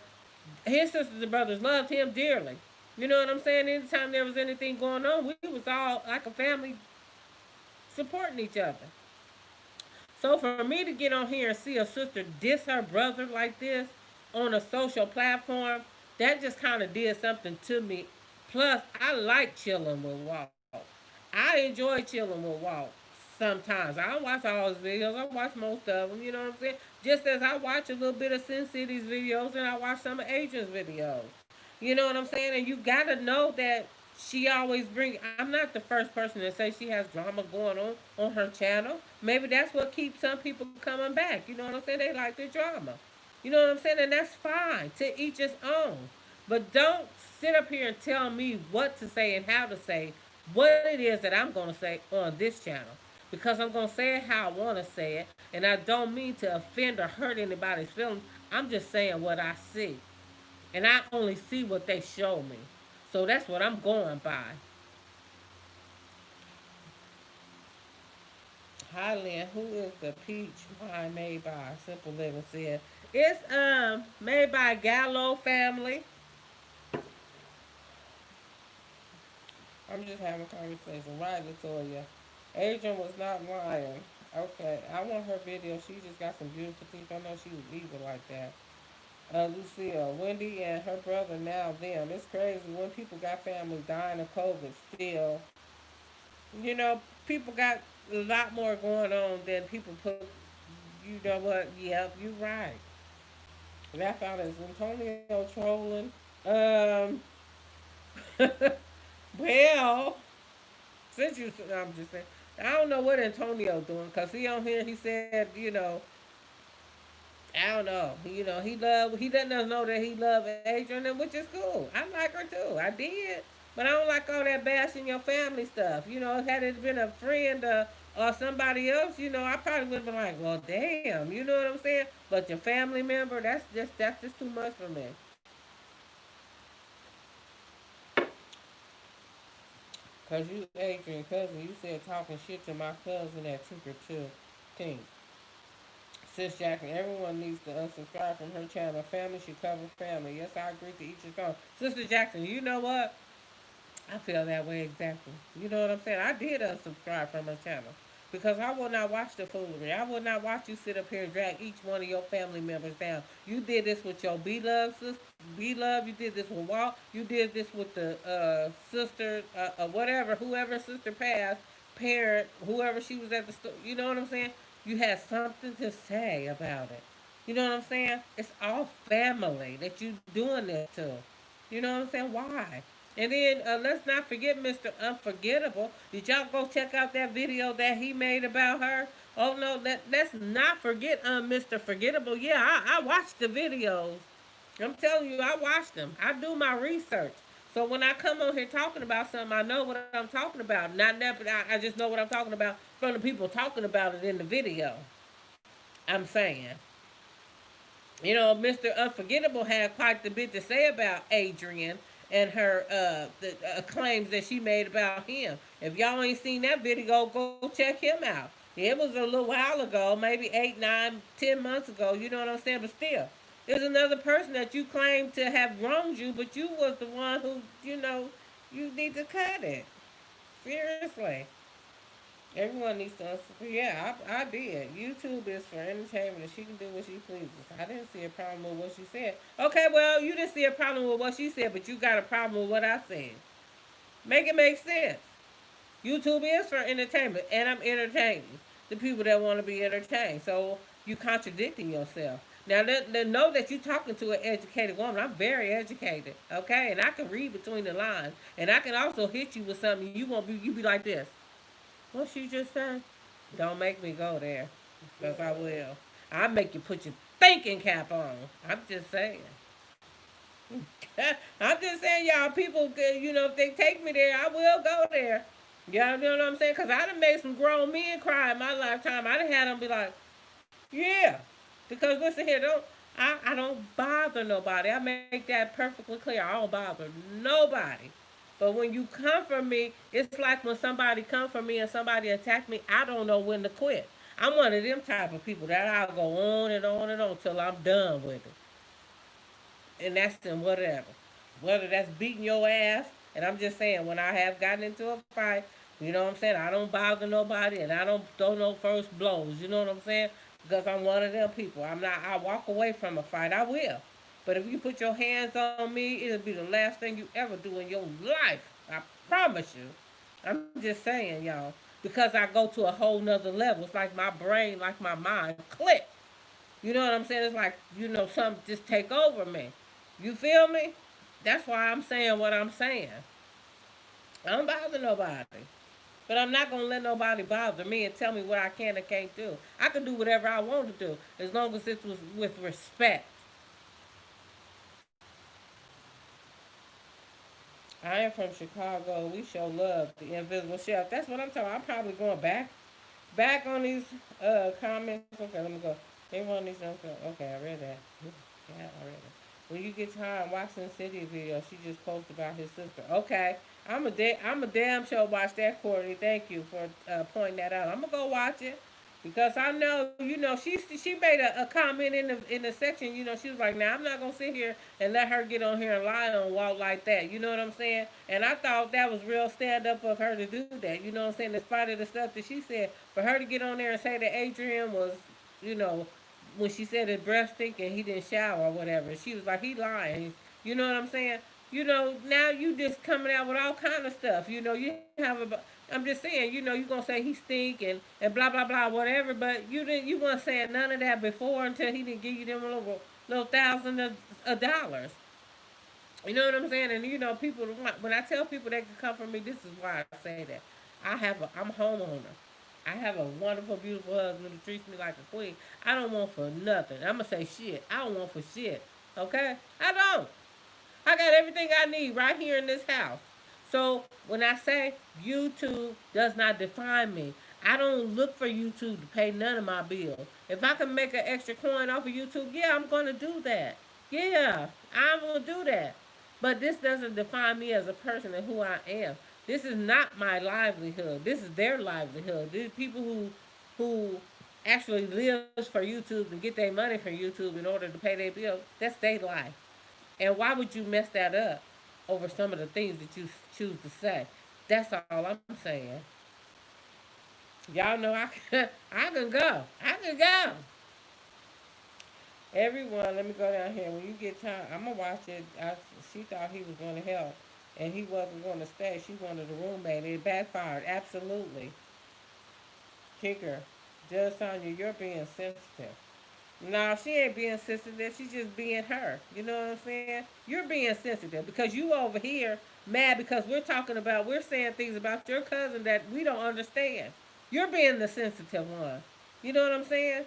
his sisters and brothers loved him dearly. You know what I'm saying? Anytime there was anything going on, we was all like a family supporting each other. So for me to get on here and see a sister diss her brother like this on a social platform, that just kind of did something to me. Plus, I like chilling with Walt. I enjoy chilling with Walt. Sometimes I don't watch all his videos. I watch most of them. You know what I'm saying? Just as I watch a little bit of Sin City's videos and I watch some of Adrian's videos. You know what I'm saying? And you gotta know that she always bring. I'm not the first person to say she has drama going on her channel. Maybe that's what keeps some people coming back. You know what I'm saying? They like the drama. You know what I'm saying? And that's fine. To each his own. But don't sit up here and tell me what to say and how to say what it is that I'm gonna say on this channel. Because I'm gonna say it how I wanna say it, and I don't mean to offend or hurt anybody's feelings. I'm just saying what I see. And I only see what they show me. So that's what I'm going by. Highland, who is the peach wine made by? Simple Living said. It's made by Gallo family. I'm just having a conversation. Right, Latoya. Adrian was not lying. Okay, I want her video. She just got some beautiful teeth. I know she was evil like that. Lucille, Wendy and her brother now them. It's crazy when people got families dying of COVID still. You know, people got a lot more going on than people put. You know what? Yep, you're right. That found is Antonio trolling. Um, well, since you, I'm just saying, I don't know what Antonio doing because he on here. He said, I don't know. He letting us know that he love Adrian, and which is cool. I like her too. I did, but I don't like all that bashing your family stuff. Had it been a friend or somebody else, I probably would have been like, well, damn, you know what I'm saying? But your family member, that's just too much for me. Cause you, Adrian, cousin, you said talking shit to my cousin at Trick or Treat. Sis Jackson, everyone needs to unsubscribe from her channel. Family should cover family. Yes, I agree to each his own. Sister Jackson, you know what? I feel that way exactly. You know what I'm saying? I did unsubscribe from her channel. Because I will not watch the foolery. I will not watch you sit up here and drag each one of your family members down. You did this with your beloved sister, beloved. You did this with Walt. You did this with the sister, whatever, whoever sister passed, parent, whoever she was at the store. You know what I'm saying? You had something to say about it. You know what I'm saying? It's all family that you doing this to. You know what I'm saying? Why? And then let's not forget Mr. Unforgettable. Did y'all go check out that video that he made about her? Oh no, let's not forget Mr. Forgettable. Yeah, I watched the videos. I'm telling you, I watched them. I do my research. So when I come on here talking about something, I know what I'm talking about. Not that, but I just know what I'm talking about from the people talking about it in the video. I'm saying. Mr. Unforgettable had quite a bit to say about Adrian and her the claims that she made about him. If y'all ain't seen that video, go check him out. It was a little while ago, maybe 8, 9, 10 months ago. You know what I'm saying? But still, there's another person that you claim to have wronged you, but you was the one who, you need to cut it. Seriously. Everyone needs to. Yeah, I did. YouTube is for entertainment, and she can do what she pleases. I didn't see a problem with what she said. Okay, well, you didn't see a problem with what she said, but you got a problem with what I said. Make it make sense. YouTube is for entertainment, and I'm entertaining the people that want to be entertained. So you contradicting yourself. Now, know that you're talking to an educated woman. I'm very educated, okay, and I can read between the lines, and I can also hit you with something. You won't be. You be like this. What she just said? Don't make me go there, because I will. I'll make you put your thinking cap on. I'm just saying. I'm just saying, y'all, people, if they take me there, I will go there. Y'all know what I'm saying? Because I done made some grown men cry in my lifetime. I done had them be like, yeah. Because listen here, I don't bother nobody. I make that perfectly clear. I don't bother nobody. But when you come for me, it's like when somebody come for me and somebody attack me, I don't know when to quit. I'm one of them type of people that I'll go on and on and on till I'm done with it. And that's in whatever. Whether that's beating your ass, and I'm just saying, when I have gotten into a fight, you know what I'm saying? I don't bother nobody and I don't throw no first blows. You know what I'm saying? Because I'm one of them people. I walk away from a fight. I will. But if you put your hands on me, it'll be the last thing you ever do in your life. I promise you. I'm just saying, y'all. Because I go to a whole nother level. It's like my brain, like my mind, click. You know what I'm saying? It's like, something just take over me. You feel me? That's why I'm saying what I'm saying. I don't bother nobody. But I'm not gonna let nobody bother me and tell me what I can and can't do. I can do whatever I want to do as long as it was with respect. I am from Chicago. We show love. The invisible chef. That's what I'm talking about. I'm probably going back on these comments. Okay, let me go. They want these. Okay, I read that. Yeah, I read it. When you get time, watch the City video. She just posted about his sister. Okay. I'm a damn sure watch that, Courtney. Thank you for pointing that out. I'm gonna go watch it because I know, she made a comment in the section. She was like, "Now I'm not gonna sit here and let her get on here and lie on Walt like that." You know what I'm saying? And I thought that was real stand up of her to do that. You know what I'm saying? In spite of the stuff that she said, for her to get on there and say that Adrian was, you know, when she said his breath stink and he didn't shower or whatever, she was like, he lying. You know what I'm saying? Now you just coming out with all kind of stuff. You have a. I'm just saying, you gonna say he stink and blah blah blah whatever, but you weren't saying none of that before until he didn't give you them little thousands of dollars. You know what I'm saying? And people, when I tell people they can come from me, this is why I say that. I'm a homeowner. I have a wonderful, beautiful husband who treats me like a queen. I don't want for nothing. I'm gonna say shit. I don't want for shit. Okay? I don't. I got everything I need right here in this house. So when I say YouTube does not define me, I don't look for YouTube to pay none of my bills. If I can make an extra coin off of YouTube, yeah, I'm gonna do that. Yeah, I'm gonna do that. But this doesn't define me as a person and who I am. This is not my livelihood. This is their livelihood. These people who actually lives for YouTube and get their money from YouTube in order to pay their bills. That's their life. And why would you mess that up over some of the things that you choose to say? That's all I'm saying. Y'all know I can, I can go. I can go. Everyone, let me go down here. When you get time, I'm gonna watch it. She thought he was going to help, and he wasn't going to stay. She wanted a roommate. It backfired. Absolutely. Kicker. Judge Sonya, you're being sensitive. No, she ain't being sensitive. She's just being her. You know what I'm saying? You're being sensitive because you over here mad because we're saying things about your cousin that we don't understand. You're being the sensitive one. You know what I'm saying?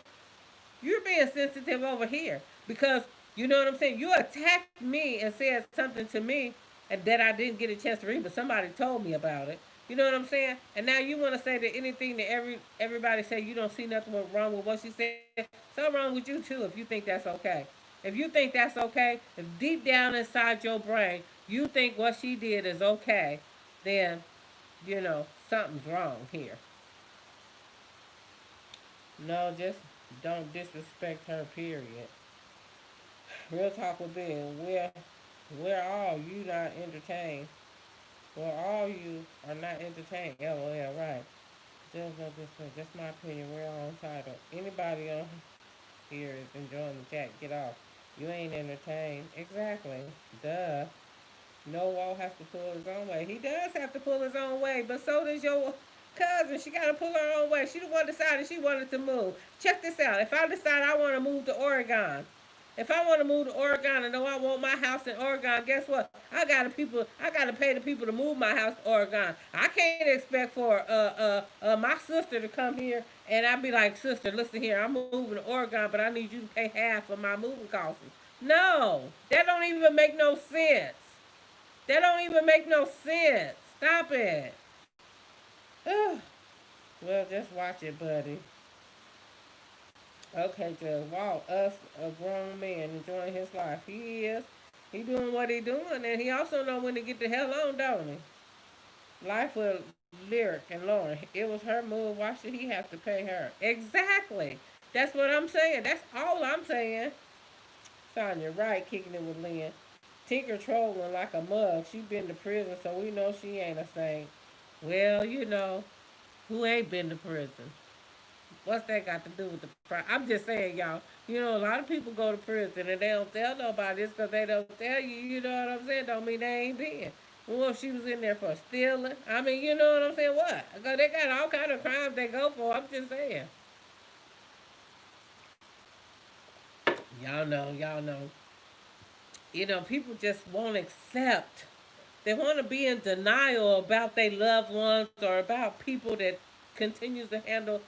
You're being sensitive over here because you know what I'm saying. You attacked me and said something to me and that I didn't get a chance to read, but somebody told me about it. You know what I'm saying? And now you want to say that anything that everybody say you don't see nothing wrong with what she said. Something wrong with you too if you think that's okay. If you think that's okay, if deep down inside your brain you think what she did is okay, then something's wrong here. No, just don't disrespect her. Period. Real talk with Ben. Where all you not entertained? Well, all you are not entertained. LOL, right. Just no disrespect. Just my opinion. We're all entitled. Anybody on here is enjoying the chat. Get off. You ain't entertained. Exactly. Duh. No, Walt has to pull his own way. He does have to pull his own way, but so does your cousin. She got to pull her own way. She the one decided she wanted to move. Check this out. If I decide I want to move to Oregon, if I want to move to Oregon and know I want my house in Oregon, guess what? I gotta pay the people to move my house to Oregon. I can't expect for my sister to come here and I be like, sister, listen here, I'm moving to Oregon, but I need you to pay half of my moving costs. No, that don't even make no sense. That don't even make no sense. Stop it. Ugh. Well, just watch it, buddy. Okay, just Walt, us a grown man enjoying his life. He is. He doing what he doing, and he also know when to get the hell on, don't he? Life with Lyric and Lauren. It was her move. Why should he have to pay her? Exactly. That's what I'm saying. That's all I'm saying. Sonya, right, kicking it with Lynn. Tinker trolling like a mug. She been to prison, so we know she ain't a saint. Well, who ain't been to prison? What's that got to do with the I'm just saying, y'all. A lot of people go to prison and they don't tell nobody this because they don't tell you. You know what I'm saying? Don't mean they ain't been. Well, if she was in there for stealing, I mean, you know what I'm saying? What? Because they got all kind of crimes they go for. I'm just saying. Y'all know, y'all know. People just won't accept. They want to be in denial about their loved ones or about people that continues to handle,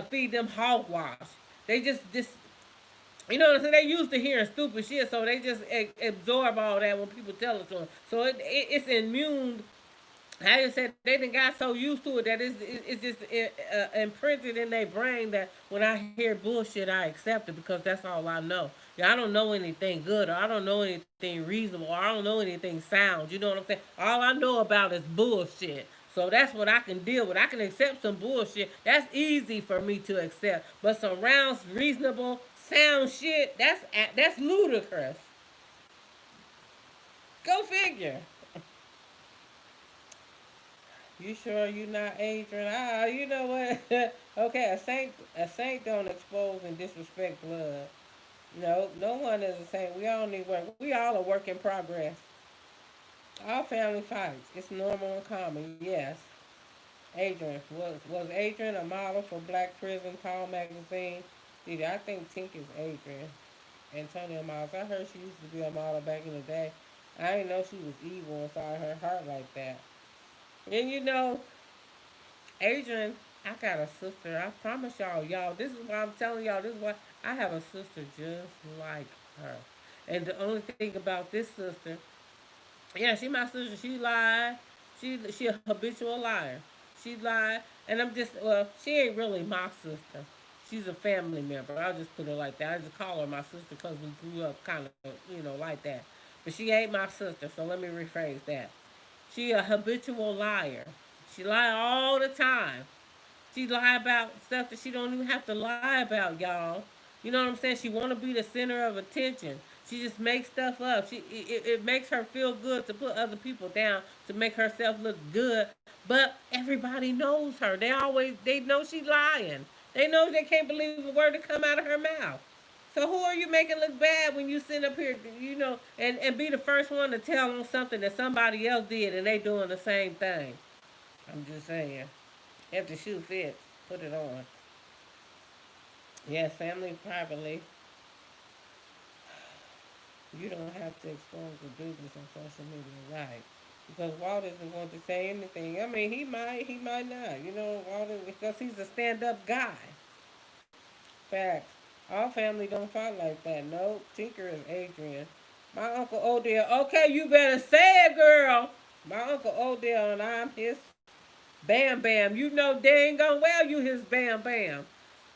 feed them hogwash. They just you know what I'm saying? They used to hearing stupid shit, so they just absorb all that when people tell it to them. So it's immune. I just said they done got so used to it that it's just imprinted in their brain that when I hear bullshit, I accept it because that's all I know. Yeah, I don't know anything good, or I don't know anything reasonable, or I don't know anything sound. You know what I'm saying? All I know about is bullshit. So that's what I can deal with. I can accept some bullshit. That's easy for me to accept. But some round, reasonable, sound shit, that's ludicrous. Go figure. You sure you not Adrian? Ah, you know what? Okay, a saint don't expose and disrespect blood. No, no one is a saint. We all need work. We all a work in progress. All family fights. It's normal and common. Yes. Adrian was Adrian a model for Black Prison Tall magazine? Did I think Tink is Adrian? Antonio Miles. I heard she used to be a model back in the day. I didn't know she was evil inside her heart like that. And Adrian, I got a sister. I promise y'all, this is why I'm telling y'all, this is why I have a sister just like her. And the only thing about this sister, yeah, she my sister. She lied. She a habitual liar. She lied, and I'm just she ain't really my sister. She's a family member. I'll just put it like that. I just call her my sister because we grew up kind of like that. But she ain't my sister. So let me rephrase that. She a habitual liar. She lie all the time. She lie about stuff that she don't even have to lie about, y'all. You know what I'm saying? She want to be the center of attention. She just makes stuff up. It makes her feel good to put other people down to make herself look good. But everybody knows her. They know she lying. They know they can't believe a word that come out of her mouth. So who are you making look bad when you sit up here, and be the first one to tell on something that somebody else did and they doing the same thing? I'm just saying. If the shoe fits, put it on. Yes, family privately. You don't have to expose the business on social media, right? Because Walt isn't going to say anything. I mean, he might not. Walt because he's a stand-up guy. Facts. Our family don't fight like that. No, Tinker is Adrian. My uncle Odell. Okay, you better say it, girl. My uncle Odell and I'm his Bam Bam. You know dang on well you his Bam Bam.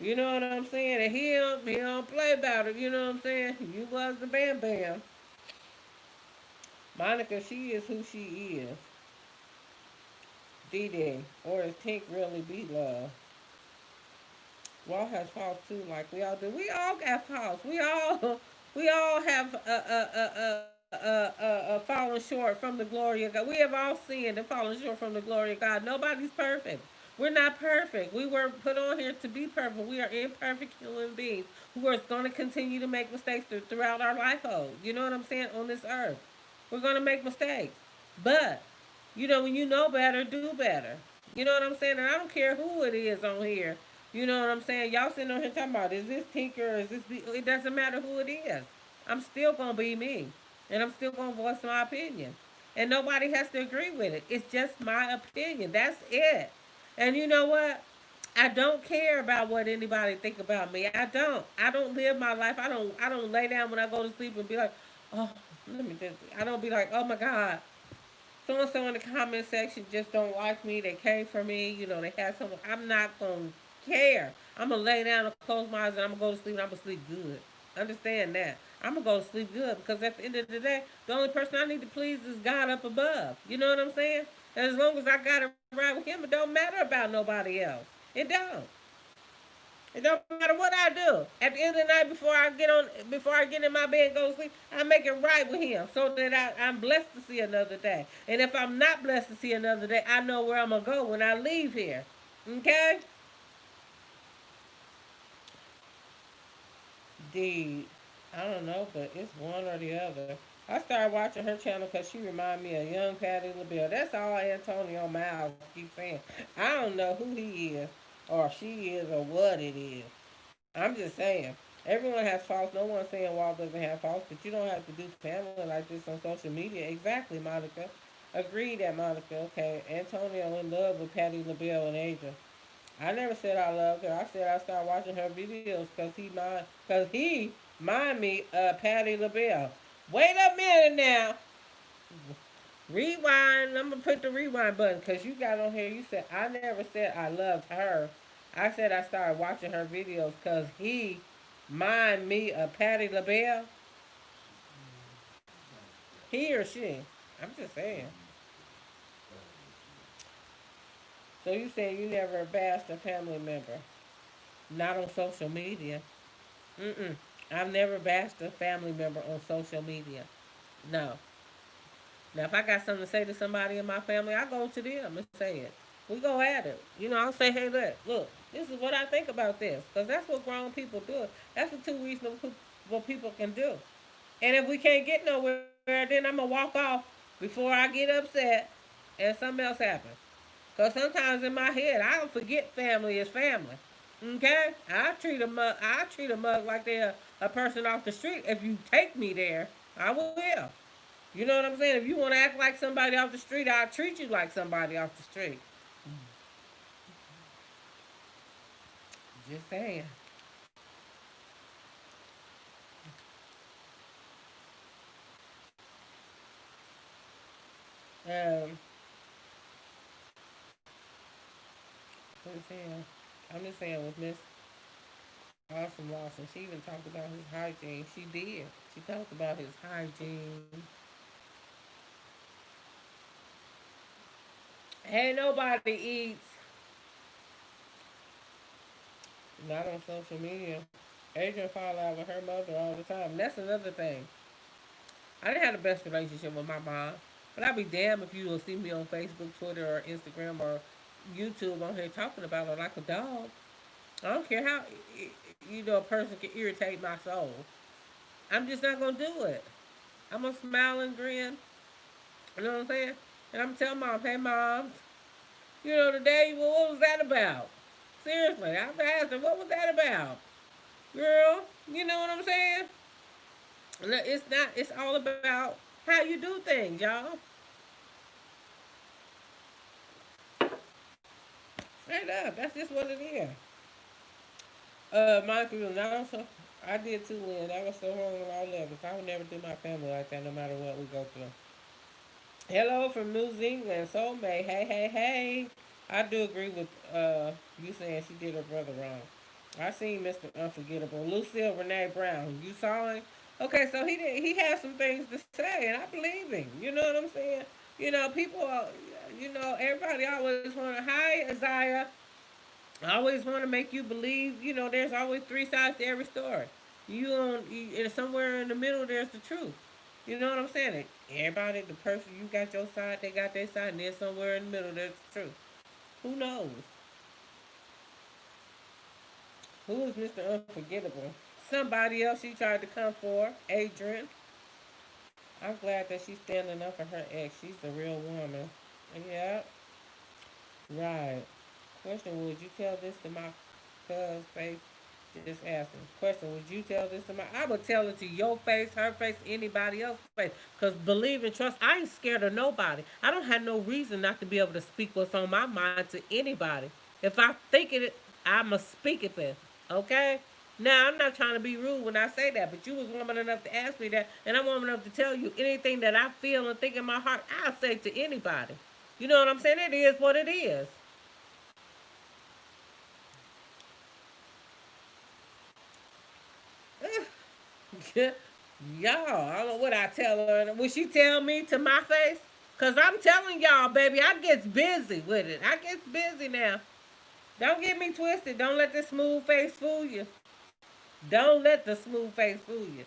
You know what I'm saying? And he don't play about it. You know what I'm saying? You was the Bam Bam. Monica, she is who she is. D Day. Or is Tink really be love? Walt has faults too, like we all do. We all got faults. We all have fallen short from the glory of God. We have all sinned and fallen short from the glory of God. Nobody's perfect. We're not perfect. We were put on here to be perfect. We are imperfect human beings who are going to continue to make mistakes throughout our life. You know what I'm saying? On this earth, we're going to make mistakes. But when you know better, do better. You know what I'm saying? And I don't care who it is on here. You know what I'm saying? Y'all sitting on here talking about, is this Tinker or is this it doesn't matter who it is. I'm still gonna be me. And I'm still gonna voice my opinion. And nobody has to agree with it. It's just my opinion. That's it. And you know what? I don't care about what anybody think about me. I don't. I don't live my life. I don't lay down when I go to sleep and be like, oh, let me just I don't be like, oh my God, so and so in the comment section just don't like me. They came for me. They had something. I'm not gonna care. I'm gonna lay down and close my eyes and I'm gonna go to sleep and I'm gonna sleep good. Understand that. I'm gonna go to sleep good because at the end of the day, the only person I need to please is God up above. You know what I'm saying? And as long as I got it right with Him, it don't matter about nobody else. It don't. It don't matter what I do. At the end of the night, before I get in my bed and go to sleep, I make it right with Him, so that I'm blessed to see another day. And if I'm not blessed to see another day, I know where I'm gonna go when I leave here. Okay? D, I don't know, but it's one or the other. I started watching her channel because she reminded me of young Patty LaBelle. That's all Antonio Miles keeps saying. I don't know who he is, or she is, or what it is. I'm just saying. Everyone has faults. No one's saying Walt doesn't have faults, but you don't have to do family like this on social media. Exactly, Monica. Agreed that Monica. Okay. Antonio in love with Patty LaBelle and Asia. I never said I loved her. I said I started watching her videos because he mind me of Patty LaBelle. Wait a minute now. Rewind. I'm gonna put the rewind button because you got on here. You said I never said I loved her. I said I started watching her videos because he Mind me a Patty LaBelle? He or she? I'm just saying. So you saying you never bashed a family member? Not on social media. Mm-mm. I've never bashed a family member on social media. No. Now, if I got something to say to somebody in my family, I go to them and say it. We go at it. I'll say, hey, look, this is what I think about this. Because that's what grown people do. That's what two reasonable people can do. And if we can't get nowhere, then I'm going to walk off before I get upset and something else happens. Because sometimes in my head, I don't forget family is family. Okay? I treat a mug like they're a person off the street. If you take me there, I will. You know what I'm saying? If you want to act like somebody off the street, I'll treat you like somebody off the street. Just saying. Um, I'm just saying with Miss Awesome Lawson, she even talked about his hygiene. She did. She talked about his hygiene. Ain't nobody eats, not on social media. Adrian fall out with her mother all the time. And that's another thing. I didn't have the best relationship with my mom, but I'd be damned if you will see me on Facebook, Twitter, or Instagram, or YouTube on here talking about her like a dog. I don't care how a person can irritate my soul. I'm just not gonna do it. I'm gonna smile and grin. You know what I'm saying? And I'm telling mom, hey mom, today, well, what was that about? Seriously, I asked her, what was that about? Girl, you know what I'm saying? It's not. It's all about how you do things, y'all. Straight up. That's just what it is. Michael, and also, I did too, Lynn. I was so wrong on all levels. I would never do my family like that, no matter what we go through. Hello from New Zealand, soulmate. Hey, hey, hey. I do agree with you saying she did her brother wrong. I seen Mr. Unforgettable, Lucille Renee Brown. You saw him? Okay, so he did. He has some things to say, and I believe him. You know what I'm saying? People. Everybody always want to. Hi, Isaiah. I always want to make you believe. There's always three sides to every story. And somewhere in the middle, there's the truth. You know what I'm saying? Everybody, the person you got your side, they got their side, and then somewhere in the middle, there's the truth. Who knows? Who is Mr. Unforgettable? Somebody else she tried to come for, Adrian. I'm glad that she's standing up for her ex. She's a real woman. Yeah, right. Question, would you tell this to my cuz face? Just asking. Question, would you tell this to my... I would tell it to your face, her face, anybody else's face. Because believe and trust, I ain't scared of nobody. I don't have no reason not to be able to speak what's on my mind to anybody. If I think it, I'ma speak it then. Okay? Now, I'm not trying to be rude when I say that, but you was woman enough to ask me that, and I'm woman enough to tell you anything that I feel and think in my heart, I'll say to anybody. You know what I'm saying? It is what it is. Y'all, I don't know what I tell her. Would she tell me to my face? Cause I'm telling y'all, baby, I gets busy with it. I gets busy now. Don't get me twisted. Don't let the smooth face fool you. Don't let the smooth face fool you.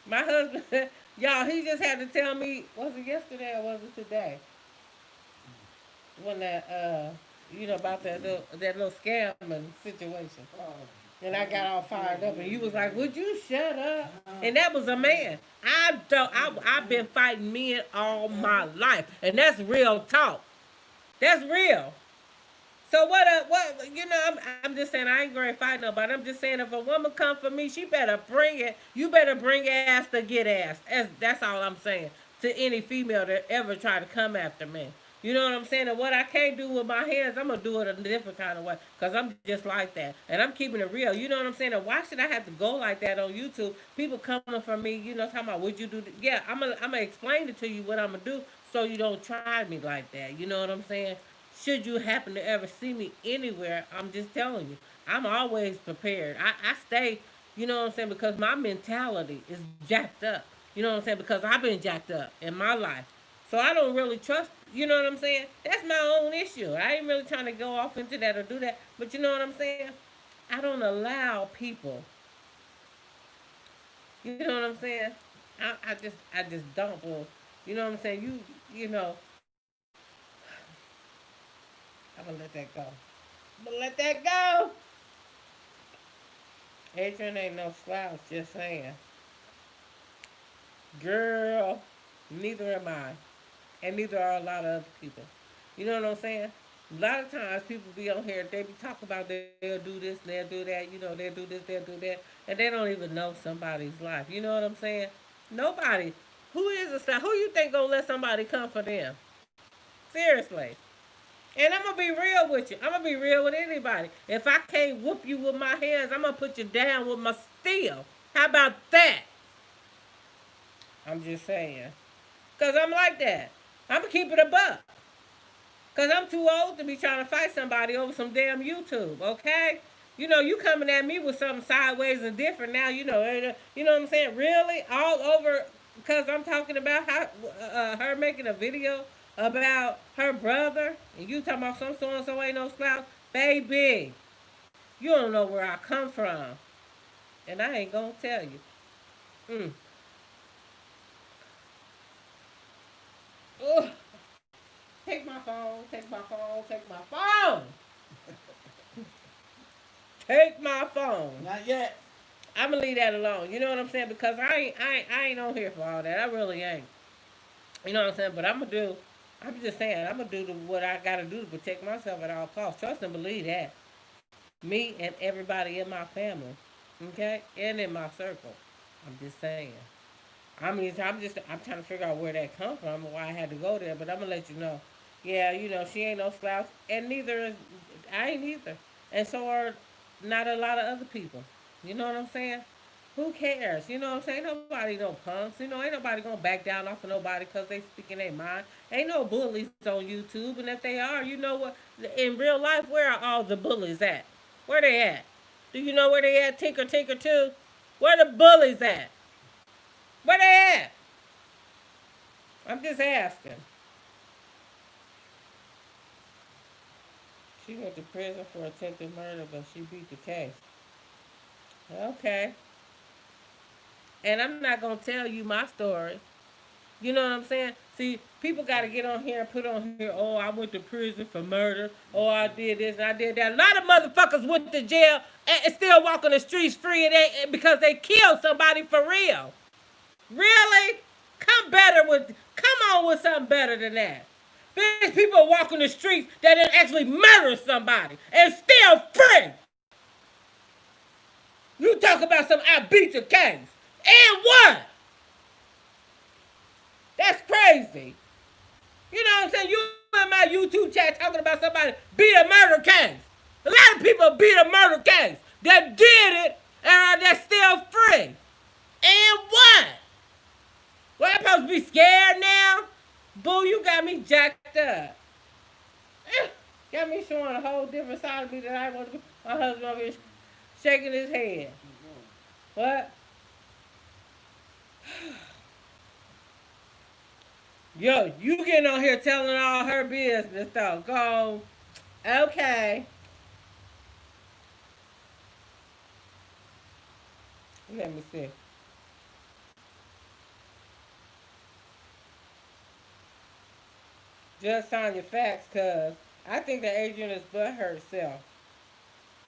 My husband, y'all, he just had to tell me. Was it yesterday or was it today? When about that little scamming situation. And I got all fired up, and you was like, "Would you shut up?" And that was a man. I've been fighting men all my life, and that's real talk. That's real. So I'm just saying I ain't going to fight nobody. I'm just saying if a woman come for me, she better bring it. You better bring ass to get ass. That's all I'm saying to any female that ever try to come after me. You know what I'm saying? And what I can't do with my hands, I'm gonna do it a different kind of way. Cause I'm just like that, and I'm keeping it real. You know what I'm saying? And why should I have to go like that on YouTube? People coming for me, talking about would you do? Yeah, I'm gonna explain it to you what I'm gonna do, so you don't try me like that. You know what I'm saying? should you happen to ever see me anywhere, I'm just telling you, I'm always prepared. I stay, you know what I'm saying, because my mentality is jacked up. You know what I'm saying? Because I've been jacked up in my life. So I don't really trust, you know what I'm saying? That's my own issue. I ain't really trying to go off into that or do that. But you know what I'm saying? I don't allow people, you know what I'm saying? I just don't. Well, you know what I'm saying? You know, I'm gonna let that go. I'm gonna let that go. Adrian ain't no slouch, just saying. Girl, neither am I. And neither are a lot of other people. You know what I'm saying? A lot of times people be on here, they be talking about they'll do this, they'll do that, you know, they'll do this, they'll do that, and they don't even know somebody's life. You know what I'm saying? Nobody. Who is a star? Who you think gonna let somebody come for them? Seriously. And I'm gonna be real with you. I'm gonna be real with anybody. If I can't whoop you with my hands, I'm gonna put you down with my steel. How about that? I'm just saying. Cause I'm like that. I'm gonna keep it a buck. Cause I'm too old to be trying to fight somebody over some damn YouTube. Okay? You know, you coming at me with something sideways and different now. You know what I'm saying? Really, all over. Cause I'm talking about how her making a video about her brother, and you talking about some so and so ain't no slouch, baby. You don't know where I come from, and I ain't gonna tell you. Mm. Ugh. Take my phone. Take my phone. Take my phone. Take my phone. Not yet. I'm gonna leave that alone. You know what I'm saying? Because I ain't on here for all that. I really ain't. You know what I'm saying? But I'm gonna do. I'm just saying. I'm gonna do what I gotta do to protect myself at all costs. Trust and believe that. Me and everybody in my family, okay, and in my circle. I'm just saying. I mean, I'm trying to figure out where that come from and why I had to go there. But I'm gonna let you know. Yeah, you know she ain't no slouch, and neither is I ain't either, and so are not a lot of other people. You know what I'm saying? Who cares? You know what I'm saying? Ain't nobody no punks. You know, ain't nobody gonna back down off of nobody because they speaking their mind. Ain't no bullies on YouTube, and if they are, you know what? In real life, where are all the bullies at? Where they at? Do you know where they at? Tinker, tinker, too. Where the bullies at? Where they at? I'm just asking. She went to prison for attempted murder, but she beat the case. Okay. And I'm not gonna tell you my story. You know what I'm saying? See, people got to get on here and put on here, oh, I went to prison for murder. Oh, I did this and I did that. A lot of motherfuckers went to jail and still walking the streets free because they killed somebody for real. Really? Come on with something better than that. There's people walking the streets that didn't actually murder somebody and still free. You talk about some I beat the case. And what? That's crazy. You know what I'm saying? You in my YouTube chat talking about somebody beat a murder case. A lot of people beat a murder case that did it and are they're still free. And what? Well, I'm supposed to be scared now? Boo, you got me jacked up. Got me showing a whole different side of me that I want to be. My husband over here shaking his head. What? Yo, you getting on here telling all her business though. Go. Okay. Let me see. Just sign your facts, cuz I think that Adrian is but herself.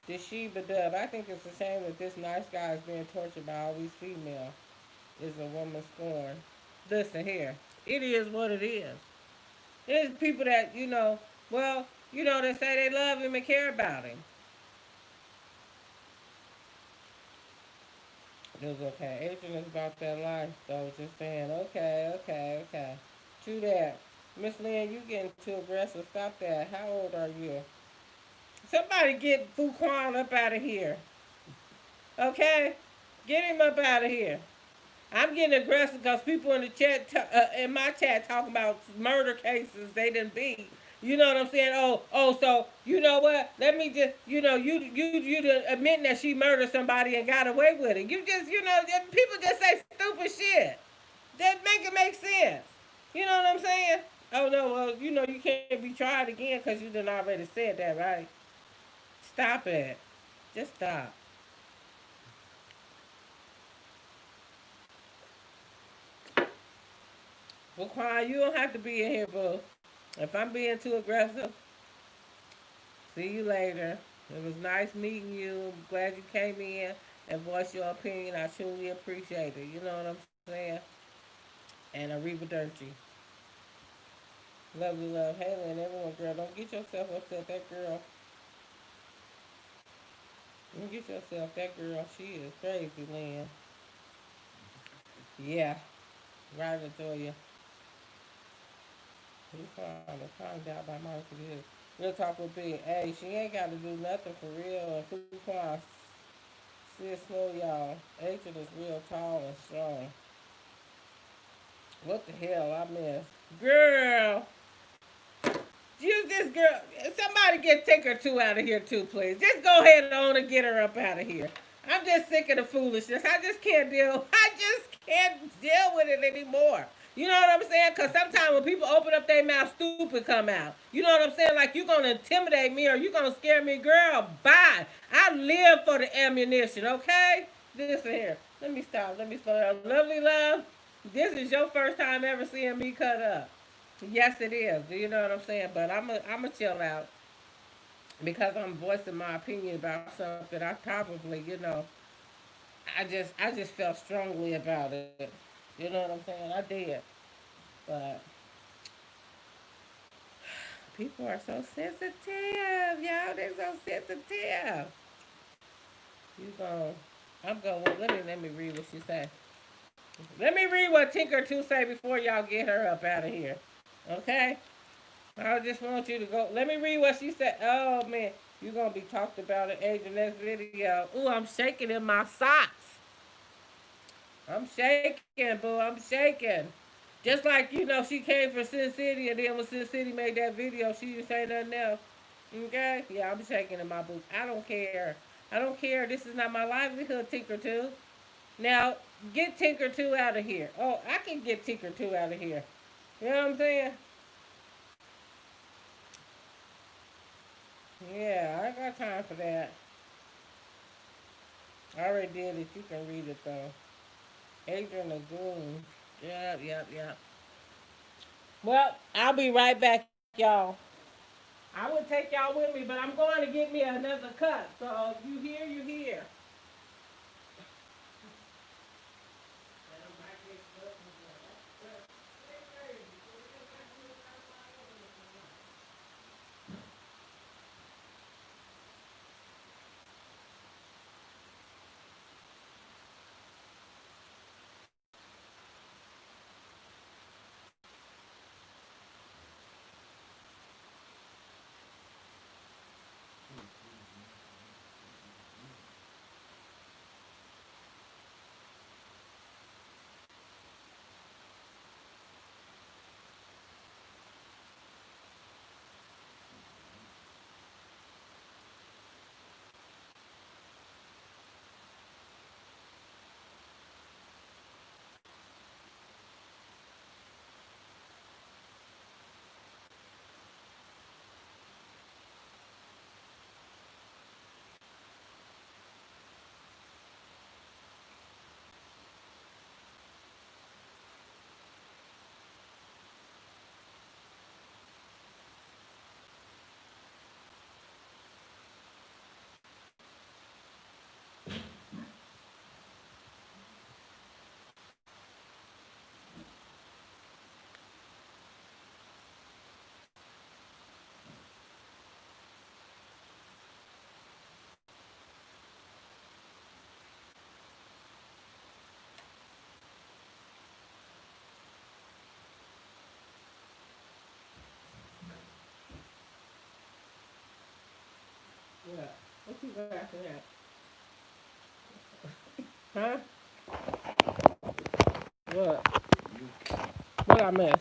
Did she but dub? I think it's a shame that this nice guy is being tortured by all these females. Is a woman scorned. Listen here. It is what it is. There's people that, well, they say they love him and care about him. It was okay. Adrian is about that life, though. Just saying, okay, okay, okay. True that. Miss Lynn, you getting too aggressive. Stop that. How old are you? Somebody get Fuquan up out of here. Okay? Get him up out of here. I'm getting aggressive because people in the chat, in my chat, talking about murder cases they didn't beat. You know what I'm saying? So you know what? Let me just, you admitting that she murdered somebody and got away with it. You just, people just say stupid shit. That make it make sense. You know what I'm saying? Oh no, well, you can't be tried again because you done already said that, right? Stop it. Just stop. Well, Quan, you don't have to be in here, boo. If I'm being too aggressive, see you later. It was nice meeting you. Glad you came in and voiced your opinion. I truly appreciate it. You know what I'm saying? And arrivederci. Lovely love. Haley and everyone, girl. Don't get yourself upset. That girl. Don't get yourself. That girl. She is crazy, Lynn. Yeah. Right, Latoya. He calmed down by Monica this. Real talk with Big. Hey, she ain't got to do nothing for real. And Fuquan, sis, slow y'all. Adrian is real tall and strong. What the hell I missed? Girl, use this girl. Somebody get Tinker 2 out of here too, please. Just go ahead on and get her up out of here. I'm just sick of the foolishness. I just can't deal. I just can't deal with it anymore. You know what I'm saying? Because sometimes when people open up their mouth, stupid come out. You know what I'm saying? Like, you're going to intimidate me or you're going to scare me. Girl, bye. I live for the ammunition, okay? Listen here. Let me stop. Let me slow down. Lovely love, this is your first time ever seeing me cut up. Yes, it is. Do you know what I'm saying? But I'm a chill out because I'm voicing my opinion about something. I probably, I just felt strongly about it. You know what I'm saying? I did. But people are so sensitive, y'all. They're so sensitive. You go. I'm going. Let me read what she said. Let me read what Tinker Two say before y'all get her up out of here. Okay? I just want you to go. Let me read what she said. Oh man, you're gonna be talked about in Adrian next video. Ooh, I'm shaking in my socks. I'm shaking, boo. I'm shaking. Just like, she came from Sin City, and then when Sin City made that video, she didn't say nothing else. Okay? Yeah, I'm shaking in my boots. I don't care. I don't care. This is not my livelihood, Tinker 2. Now, get Tinker 2 out of here. Oh, I can get Tinker 2 out of here. You know what I'm saying? Yeah, I got time for that. I already did it. You can read it, though. Adrian Lagoon. Yep, yep, yep. Well, I'll be right back, y'all. I would take y'all with me, but I'm going to get me another cut. So if you hear, you hear. Yeah. What you got after that? Huh? What? What I missed?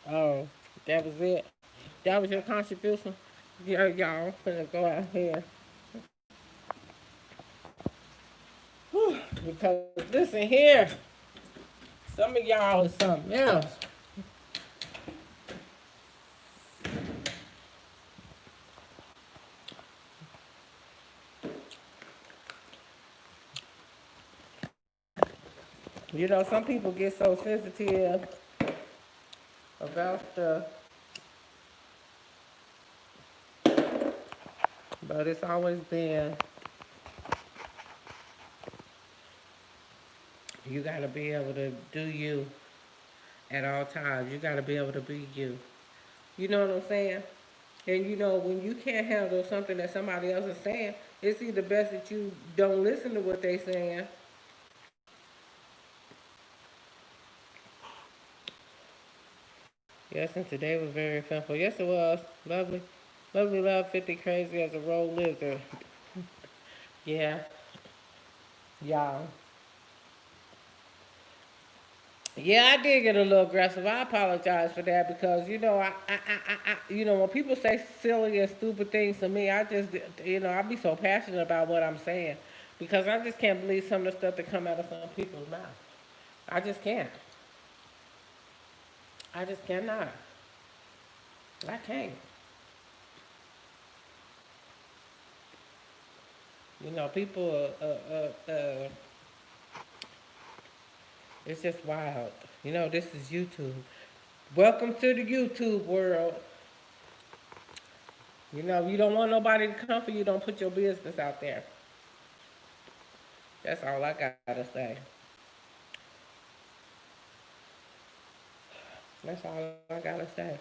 Oh, that was it. That was your contribution. Yeah, y'all finna go out here. Whew, because listen here, some of y'all is something else. You know, some people get so sensitive about stuff, but it's always been you gotta be able to do you at all times. You gotta be able to be you. You know what I'm saying? And you know, when you can't handle something that somebody else is saying, it's either best that you don't listen to what they saying. Yes, and today was very eventful. Yes, it was. Lovely. Lovely love 50 crazy as a roll lizard. Yeah, y'all. Yeah, I did get a little aggressive. I apologize for that because when people say silly and stupid things to me, I just, I be so passionate about what I'm saying because I just can't believe some of the stuff that come out of some people's mouth. I just can't. I just cannot. I can't. People, it's just wild. This is YouTube. Welcome to the YouTube world. You don't want nobody to come for you, don't put your business out there. That's all I gotta say. That's all I gotta say.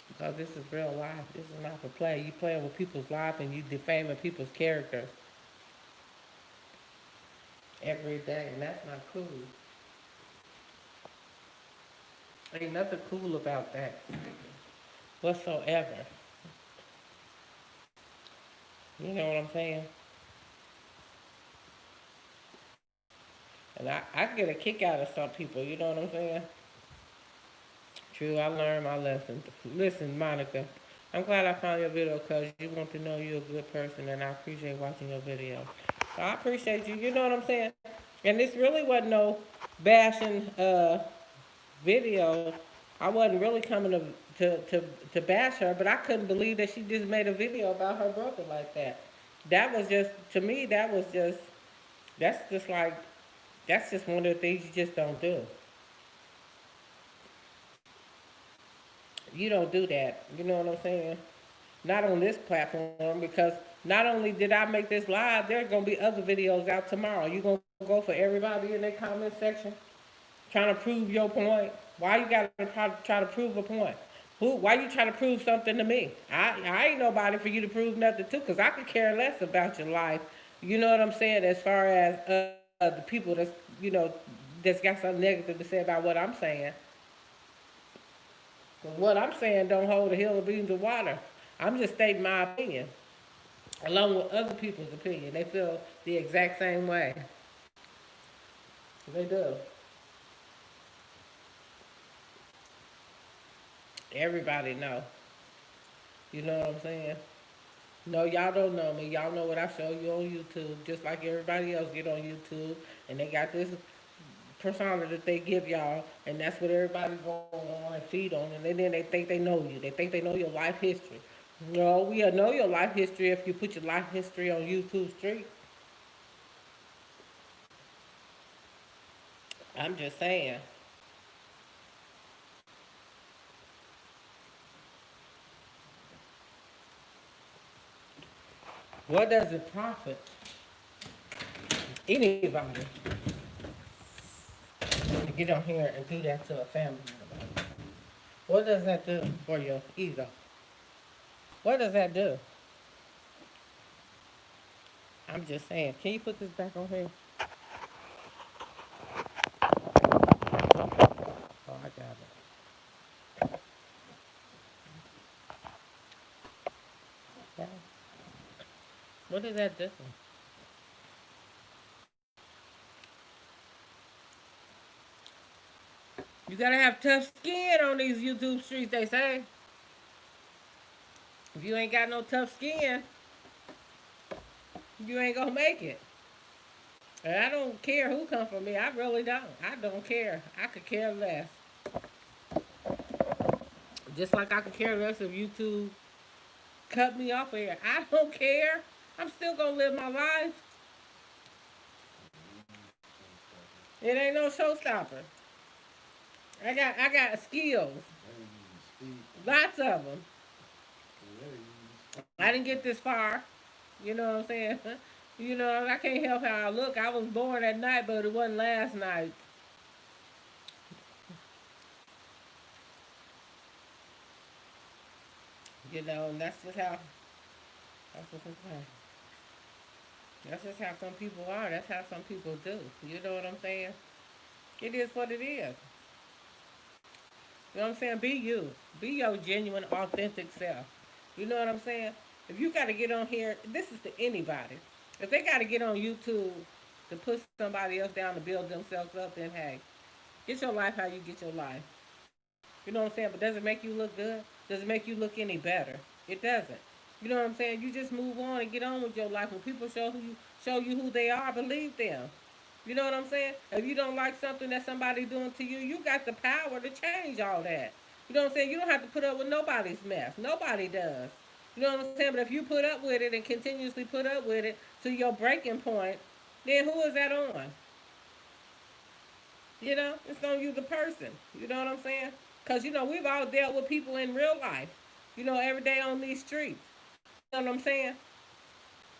Because this is real life. This is not for play. You playing with people's life and you defaming people's characters every day, and that's not cool. Ain't nothing cool about that whatsoever. You know what I'm saying? And I get a kick out of some people, you know what I'm saying? True, I learned my lesson. Listen, Monica, I'm glad I found your video because you want to know you're a good person and I appreciate watching your video. So I appreciate you, you know what I'm saying? And this really wasn't no bashing video. I wasn't really coming to bash her, but I couldn't believe that she just made a video about her brother like that. That was just, to me, that's just like, that's just one of the things you just don't do. You don't do that. You know what I'm saying? Not on this platform because not only did I make this live, there's gonna be other videos out tomorrow. You gonna go for everybody in the comment section trying to prove your point? Why you gotta try to prove a point? Who? Why you trying to prove something to me? I ain't nobody for you to prove nothing to, cause I could care less about your life. You know what I'm saying? As far as the people you know that's got something negative to say about what I'm saying. But what I'm saying don't hold a hill of beans of water. I'm just stating my opinion, along with other people's opinion. They feel the exact same way. They do. Everybody know. You know what I'm saying? No, y'all don't know me. Y'all know what I show you on YouTube, just like everybody else get on YouTube, and they got this persona that they give y'all, and that's what everybody go on and feed on, and then they think they know you. They think they know your life history. No, we'll know your life history if you put your life history on YouTube Street. I'm just saying. What does it profit anybody to get on here and do that to a family member? What does that do for your ego? What does that do? I'm just saying. Can you put this back on here? Oh, I got it. Yeah. What does that do? You gotta have tough skin on these YouTube streets, they say. If you ain't got no tough skin, you ain't gonna make it. And I don't care who come for me. I really don't. I don't care. I could care less. Just like I could care less if YouTube cut me off here. I don't care. I'm still gonna live my life. It ain't no showstopper. I got skills. Lots of them. I didn't get this far. You know what I'm saying? You know, I can't help how I look. I was born at night, but it wasn't last night. You know, and that's just how some people are. That's how some people do. You know what I'm saying? It is what it is. You know what I'm saying? Be you. Be your genuine, authentic self. You know what I'm saying? If you got to get on here, this is to anybody. If they got to get on YouTube to put somebody else down to build themselves up, then hey, get your life how you get your life. You know what I'm saying? But does it make you look good? Does it make you look any better? It doesn't. You know what I'm saying? You just move on and get on with your life. When people show you who they are, believe them. You know what I'm saying? If you don't like something that somebody doing to you, you got the power to change all that. You know what I'm saying? You don't have to put up with nobody's mess. Nobody does. You know what I'm saying? But if you put up with it and continuously put up with it to your breaking point, then who is that on? You know, it's on you, the person. You know what I'm saying? Because, you know, we've all dealt with people in real life, you know, every day on these streets. You know what I'm saying?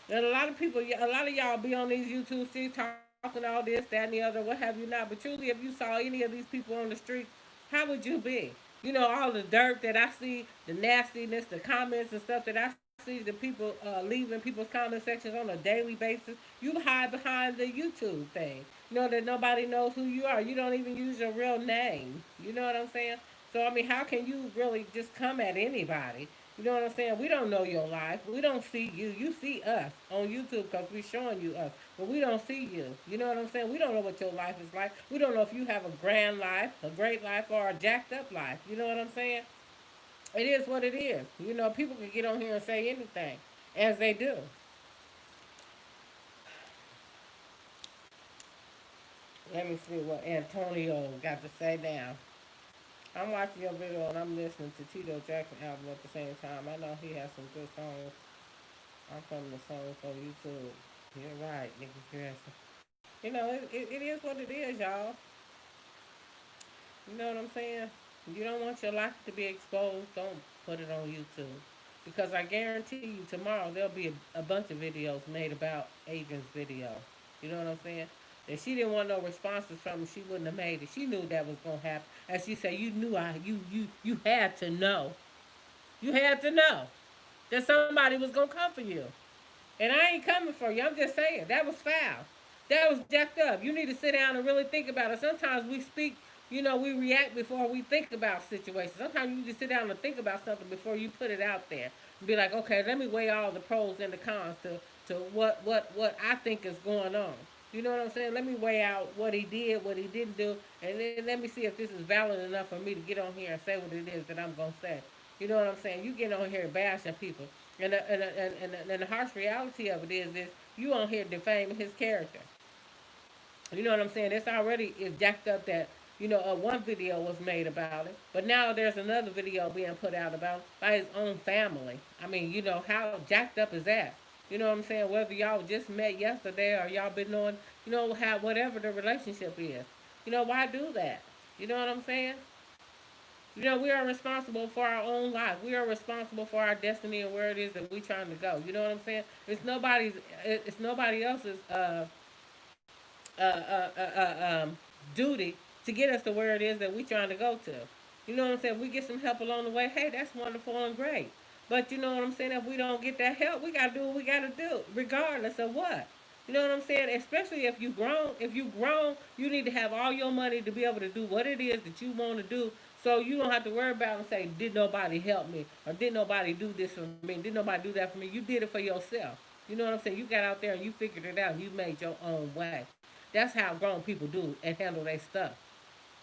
And a lot of people, a lot of y'all be on these YouTube streets talking all this, that, and the other, what have you not. But truly, if you saw any of these people on the street, how would you be? You know, all the dirt that I see, the nastiness, the comments and stuff that I see, the people leaving people's comment sections on a daily basis. You hide behind the YouTube thing. You know that nobody knows who you are. You don't even use your real name. You know what I'm saying? So I mean, how can you really just come at anybody? You know what I'm saying? We don't know your life. We don't see you. You see us on YouTube because we're showing you us. But we don't see you. You know what I'm saying? We don't know what your life is like. We don't know if you have a grand life, a great life, or a jacked up life. You know what I'm saying? It is what it is. You know, people can get on here and say anything, as they do. Let me see what Antonio got to say now. I'm watching your video and I'm listening to Tito Jackson album at the same time. I know he has some good songs. I'm from the songs on YouTube. You're right, Nicky Pearson. You know, it is what it is, y'all. You know what I'm saying? If you don't want your life to be exposed, don't put it on YouTube. Because I guarantee you tomorrow there'll be a bunch of videos made about Adrian's video. You know what I'm saying? If she didn't want no responses from him, she wouldn't have made it. She knew that was gonna happen. As she said, you knew you had to know. You had to know that somebody was gonna come for you. And I ain't coming for you. I'm just saying that was foul. That was jacked up. You need to sit down and really think about it. Sometimes we speak, you know, we react before we think about situations. Sometimes you need to sit down and think about something before you put it out there. And be like, okay, let me weigh all the pros and the cons to what I think is going on. You know what I'm saying? Let me weigh out what he did, what he didn't do, and then let me see if this is valid enough for me to get on here and say what it is that I'm gonna say. You know what I'm saying? You get on here bashing people, and the harsh reality of it is you on here defaming his character. You know what I'm saying? It's already is jacked up that one video was made about it, but now there's another video being put out about by his own family. I mean, how jacked up is that? You know what I'm saying? Whether y'all just met yesterday or y'all been on, how whatever the relationship is. Why do that? You know what I'm saying? We are responsible for our own life. We are responsible for our destiny and where it is that we're trying to go. You know what I'm saying? It's nobody else's uh, uh, uh, duty to get us to where it is that we're trying to go to. You know what I'm saying? If we get some help along the way, hey, that's wonderful and great. But you know what I'm saying? If we don't get that help, we gotta do what we gotta do, regardless of what. You know what I'm saying? Especially if you grown. If you grown, you need to have all your money to be able to do what it is that you want to do. So you don't have to worry about and say, did nobody help me? Or did nobody do this for me? Did nobody do that for me? You did it for yourself. You know what I'm saying? You got out there and you figured it out and you made your own way. That's how grown people do and handle their stuff.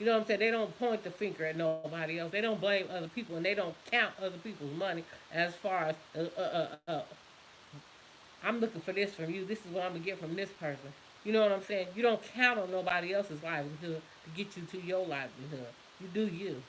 You know what I'm saying? They don't point the finger at nobody else. They don't blame other people, and they don't count other people's money as far as I'm looking for this from you. This is what I'm gonna get from this person. You know what I'm saying? You don't count on nobody else's livelihood to get you to your livelihood. You do you.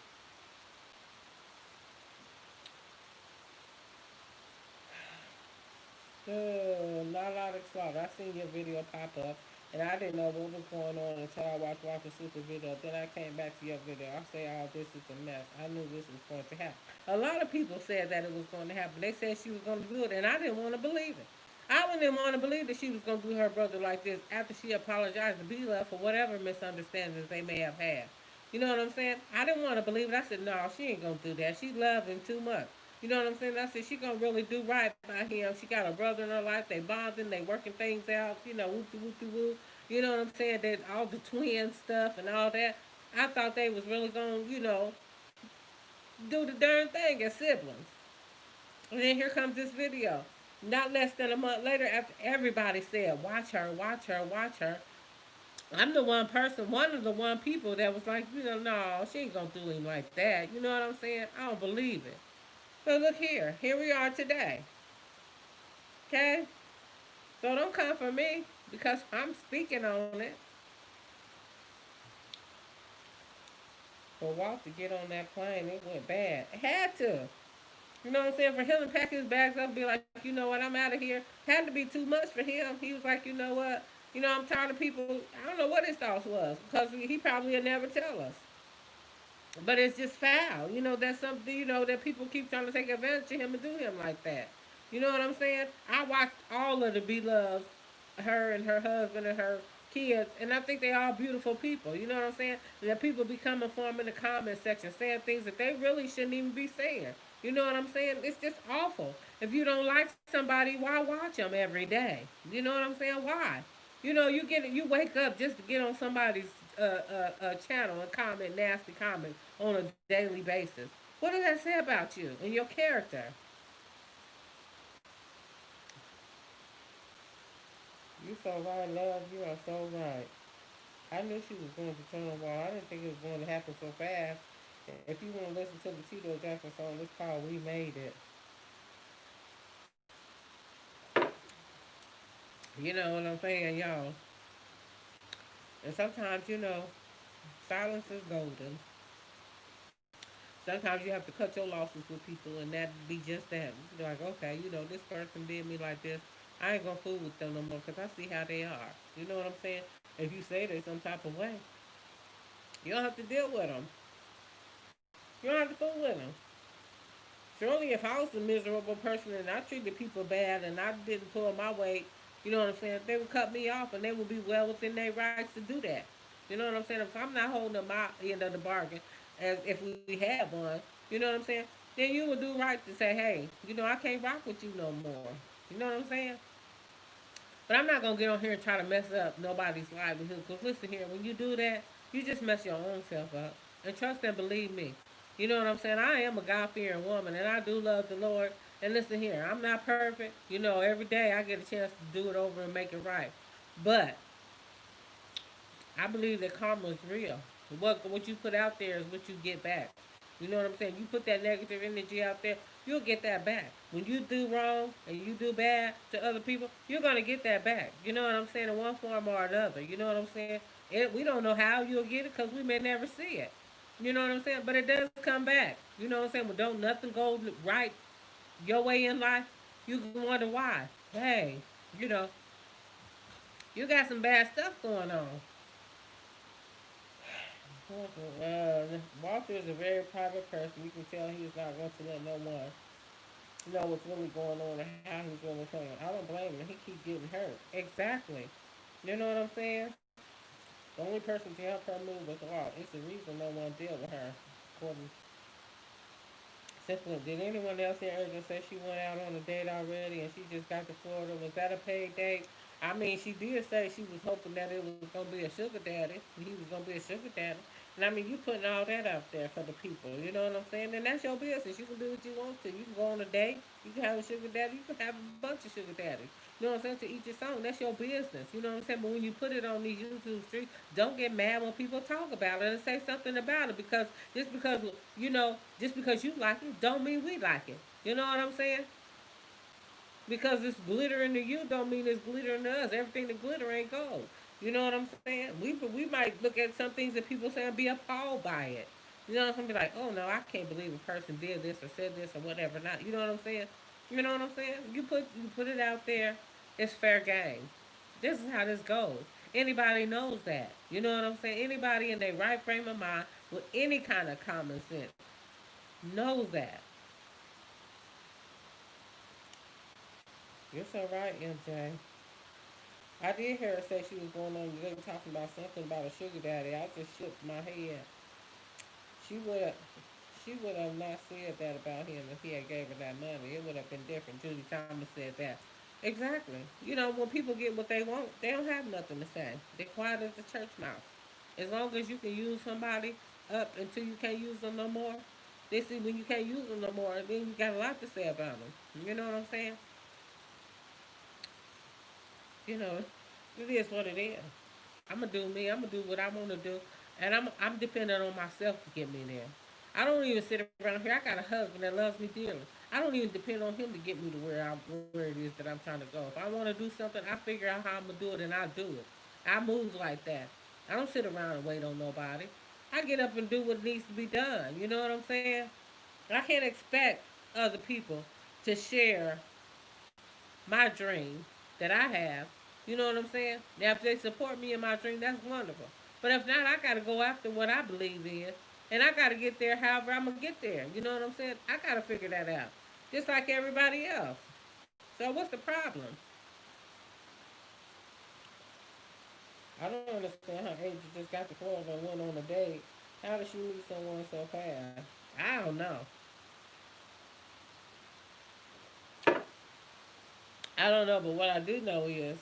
Not a lot of slaughter. I seen your video pop up, and I didn't know what was going on until I watched Walker's sister video. Then I came back to your video. I say, "Oh, this is a mess." I knew this was going to happen. A lot of people said that it was going to happen. They said she was going to do it, and I didn't want to believe it. I didn't want to believe that she was going to do her brother like this after she apologized to be left for whatever misunderstandings they may have had. You know what I'm saying? I didn't want to believe it. I said, "No, she ain't going to do that. She loved him too much." You know what I'm saying? I said she gonna really do right by him. She got a brother in her life. They bonding. They working things out. You know, whoopty whoopty woo. You know what I'm saying? That all the twin stuff and all that. I thought they was really gonna, do the darn thing as siblings. And then here comes this video. Not less than a month later, after everybody said, "Watch her, watch her, watch her." I'm the one person, one of the one people that was like, no, she ain't gonna do him like that. You know what I'm saying? I don't believe it. But look here. Here we are today. Okay? So don't come for me because I'm speaking on it. For Walt to get on that plane, it went bad. It had to. You know what I'm saying? For him to pack his bags up and be like, you know what, I'm out of here. Had to be too much for him. He was like, you know what? I'm tired of people. I don't know what his thoughts was because he probably would never tell us. But it's just foul. That's something, that people keep trying to take advantage of him and do him like that. You know what I'm saying? I watched all of the Beloveds, her and her husband and her kids, and I think they all beautiful people. You know what I'm saying? And that people be coming for them in the comment section saying things that they really shouldn't even be saying. You know what I'm saying? It's just awful. If you don't like somebody, why watch them every day? You know what I'm saying? Why? You wake up just to get on somebody's channel and comment nasty comments on a daily basis. What does that say about you and your character? You so right, love. You are so right. I knew she was going to turn a wall. I didn't think it was going to happen so fast. If you want to listen to the Tito Jackson song, it's called "We Made It." You know what I'm saying, y'all? And sometimes, silence is golden. Sometimes you have to cut your losses with people, and that be just that. You're like, okay, this person did me like this. I ain't gonna fool with them no more because I see how they are. You know what I'm saying? If you say they some type of way, you don't have to deal with them. You don't have to fool with them. Surely, if I was a miserable person and I treated people bad and I didn't pull my weight, you know what I'm saying? They would cut me off and they would be well within their rights to do that. You know what I'm saying? If I'm not holding up my end of the bargain, as if we had one, you know what I'm saying? Then you would do right to say, hey, I can't rock with you no more. You know what I'm saying? But I'm not gonna get on here and try to mess up nobody's livelihood. Cause listen here, when you do that, you just mess your own self up. And trust and believe me. You know what I'm saying? I am a God fearing woman, and I do love the Lord. And listen here, I'm not perfect. Every day I get a chance to do it over and make it right. But I believe that karma is real. What you put out there is what you get back. You know what I'm saying? You put that negative energy out there, you'll get that back. When you do wrong and you do bad to other people, you're gonna get that back. You know what I'm saying? In one form or another. You know what I'm saying? We don't know how you'll get it because we may never see it. You know what I'm saying? But it does come back. You know what I'm saying? When don't nothing go right your way in life, you can wonder why. Hey, you know, you got some bad stuff going on. Walter is a very private person. You can tell he is not going to let no one know what's really going on and how he's really feeling. I don't blame him. He keep getting hurt. Exactly. You know what I'm saying? The only person to help her move was Walt. It's the reason no one deal with her. According Simply, did anyone else hear Adrian say she went out on a date already and she just got to Florida? Was that a paid date? I mean, she did say she was hoping that it was going to be a sugar daddy. He was going to be a sugar daddy. And I mean, you putting all that out there for the people. You know what I'm saying? And that's your business. You can do what you want to. You can go on a date. You can have a sugar daddy. You can have a bunch of sugar daddies. You know what I'm saying? To each his own. That's your business. You know what I'm saying? But when you put it on these YouTube streets, don't get mad when people talk about it and say something about it because just because you like it, don't mean we like it. You know what I'm saying? Because it's glittering to you, don't mean it's glittering to us. Everything that glitter ain't gold. You know what I'm saying? We might look at some things that people say and be appalled by it. You know what I'm saying? Be like, oh no, I can't believe a person did this or said this or whatever. Not, you know what I'm saying? You know what I'm saying? You put it out there, it's fair game. This is how this goes. Anybody knows that. You know what I'm saying? Anybody in their right frame of mind with any kind of common sense knows that. You're so right, MJ. I did hear her say she was going on. They were talking about something about a sugar daddy. I just shook my head. She would have, she would have not said that about him if he had gave her that money. It would have been different. Judy Thomas said that. Exactly. You know, when people get what they want, they don't have nothing to say. They're quiet as the church mouse. As long as you can use somebody up until you can't use them no more. They see when you can't use them no more, then you got a lot to say about them. You know what I'm saying? You know, it is what it is. I'm gonna do me. I'm gonna do what I want to do, and I'm dependent on myself to get me there. I don't even sit around here. I got a husband that loves me dearly. I don't even depend on him to get me to where it is that I'm trying to go. If I want to do something, I figure out how I'm gonna do it, and I do it. I move like that. I don't sit around and wait on nobody. I get up and do what needs to be done. You know what I'm saying? I can't expect other people to share my dream that I have. You know what I'm saying? Now, if they support me in my dream, that's wonderful. But if not, I got to go after what I believe in. And I got to get there however I'm going to get there. You know what I'm saying? I got to figure that out. Just like everybody else. So, what's the problem? I don't understand how Adrian just got the phone and went on a date. How did she meet someone so fast? I don't know. I don't know, but what I do know is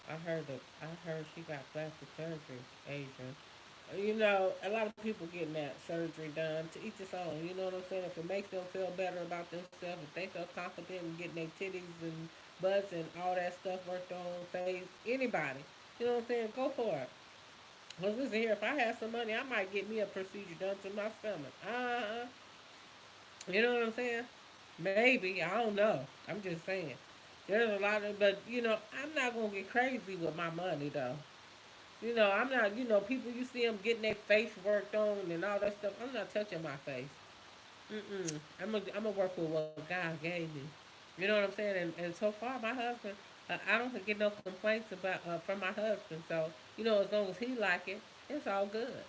I heard she got plastic surgery, Adrian. A lot of people getting that surgery done to each his own. You know what I'm saying? If it makes them feel better about themselves, if they feel confident in getting their titties and butts and all that stuff worked on, face, anybody, you know what I'm saying? Go for it. Cause listen here, if I had some money, I might get me a procedure done to my stomach. You know what I'm saying? Maybe I don't know. I'm just saying. There's a lot of, but I'm not gonna get crazy with my money though. I'm not, people you see them getting their face worked on and all that stuff. I'm not touching my face. Mm-mm. I'm gonna work with what God gave me. You know what I'm saying? And so far, my husband, I don't get no complaints about from my husband. So as long as he like it, it's all good.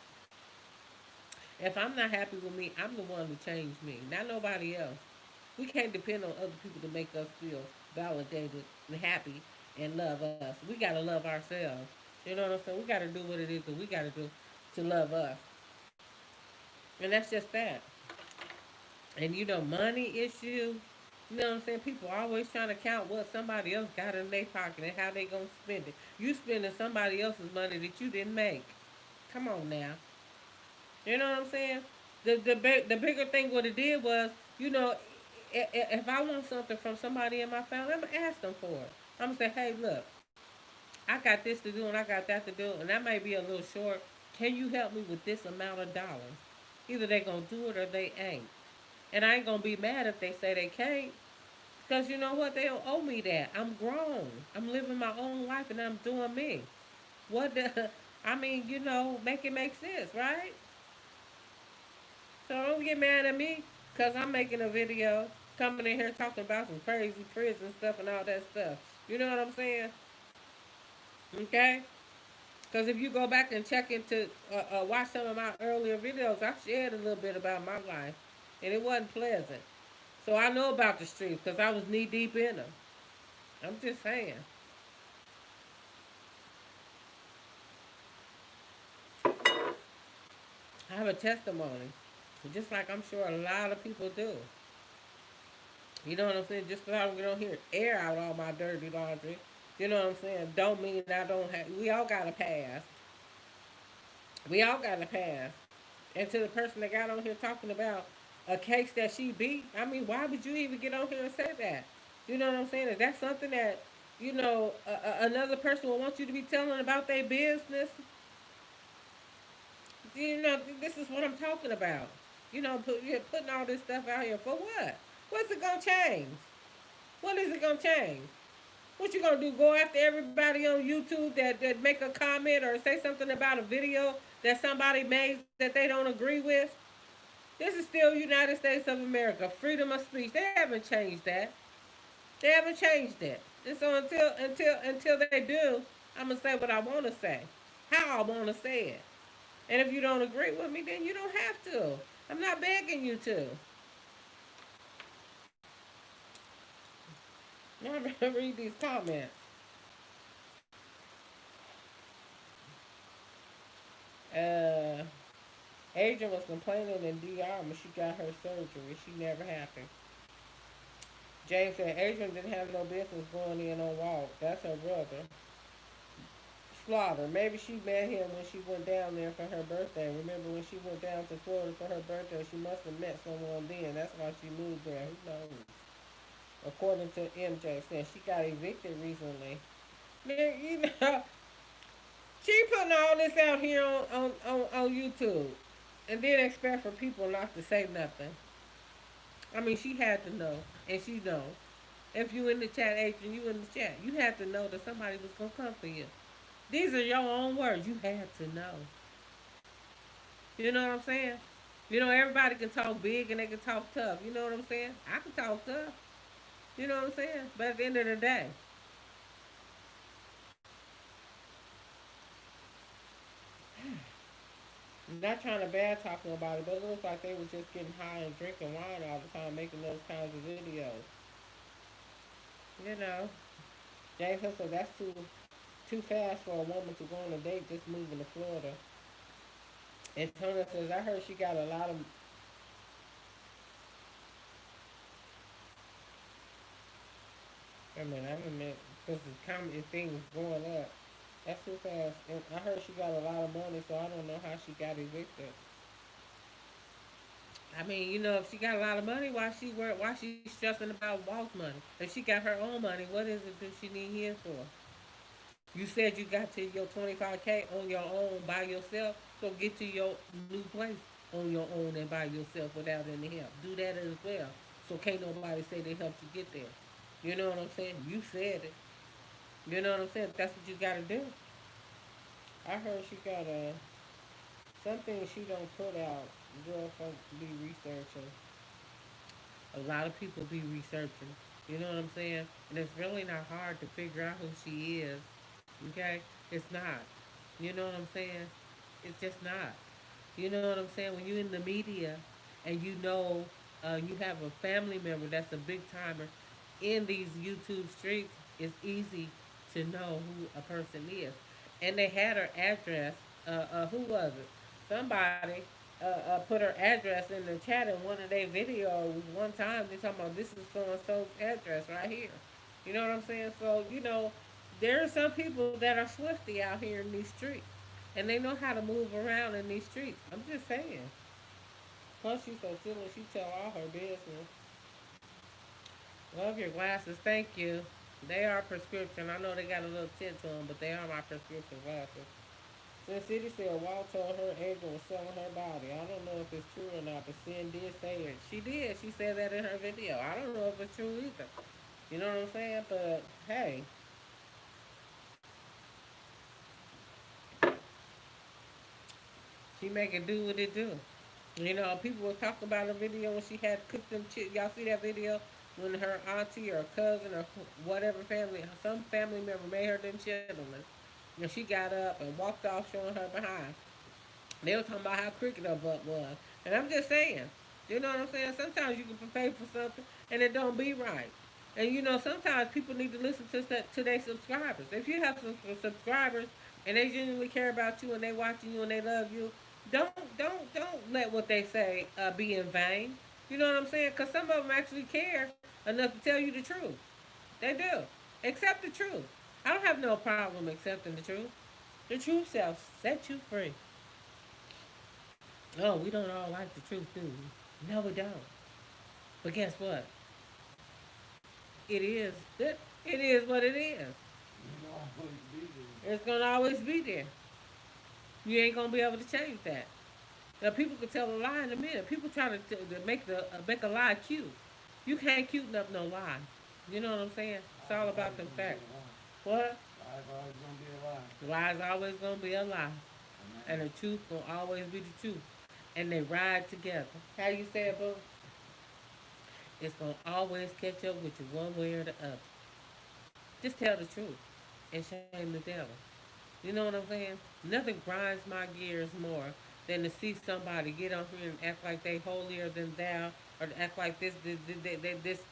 If I'm not happy with me, I'm the one to change me, not nobody else. We can't depend on other people to make us feel validated and happy and love us. We gotta love ourselves. You know what I'm saying? We gotta do what it is that we gotta do to love us. And that's just that. And money issues, you know what I'm saying? People are always trying to count what somebody else got in their pocket and how they gonna spend it. You spending somebody else's money that you didn't make. Come on now. You know what I'm saying? The bigger thing what it did was, you know, if I want something from somebody in my family, I'm gonna ask them for it. I'm gonna say, hey, look, I got this to do and I got that to do, and that may be a little short. Can you help me with this amount of dollars? Either they gonna do it or they ain't. And I ain't gonna be mad if they say they can't, because you know what? They don't owe me that. I'm grown. I'm living my own life and I'm doing me. What the? I mean, make it make sense, right? So don't get mad at me because I'm making a video coming in here talking about some crazy prison stuff and all that stuff. You know what I'm saying? Okay? Because if you go back and check into, watch some of my earlier videos, I shared a little bit about my life. And it wasn't pleasant. So I know about the streets because I was knee deep in them. I'm just saying. I have a testimony. Just like I'm sure a lot of people do. You know what I'm saying? Just because I don't get on here air out all my dirty laundry, you know what I'm saying? Don't mean I don't have. We all got a past. We all got a past. And to the person that got on here talking about a case that she beat. I mean, why would you even get on here and say that? You know what I'm saying? Is that something that another person will want you to be telling about their business? This is what I'm talking about. You're putting all this stuff out here for what? What's it gonna change? What is it gonna change? What you gonna do? Go after everybody on YouTube that make a comment or say something about a video that somebody made that they don't agree with? This is still United States of America, freedom of speech. They haven't changed that. They haven't changed it. And so until they do, I'm gonna say what I want to say, how I want to say it. And if you don't agree with me, then you don't have to. I'm not begging you to. Now I'm gonna read these comments. Uh, Adrian was complaining in DR when she got her surgery. She never happened. James said Adrian didn't have no business going in on Walt. That's her brother. Slaughter. Maybe she met him when she went down there for her birthday. Remember when she went down to Florida for her birthday? She must have met someone then. That's why she moved there. Who knows? According to MJ, said she got evicted recently. Man, she putting all this out here on YouTube, and then expect for people not to say nothing. I mean, she had to know, and she know. If you in the chat, Adrian, you in the chat. You had to know that somebody was gonna come for you. These are your own words. You had to know. You know what I'm saying? Everybody can talk big and they can talk tough. You know what I'm saying? I can talk tough. You know what I'm saying? But at the end of the day, not trying to bad talking about it, but it looks like they was just getting high and drinking wine all the time, making those kinds of videos. You know, James Hustle, that's too fast for a woman to go on a date just moving to Florida. Antonia says, I heard she got a lot of. I admit, because the comedy thing is going up. That's too fast. And I heard she got a lot of money, so I don't know how she got evicted. I mean, if she got a lot of money, why she stressing about Walt's money? If she got her own money, what is it that she need his for? You said you got to your 25K on your own by yourself, so get to your new place on your own and by yourself without any help. Do that as well. So can't nobody say they helped you get there. You know what I'm saying? You said it. You know what I'm saying? That's what you gotta do. I heard she got something she don't put out. Girl, folks be researching. A lot of people be researching. You know what I'm saying? And it's really not hard to figure out who she is. Okay? It's not. You know what I'm saying? It's just not. You know what I'm saying? When you're in the media and you have a family member that's a big timer in these YouTube streets, it's easy to know who a person is. And they had her address. Who was it? Somebody put her address in the chat in one of their videos one time. They talking about this is so and so's address right here. You know what I'm saying? So there are some people that are swifty out here in these streets, and they know how to move around in these streets. I'm just saying. Plus, she's so silly. She tell all her business. Love your glasses. Thank you. They are prescription. I know they got a little tint to them, but they are my prescription glasses. Sin City said Walt told her Adrian was selling her body. I don't know if it's true or not, but Sin did say it. She did. She said that in her video. I don't know if it's true either. You know what I'm saying? But hey, she make it do what it do. People was talking about her video when she had cooked them chips. Y'all see that video when her auntie or cousin or whatever some family member made her them chitlins, and she got up and walked off showing her behind. They were talking about how crooked her butt was, and I'm just saying, you know what I'm saying? Sometimes you can pay for something and it don't be right. And sometimes people need to listen to their subscribers. If you have some subscribers and they genuinely care about you and they watching you and they love you, don't let what they say be in vain. You know what I'm saying? Because some of them actually care enough to tell you the truth. They do. Accept the truth. I don't have no problem accepting the truth. The truth shall set you free. Oh, we don't all like the truth, do we? No, we don't. But guess what? It is. It is what it is. You always be It's gonna always be there. You ain't gonna be able to change that. Now, people can tell a lie in a minute. People try to make a lie cute. You can't cuten up no lie. You know what I'm saying? It's all Lie's about always them gonna be facts. a lie. What? Lie's always gonna be a lie. Lie's always gonna be a lie, And and the truth gonna always be the truth. And they ride together. How you say it, boo? It's gonna always catch up with you one way or the other. Just tell the truth and shame the devil. You know what I'm saying? Nothing grinds my gears more than to see somebody get on here and act like they holier than thou, or to act like this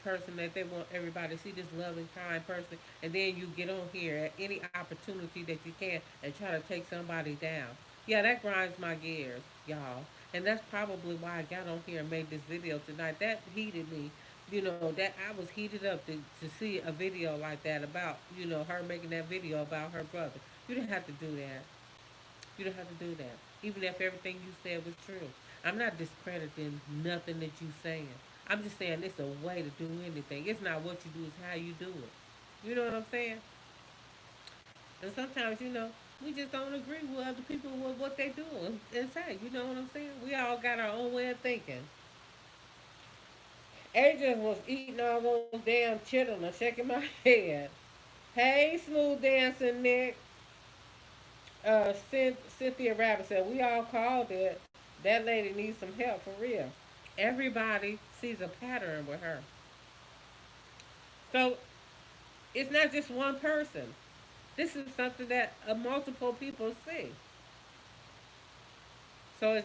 person that they want everybody to see, this loving, kind person, and then you get on here at any opportunity that you can and try to take somebody down. Yeah, that grinds my gears, y'all. And that's probably why I got on here and made this video tonight. That heated me. That I was heated up to see a video like that about, her making that video about her brother. You didn't have to do that. You don't have to do that. Even if everything you said was true. I'm not discrediting nothing that you saying. I'm just saying it's a way to do anything. It's not what you do, it's how you do it. You know what I'm saying? And sometimes, we just don't agree with other people with what they do and say. You know what I'm saying? We all got our own way of thinking. Adrian was eating all those damn chitlins and shaking my head. Hey, smooth dancing Nick. Cynthia Rabbit said, we all called it. That lady needs some help for real. Everybody sees a pattern with her. So it's not just one person. This is something that multiple people see. So,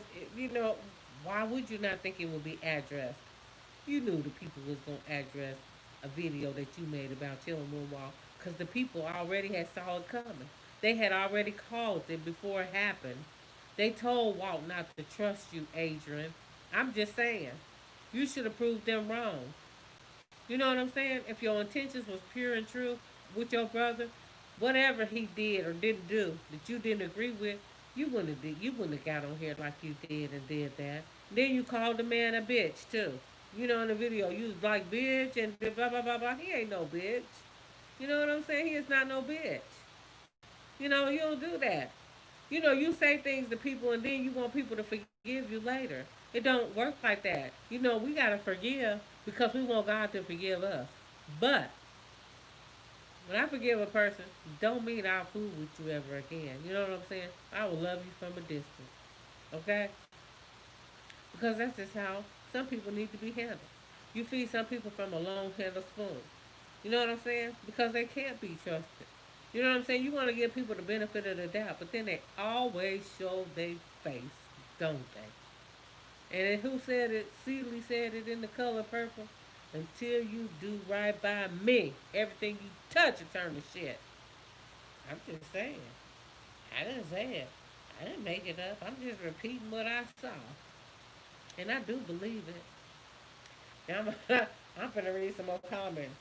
why would you not think it would be addressed? You knew the people was going to address a video that you made about Chilling Moonwalk because the people already had saw it coming. They had already called it before it happened. They told Walt not to trust you, Adrian. I'm just saying. You should have proved them wrong. You know what I'm saying? If your intentions was pure and true with your brother, whatever he did or didn't do that you didn't agree with, you wouldn't have got on here like you did and did that. Then you called the man a bitch too. In the video, you was like bitch and blah blah blah blah. He ain't no bitch. You know what I'm saying? He is not no bitch. You don't do that. You say things to people and then you want people to forgive you later. It don't work like that. We gotta forgive because we want God to forgive us. But when I forgive a person, don't mean I'll fool with you ever again. You know what I'm saying? I will love you from a distance. Okay? Because that's just how some people need to be handled. You feed some people from a long handled spoon. You know what I'm saying? Because they can't be trusted. You know what I'm saying? You want to give people the benefit of the doubt, but then they always show their face, don't they? And then who said it? Seeley said it in The Color Purple. Until you do right by me, everything you touch will turn to shit. I'm just saying. I didn't say it. I didn't make it up. I'm just repeating what I saw. And I do believe it. Now I'm finna read some more comments.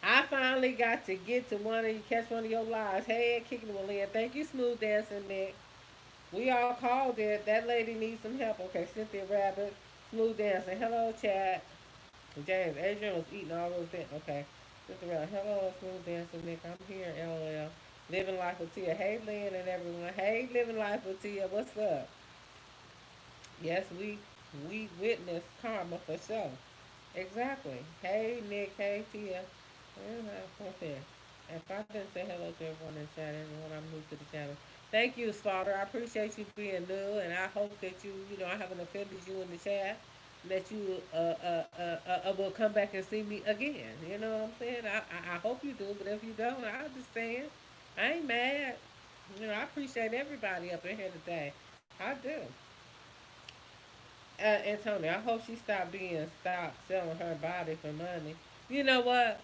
I finally got to get to one of you, catch one of your lives. Hey, kicking it with Lynn. Thank you, Smooth Dancing Nick. We all called it. That lady needs some help. Okay, Cynthia Rabbit, Smooth Dancing. Hello, chat. James, Adrian was eating all those things. Okay. Cynthia Rabbit. Hello, Smooth Dancing Nick. I'm here, LOL. Living Life with Tia. Hey, Lynn and everyone. Hey, Living Life with Tia. What's up? Yes, we witnessed karma for sure. Exactly. Hey, Nick. Hey, Tia. Okay. If I didn't say hello to everyone in the chat, everyone, I'm new to the channel. Thank you, Slaughter. I appreciate you being new, and I hope that I haven't offended you in the chat. That you will come back and see me again. You know what I'm saying? I hope you do, but if you don't, I understand. I ain't mad. I appreciate everybody up in here today. I do. Antonio, I hope she stopped selling her body for money. You know what?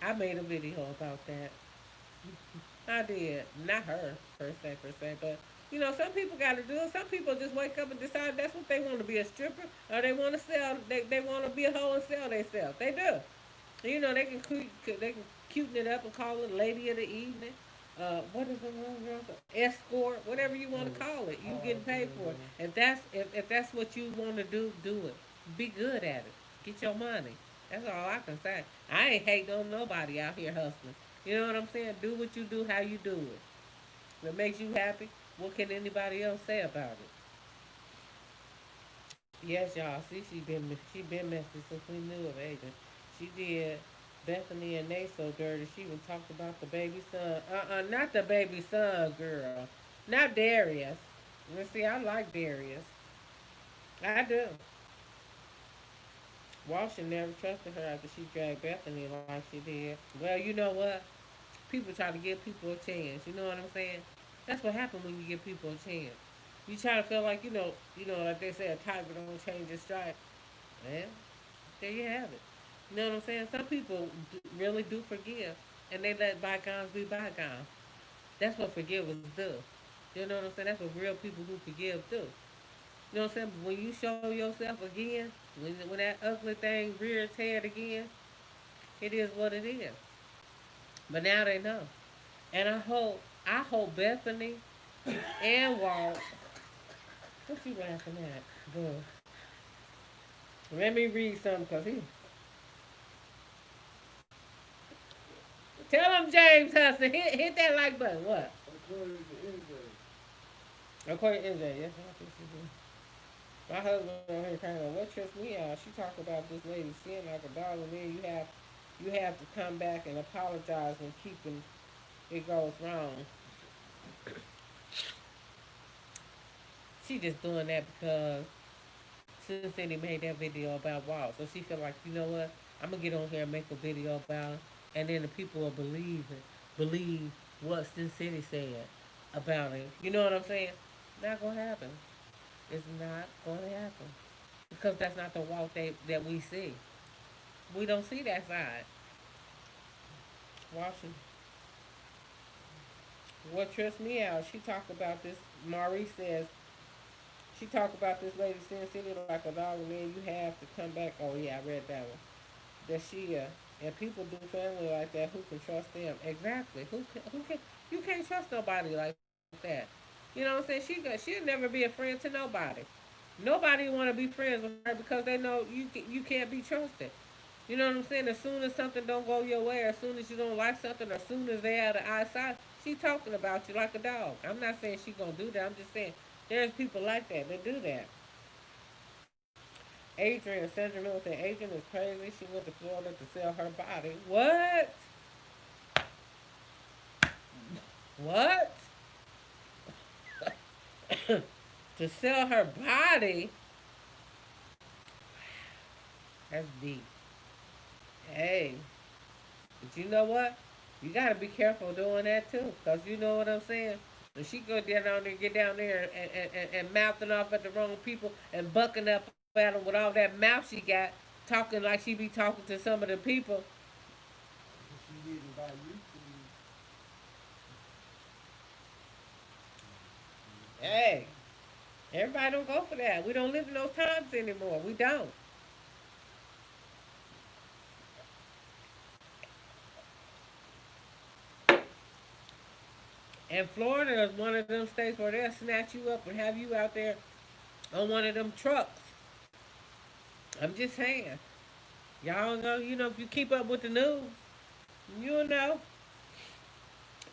I made a video about that. I did. Not her, per se, but some people got to do it. Some people just wake up and decide that's what they want to be, a stripper, or they want to sell. They want to be a hoe and sell themselves. They do. They can cuten it up and call it Lady of the Evening. what is the wrong escort, whatever you want to call it. You getting paid for it. If that's what you want to do, do it. Be good at it. Get your money. That's all I can say. I ain't hating on nobody out here hustling. You know what I'm saying? Do what you do, how you do it. If it makes you happy, what can anybody else say about it? Yes, y'all. See, she been messy since we knew of Adrian. She did Bethany and Nate so dirty. She even talked about the baby son. Not the baby son, girl. Not Darius. Let's see, I like Darius. I do. Washington never trusted her after she dragged Bethany like she did. Well, you know what? People try to give people a chance. You know what I'm saying? That's what happens when you give people a chance. You try to feel like like they say, a tiger don't change its stripes. Well, there you have it. You know what I'm saying? Some people really do forgive, and they let bygones be bygones. That's what forgivers do. You know what I'm saying? That's what real people who forgive do. You know what I'm saying? But when you show yourself again, when that ugly thing rears its head again, it is what it is. But now they know, and I hope Bethany and Walt. What you laughing at? Good. Let me read something, because he. Tell him, James Hudson, hit that like button. What? According to NJ. According to NJ, yes, I think she do. My husband on here kind of what trips me out. She talked about this lady seeing like a dog, and then you have to come back and apologize when keeping it goes wrong. She just doing that because Sin City made that video about Walt, so she feel like, you know what? I'm gonna get on here and make a video about it, and then the people will believe what Sin City said about it. You know what I'm saying? Not gonna happen. It's not gonna happen because that's not the Walt that we see. We don't see that side. Washington. What trips me out? She talked about this. Maurice says she talked about this lady Sin City like a dog, and then you have to come back. Oh yeah, I read that one. That she and people do family like that. Who can trust them? Exactly. Who can you can't trust nobody like that. You know what I'm saying? She'll never be a friend to nobody. Nobody want to be friends with her because they know you can't be trusted. You know what I'm saying? As soon as something don't go your way, as soon as you don't like something, as soon as they out of eyesight, she talking about you like a dog. I'm not saying she gonna do that. I'm just saying there's people like that that do that. Adrian, Sandra Miller said Adrian is crazy. She went to Florida to sell her body. What? What? To sell her body? That's deep. Hey, but you know what? You gotta be careful doing that too, cause you know what I'm saying. If she go down there, get down there and mouthing off at the wrong people and bucking up at them with all that mouth she got, talking like she be talking to some of the people. She getting by YouTube. Hey, everybody don't go for that. We don't live in those times anymore. We don't. And Florida is one of them states where they'll snatch you up and have you out there on one of them trucks. I'm just saying. Y'all know, if you keep up with the news, you'll know.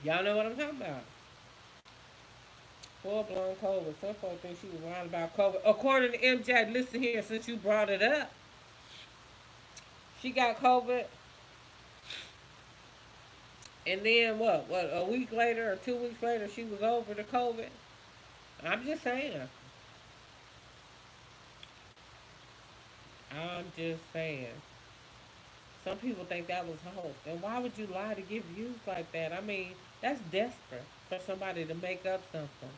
Y'all know what I'm talking about. Full blown COVID. Some folks think she was lying about COVID. According to MJ, listen here, since you brought it up, she got COVID, and then what? A week later or 2 weeks later, she was over the COVID. I'm just saying. I'm just saying. Some people think that was hope. And why would you lie to get views like that? I mean, that's desperate for somebody to make up something.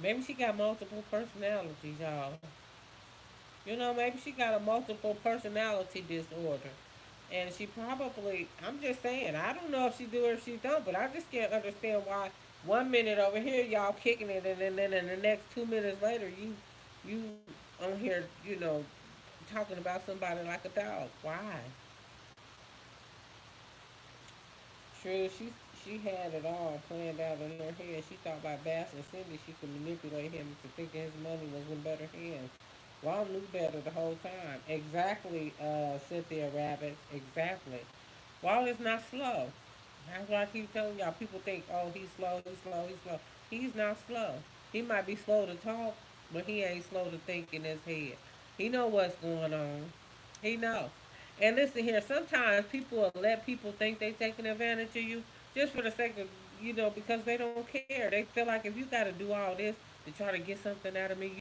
Maybe she got multiple personalities, y'all. Maybe she got a multiple personality disorder. And she probably, I'm just saying, I don't know if she do or if she don't, but I just can't understand why 1 minute over here y'all kicking it, and then in the next 2 minutes later you on here, talking about somebody like a dog. Why? True, she she had it all planned out in her head. She thought by bashing Cindy, she could manipulate him to thinking his money was in better hands. Walt knew better the whole time. Exactly, Cynthia Rabbit. Exactly. Walt is not slow. That's why I keep telling y'all. People think, oh, he's slow, he's slow, he's slow. He's not slow. He might be slow to talk, but he ain't slow to think in his head. He know what's going on. He know. And listen here, sometimes people will let people think they taking advantage of you just for the sake of, because they don't care. They feel like if you got to do all this to try to get something out of me,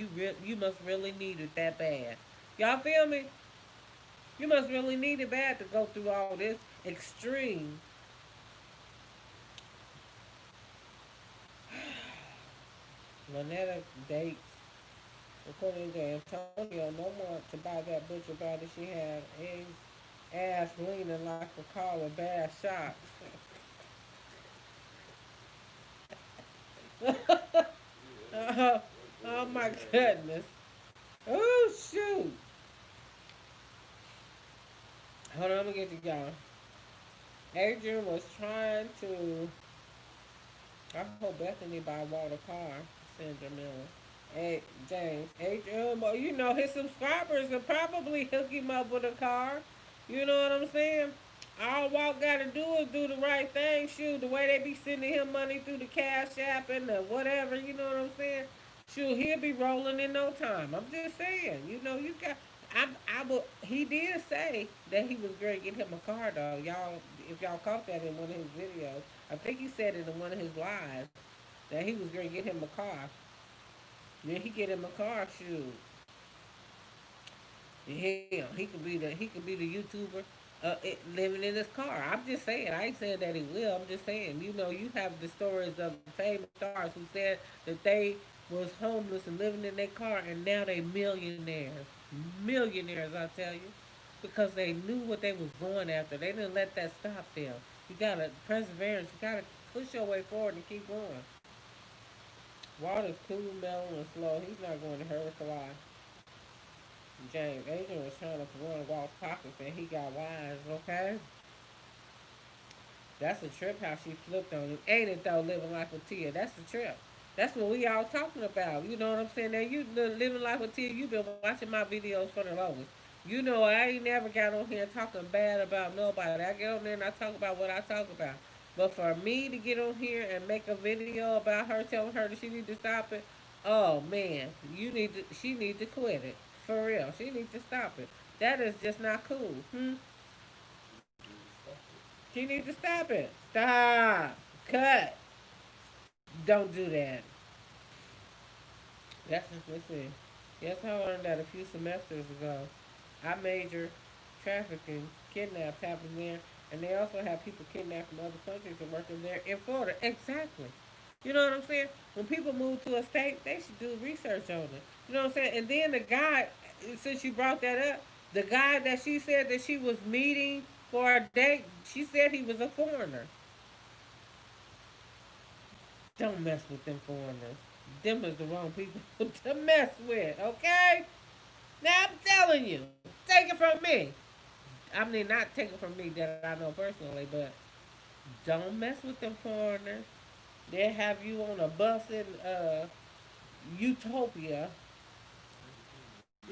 you must really need it that bad. Y'all feel me? You must really need it bad to go through all this extreme. Lynetta dates, according to Antonio, no more to buy that butcher patty she had. Eggs, ass leaning like a car with bad shots. uh, oh my goodness. Oh shoot. Hold on, let me get you going. Adrian was trying to. I hope Bethany buy Walt a car. Sandra Miller. Hey, James. Adrian, well, his subscribers will probably hook him up with a car. You know what I'm saying? All Walt got to do is do the right thing. Shoot, the way they be sending him money through the Cash App and the whatever, you know what I'm saying? Shoot, he'll be rolling in no time. I'm just saying, you got. He did say that he was going to get him a car, though. Y'all, if y'all caught that in one of his videos, I think he said it in one of his lives that he was going to get him a car. Then he get him a car, shoot. Hell, he could be the YouTuber living in his car. I'm just saying. I ain't saying that he will. I'm just saying. You have the stories of famous stars who said that they was homeless and living in their car, and now they millionaires. Millionaires, I tell you, because they knew what they was going after. They didn't let that stop them. You gotta perseverance. You gotta push your way forward and keep going. Water's cool, mellow, and slow. He's not going to hurt a fly. James Adrian was trying to run Walt's pockets and he got wise, okay? That's a trip how she flipped on him. Ain't it though, living life with Tia? That's the trip. That's what we all talking about. You know what I'm saying? Now you living life with Tia, you've been watching my videos for the longest. You know I ain't never got on here talking bad about nobody. I get on there and I talk about what I talk about. But for me to get on here and make a video about her telling her that she need to stop it, oh man, she need to quit it. For real. She needs to stop it. That is just not cool. She needs to stop it. Stop. Cut. Don't do that. Let's see. Yes, I learned that a few semesters ago. I major trafficking, kidnaps happen there, and they also have people kidnapped from other countries and working there in Florida. Exactly. You know what I'm saying? When people move to a state, they should do research on it. You know what I'm saying? And then the guy, since you brought that up, the guy that she said that she was meeting for a date, she said he was a foreigner. Don't mess with them foreigners. Them is the wrong people to mess with, okay? Now I'm telling you, take it from me. I mean, not take it from me that I know personally, but don't mess with them foreigners. They have you on a bus in Utopia,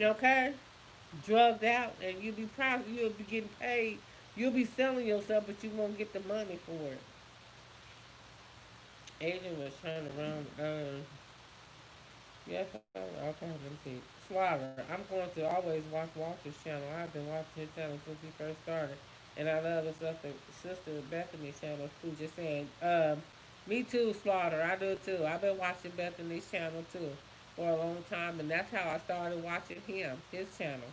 okay? Drugged out, and you'll be getting paid. You'll be selling yourself, but you won't get the money for it. Adrian was trying to run. Yes, okay, let me see. Slaughter. I'm going to always watch Walter's channel. I've been watching his channel since he first started. And I love his other sister Bethany's channel too. Just saying, me too, Slaughter. I do too. I've been watching Bethany's channel too for a long time. And that's how I started watching his channel.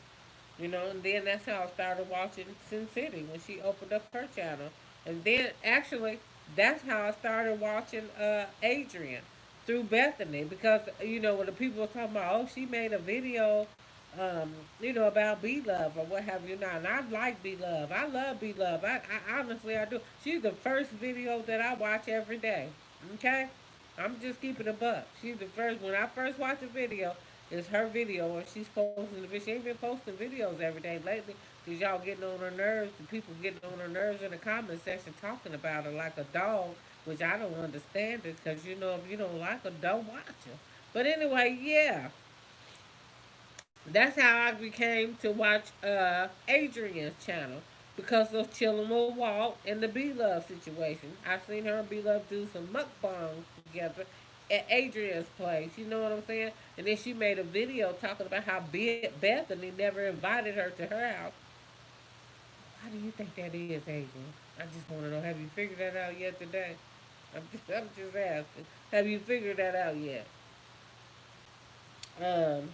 And then that's how I started watching Sin City when she opened up her channel. And then actually, that's how I started watching Adrian through Bethany because when the people were talking about, oh, she made a video, about Be Love or what have you not. And I like Be Love. I love Be Love. I honestly I do. She's the first video that I watch every day. Okay, I'm just keeping a buck. She's the first. When I first watch a video, it's her video, and she's posting the video. She ain't been posting videos every day lately because y'all getting on her nerves. The people getting on her nerves in the comment section talking about her like a dog which I don't understand it because you know if you don't like her, don't watch her. But anyway, yeah, that's how I became to watch Adrian's channel because of chilling with Walt and the B Love situation. I seen her and B Love do some mukbangs together at Adrian's place. You know what I'm saying? And then she made a video talking about how Bethany never invited her to her house. Why do you think that is, Adrian? I just want to know. Have you figured that out yet today? I'm just asking. Have you figured that out yet? Um,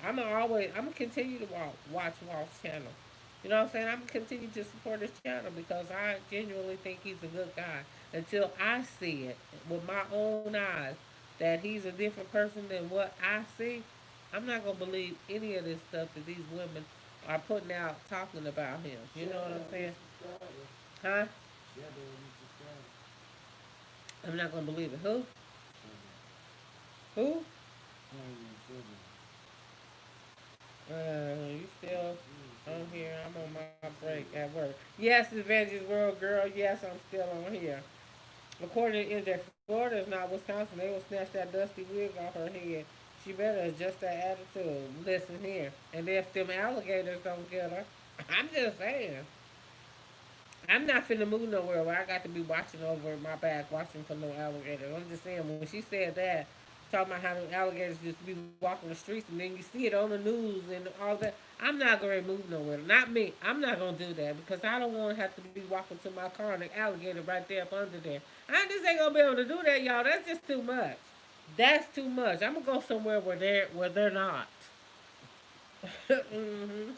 I'm gonna continue to watch Walt's channel. You know what I'm saying? I'm gonna continue to support his channel because I genuinely think he's a good guy. Until I see it with my own eyes that he's a different person than what I see, I'm not gonna believe any of this stuff that these women are putting out talking about him. You know what I'm saying? Huh? I'm not gonna believe it. Who? Who? You still on here? I'm on my break at work. Yes, Avengers World Girl. Yes, I'm still on here. According to NJ, Florida is not Wisconsin. They will snatch that dusty wig off her head. She better adjust that attitude. Listen here. And if them alligators don't get her, I'm just saying. I'm not finna move nowhere where I got to be watching over my back, watching for no alligators. I'm just saying, when she said that, talking about how the alligators just be walking the streets and then you see it on the news and all that, I'm not gonna move nowhere. Not me. I'm not gonna do that because I don't want to have to be walking to my car and an alligator right there up under there. I just ain't gonna be able to do that, y'all. That's just too much. That's too much. I'm gonna go somewhere where they're not. hmm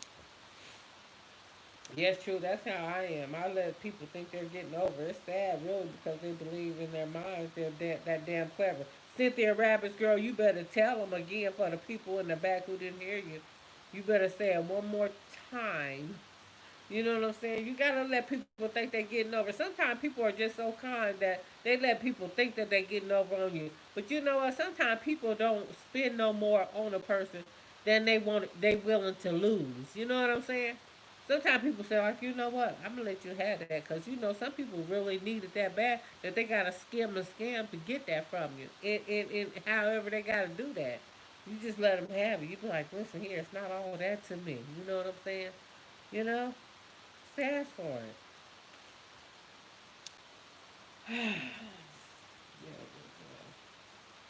Yes, true. That's how I am. I let people think they're getting over. It's sad, really, because they believe in their minds they're that damn clever. Cynthia Rabbit's girl, you better tell them again for the people in the back who didn't hear you. You better say it one more time. You know what I'm saying? You gotta let people think they're getting over. Sometimes people are just so kind that they let people think that they're getting over on you. But you know what? Sometimes people don't spend no more on a person than they willing to lose. You know what I'm saying? Sometimes people say like, you know what? I'm gonna let you have that because you know some people really need it that bad that they gotta skim and scam to get that from you. And however they gotta do that, you just let them have it. You be like, listen here, it's not all that to me. You know what I'm saying? You know, sad for it.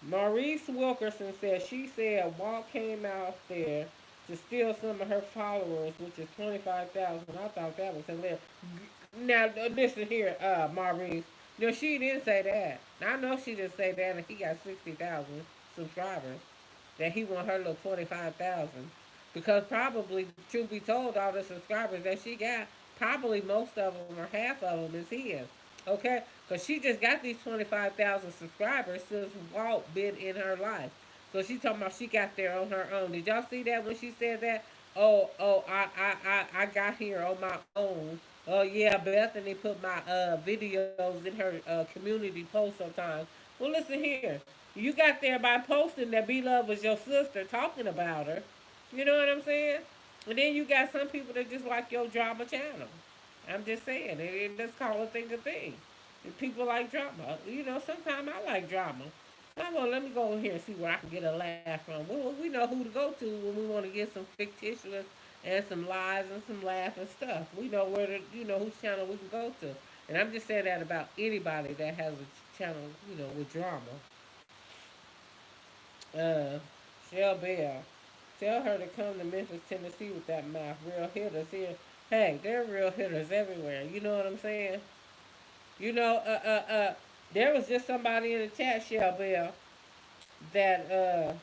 Maurice Wilkerson said she said Walt came out there to steal some of her followers, which is 25,000. I thought that was hilarious. Now listen here, Maurice. No, she didn't say that. I know she didn't say that, and he got 60,000 subscribers. That he want her little 25,000, because probably, truth be told, all the subscribers that she got, probably most of them or half of them is his. Okay, because she just got these 25,000 subscribers since Walt been in her life. So she talking about she got there on her own. Did y'all see that when she said that? Oh, I got here on my own. Oh yeah, Bethany put my videos in her community post sometimes. Well, listen here. You got there by posting that B Love was your sister, talking about her. You know what I'm saying? And then you got some people that just like your drama channel. I'm just saying, let's call a thing a thing. And people like drama. You know, sometimes I like drama. I'm gonna let me go in here and see where I can get a laugh from. We know who to go to when we want to get some fictitious and some lies and some laugh and stuff. We know where to, whose channel we can go to. And I'm just saying that about anybody that has a channel, with drama. Uh, Shell Bell. Tell her to come to Memphis, Tennessee with that mouth. Real hitters here. Hey, they're real hitters everywhere. You know what I'm saying? You know, there was just somebody in the chat, Shell Bell, that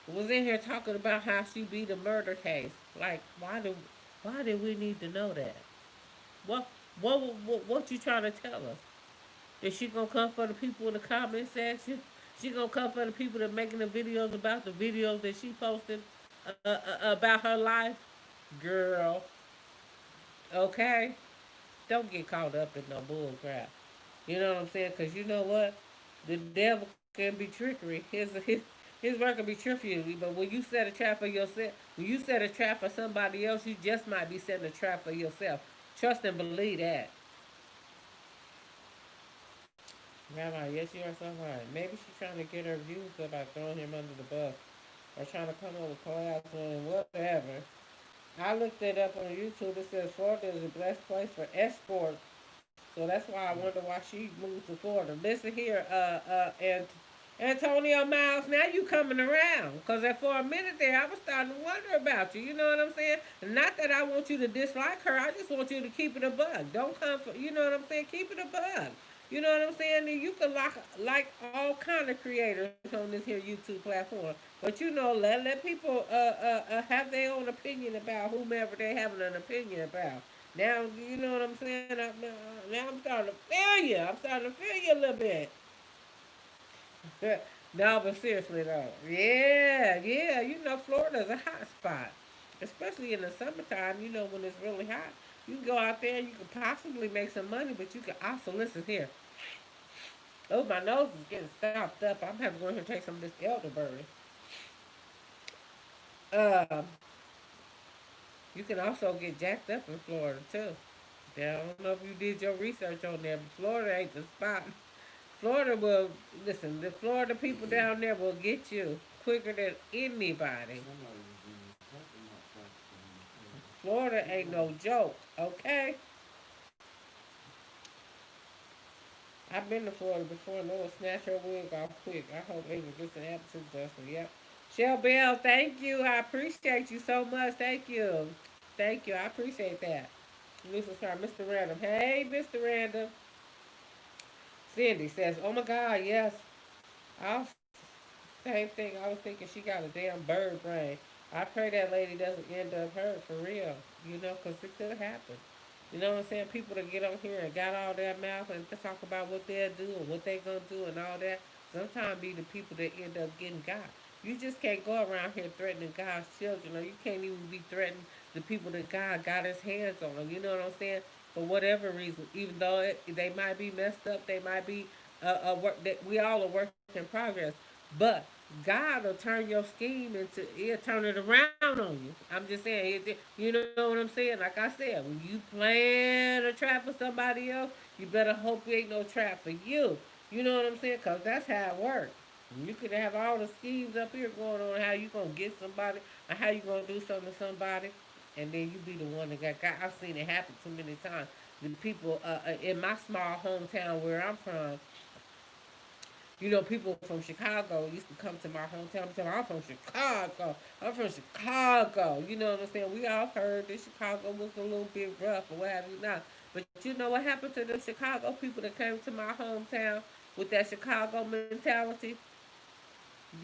was in here talking about how she beat a murder case. Like, why do we need to know that? What what you trying to tell us? Is she gonna come for the people in the comment section? She gonna come for the people that making the videos about the videos that she posted about her life? Girl, okay? Don't get caught up in no bull crap. You know what I'm saying? Because you know what? The devil can be trickery. His work can be trickery. But when you set a trap for yourself, when you set a trap for somebody else, you just might be setting a trap for yourself. Trust and believe that. Rabbi, yes, you are so right. Maybe she's trying to get her views up by throwing him under the bus or trying to come up with collabs and whatever. I looked it up on YouTube. It says Florida is a blessed place for escorts. So that's why I wonder why she moved to Florida. Listen here, and Antonio Miles, now you coming around. Because for a minute there, I was starting to wonder about you. You know what I'm saying? Not that I want you to dislike her. I just want you to keep it a bug. Don't come for, you know what I'm saying? Keep it a bug. You know what I'm saying? And you can like all kind of creators on this here YouTube platform. But you know, let people have their own opinion about whomever they having an opinion about. Now, you know what I'm saying? Now I'm starting to feel you. I'm starting to feel you a little bit. No, but seriously though, yeah, yeah. You know, Florida's a hot spot, especially in the summertime. You know, when it's really hot, you can go out there and you can possibly make some money, but you can also listen here. Oh, my nose is getting stopped up. I'm having to go in here and take some of this elderberry. Um, you can also get jacked up in Florida too. Now, I don't know if you did your research on there, but Florida ain't the spot. Florida will listen. The Florida people down there will get you quicker than anybody. Somebody was talking about that. Florida ain't no joke. Okay, I've been to Florida before, and they will snatch her wig off quick. I hope Ava gets an attitude adjustment. Yep. Shell Bell, thank you. I appreciate you so much. Thank you. Thank you. I appreciate that. Lucifer, Mr. Random. Hey, Mr. Random. Cindy says, "Oh my God, yes. I'll Same thing. I was thinking she got a damn bird brain. I pray that lady doesn't end up hurt for real. You know, 'cause it could happen. You know what I'm saying? People that get on here and got all their mouth and to talk about what they'll do and what they gonna do and all that. Sometimes be the people that end up getting got. You just can't go around here threatening God's children, or you can't even be threatening the people that God got His hands on. You know what I'm saying? For whatever reason, even though they might be messed up, they might be a work that we all are work in progress. But God will turn your scheme into, he'll turn it around on you. I'm just saying, you know what I'm saying? Like I said, when you plan a trap for somebody else, you better hope it ain't no trap for you. You know what I'm saying? Because that's how it works. You could have all the schemes up here going on how you going to get somebody or how you going to do something to somebody, and then you be the one that got. I've seen it happen too many times. The people in my small hometown where I'm from, you know, people from Chicago used to come to my hometown and tell me, I'm from Chicago. I'm from Chicago. You know what I'm saying? We all heard that Chicago was a little bit rough or what have you not. But you know what happened to the Chicago people that came to my hometown with that Chicago mentality?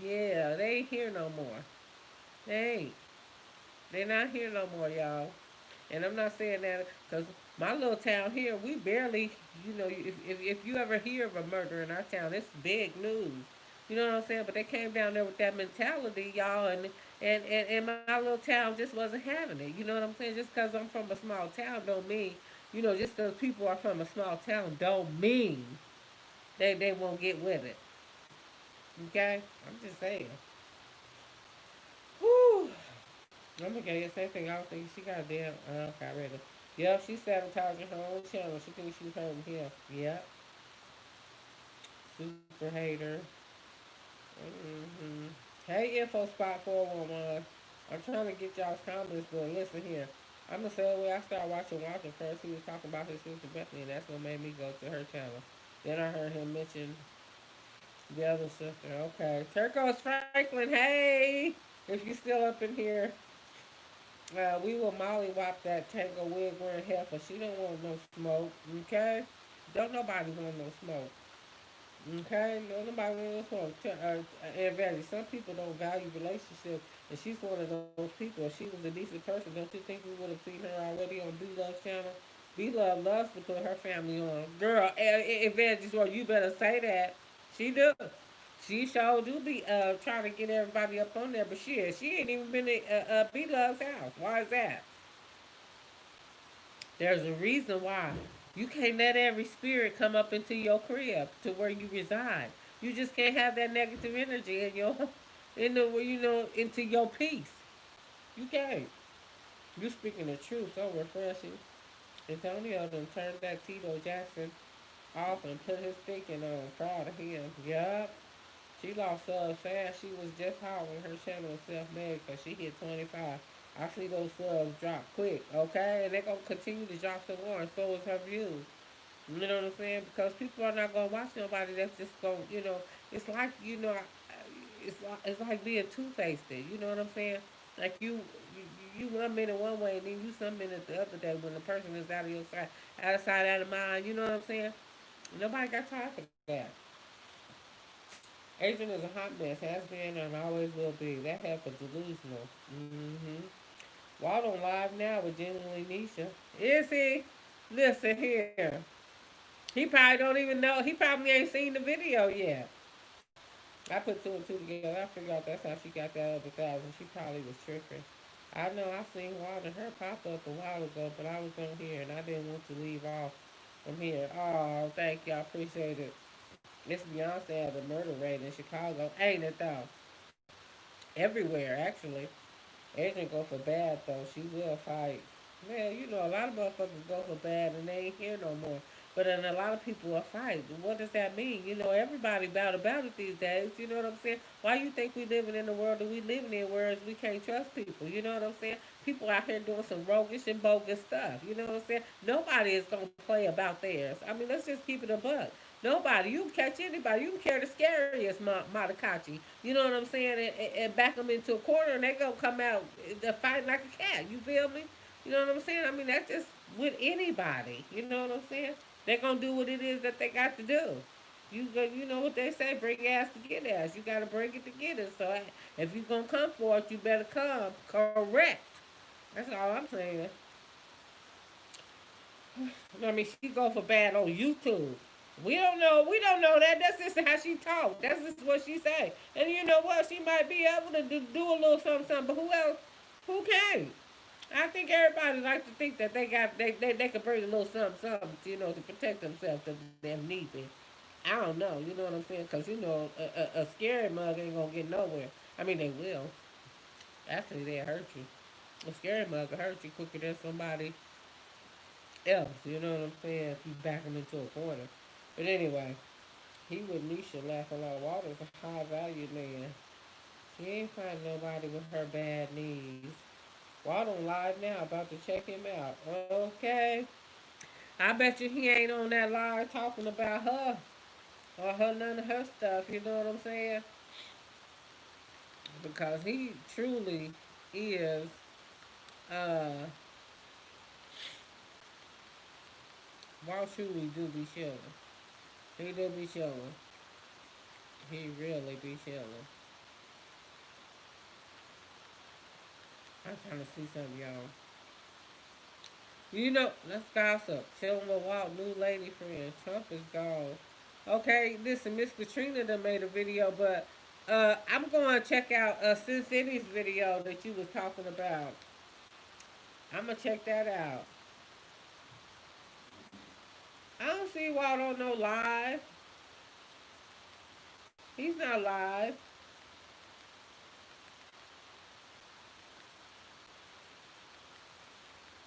Yeah, they ain't here no more. They ain't. They not here no more, y'all. And I'm not saying that because my little town here, we barely, you know, if you ever hear of a murder in our town, it's big news. You know what I'm saying? But they came down there with that mentality, y'all, and my little town just wasn't having it. You know what I'm saying? Just because I'm from a small town don't mean, you know, just because people are from a small town don't mean they won't get with it. Okay? I'm just saying. Whew. I'm gonna get the same thing. I was thinking she got a damn. Okay, I read it. Yep, she's sabotaging her own channel. She thinks she's hurting him. Yep. Super hater. Mm-hmm. Hey, Info Spot 411. I'm trying to get y'all's comments, but listen here. I'm gonna say when I started watching Walter first, he was talking about his sister Bethany, and that's what made me go to her channel. Then I heard him mention the other sister. Okay. Turcos Franklin, hey! If you still up in here, we will mollywop that tango wig wearing heifer. She don't want no smoke, okay? Don't nobody want no smoke, okay? No nobody want no smoke. And Vanity, some people don't value relationships, and she's one of those people. If she was a decent person, don't you think we would have seen her already on B Love's channel? B Love loves to put her family on. Girl, Evangelist, well, you better say that. She do. She sure do be trying to get everybody up on there, but she ain't even been to B Love's house. Why is that? There's a reason why. You can't let every spirit come up into your crib to where you reside. You just can't have that negative energy in your in the into your peace. You can't. You speaking the truth, so refreshing. Antonio done turned that Tito Jackson. off and put his thinking on. Proud of him. Yup. She lost subs fast. She was just hot when her channel was self-made because she hit 25. I see those subs drop quick, okay? And they're going to continue to drop some more, and so is her views. You know what I'm saying? Because people are not going to watch nobody that's just going, it's like, it's like being two-faced. You know what I'm saying? Like you 1 minute one way and then you some minute the other day when the person is out of your sight, out of sight, out of mind. You know what I'm saying? Nobody got time for that. Adrian is a hot mess, has been and always will be. That half is delusional. Mm-hmm. Walt on live now with genuinely Nisha. Is he? Listen here. He probably don't even know. He probably ain't seen the video yet. I put two and two together. I figured out that's how she got that other thousand. She probably was tripping. I know I seen Walt and her pop up a while ago, but I was on here and I didn't want to leave off from here. Oh, thank you. I appreciate it. It's Beyonce at the murder rate in Chicago. Ain't it though? Everywhere, actually. Adrian go for bad though. She will fight. Man, a lot of motherfuckers go for bad and they ain't here no more. But then a lot of people will fight. What does that mean? Everybody about it these days. You know what I'm saying? Why you think we living in the world that we living in, whereas we can't trust people? You know what I'm saying? People out here doing some roguish and bogus stuff. You know what I'm saying? Nobody is gonna play about theirs. I mean, let's just keep it a buck. Nobody. You can catch anybody. You can carry the scariest Matakachi. You know what I'm saying? And back them into a corner and they gonna come out fighting like a cat. You feel me? You know what I'm saying? I mean, that's just with anybody. You know what I'm saying? They're gonna do what it is that they got to do. You know what they say? Bring ass to get ass. You gotta bring it to get it. So if you gonna come for it, you better come correct. That's all I'm saying. I mean, she go for bad on YouTube. We don't know. We don't know that. That's just how she talk. That's just what she say. And you know what? She might be able to do a little something, something. But who else? Who can't? I think everybody like to think that they could bring a little something, something, to protect themselves if they need be. I don't know. You know what I'm saying? Because a scary mug ain't gonna get nowhere. I mean, they will. Actually, they'll hurt you. A scary mug will hurt you quicker than somebody else. You know what I'm saying? If you back them into a corner. But anyway, he with Nisha laugh a lot. Walter's a high value man. She ain't find nobody with her bad knees. Walt on live now, about to check him out. Okay. I bet you he ain't on that live talking about her or none of her stuff. You know what I'm saying? Because he truly is. Uh, Walt truly do be chilling. He do be chilling. He really be chilling. I'm trying to see something, y'all. Let's gossip. Chilling with Walt, new lady friend. Trump is gone. Okay, listen, Miss Katrina done made a video, but I'm going to check out Sin City's video that you was talking about. I'm going to check that out. I don't see Walt on no live. He's not live.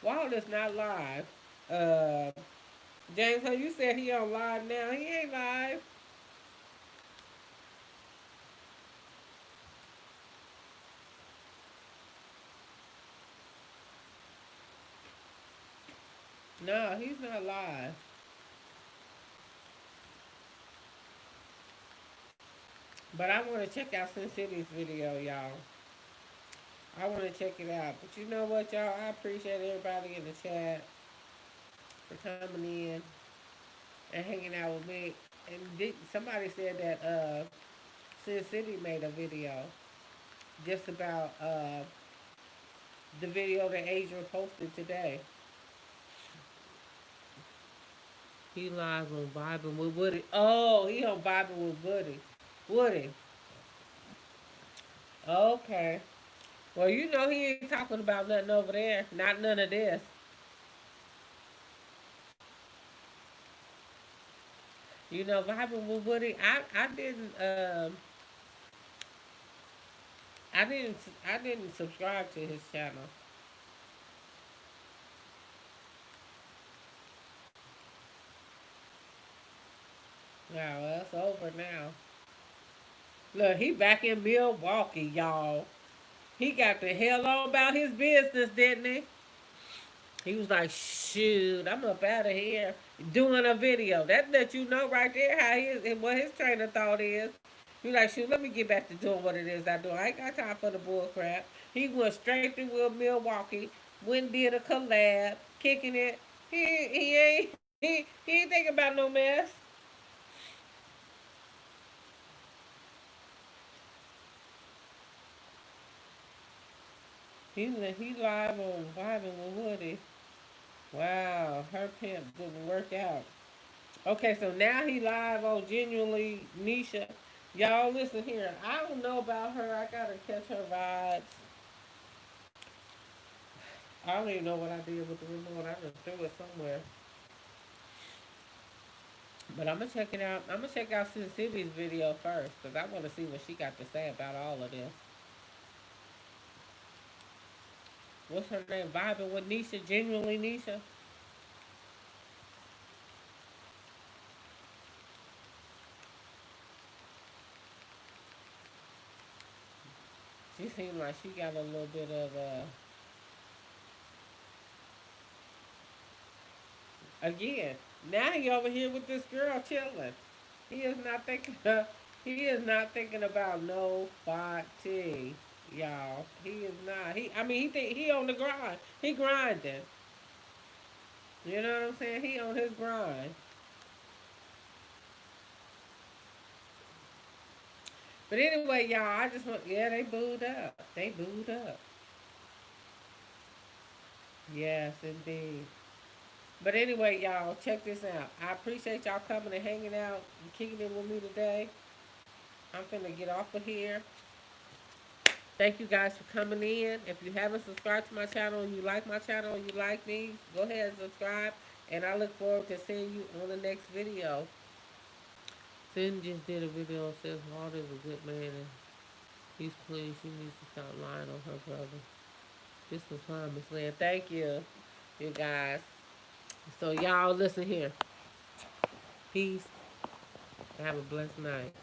Walt is not live. Uh, James, you said he on live now. He ain't live. No, he's not live. But I want to check out Sin City's video, y'all. I want to check it out. But you know what, y'all? I appreciate everybody in the chat for coming in and hanging out with me. And somebody said that Sin City made a video just about the video that Adrian posted today. He live on Vibing with Woody. Oh, he on Vibing with Woody. Woody. Okay. Well, he ain't talking about nothing over there. Not none of this. Vibing with Woody. I didn't subscribe to his channel. Now that's over now. Look, he back in Milwaukee, y'all. He got the hell on about his business, didn't he? He was like, shoot, I'm up out of here. Doing a video. That let you know right there how his what his train of thought is. He like, shoot, let me get back to doing what it is I do. I ain't got time for the bull crap. He went straight to Milwaukee, went and did a collab, kicking it. He ain't he ain't thinking about no mess. He live on vibing with Woody. Wow, her pimp didn't work out. Okay, so now he live on Genuinely Nisha. Y'all listen here. I don't know about her. I gotta catch her vibes. I don't even know what I did with the remote. I just threw it somewhere. But I'm gonna check it out. I'm gonna check out Sin City's video first because I want to see what she got to say about all of this. What's her name? Vibing with Nisha, Genuinely Nisha. She seemed like she got a little bit of again. Now he over here with this girl chilling. He is not thinking. He is not thinking about nobody, y'all. He is not. He. I mean, he think he on the grind. He grinding. You know what I'm saying? He on his grind. But anyway, y'all, I just want. Yeah, they booed up. They booed up. Yes, indeed. But anyway, y'all, check this out. I appreciate y'all coming and hanging out and kicking it with me today. I'm finna get off of here. Thank you guys for coming in. If you haven't subscribed to my channel and you like my channel and you like me, go ahead and subscribe. And I look forward to seeing you on the next video. Sin just did a video that says Walt is a good man and he's clean. She needs to stop lying on her brother. This was fun, Miss Lynn. Thank you, you guys. So y'all listen here. Peace. Have a blessed night.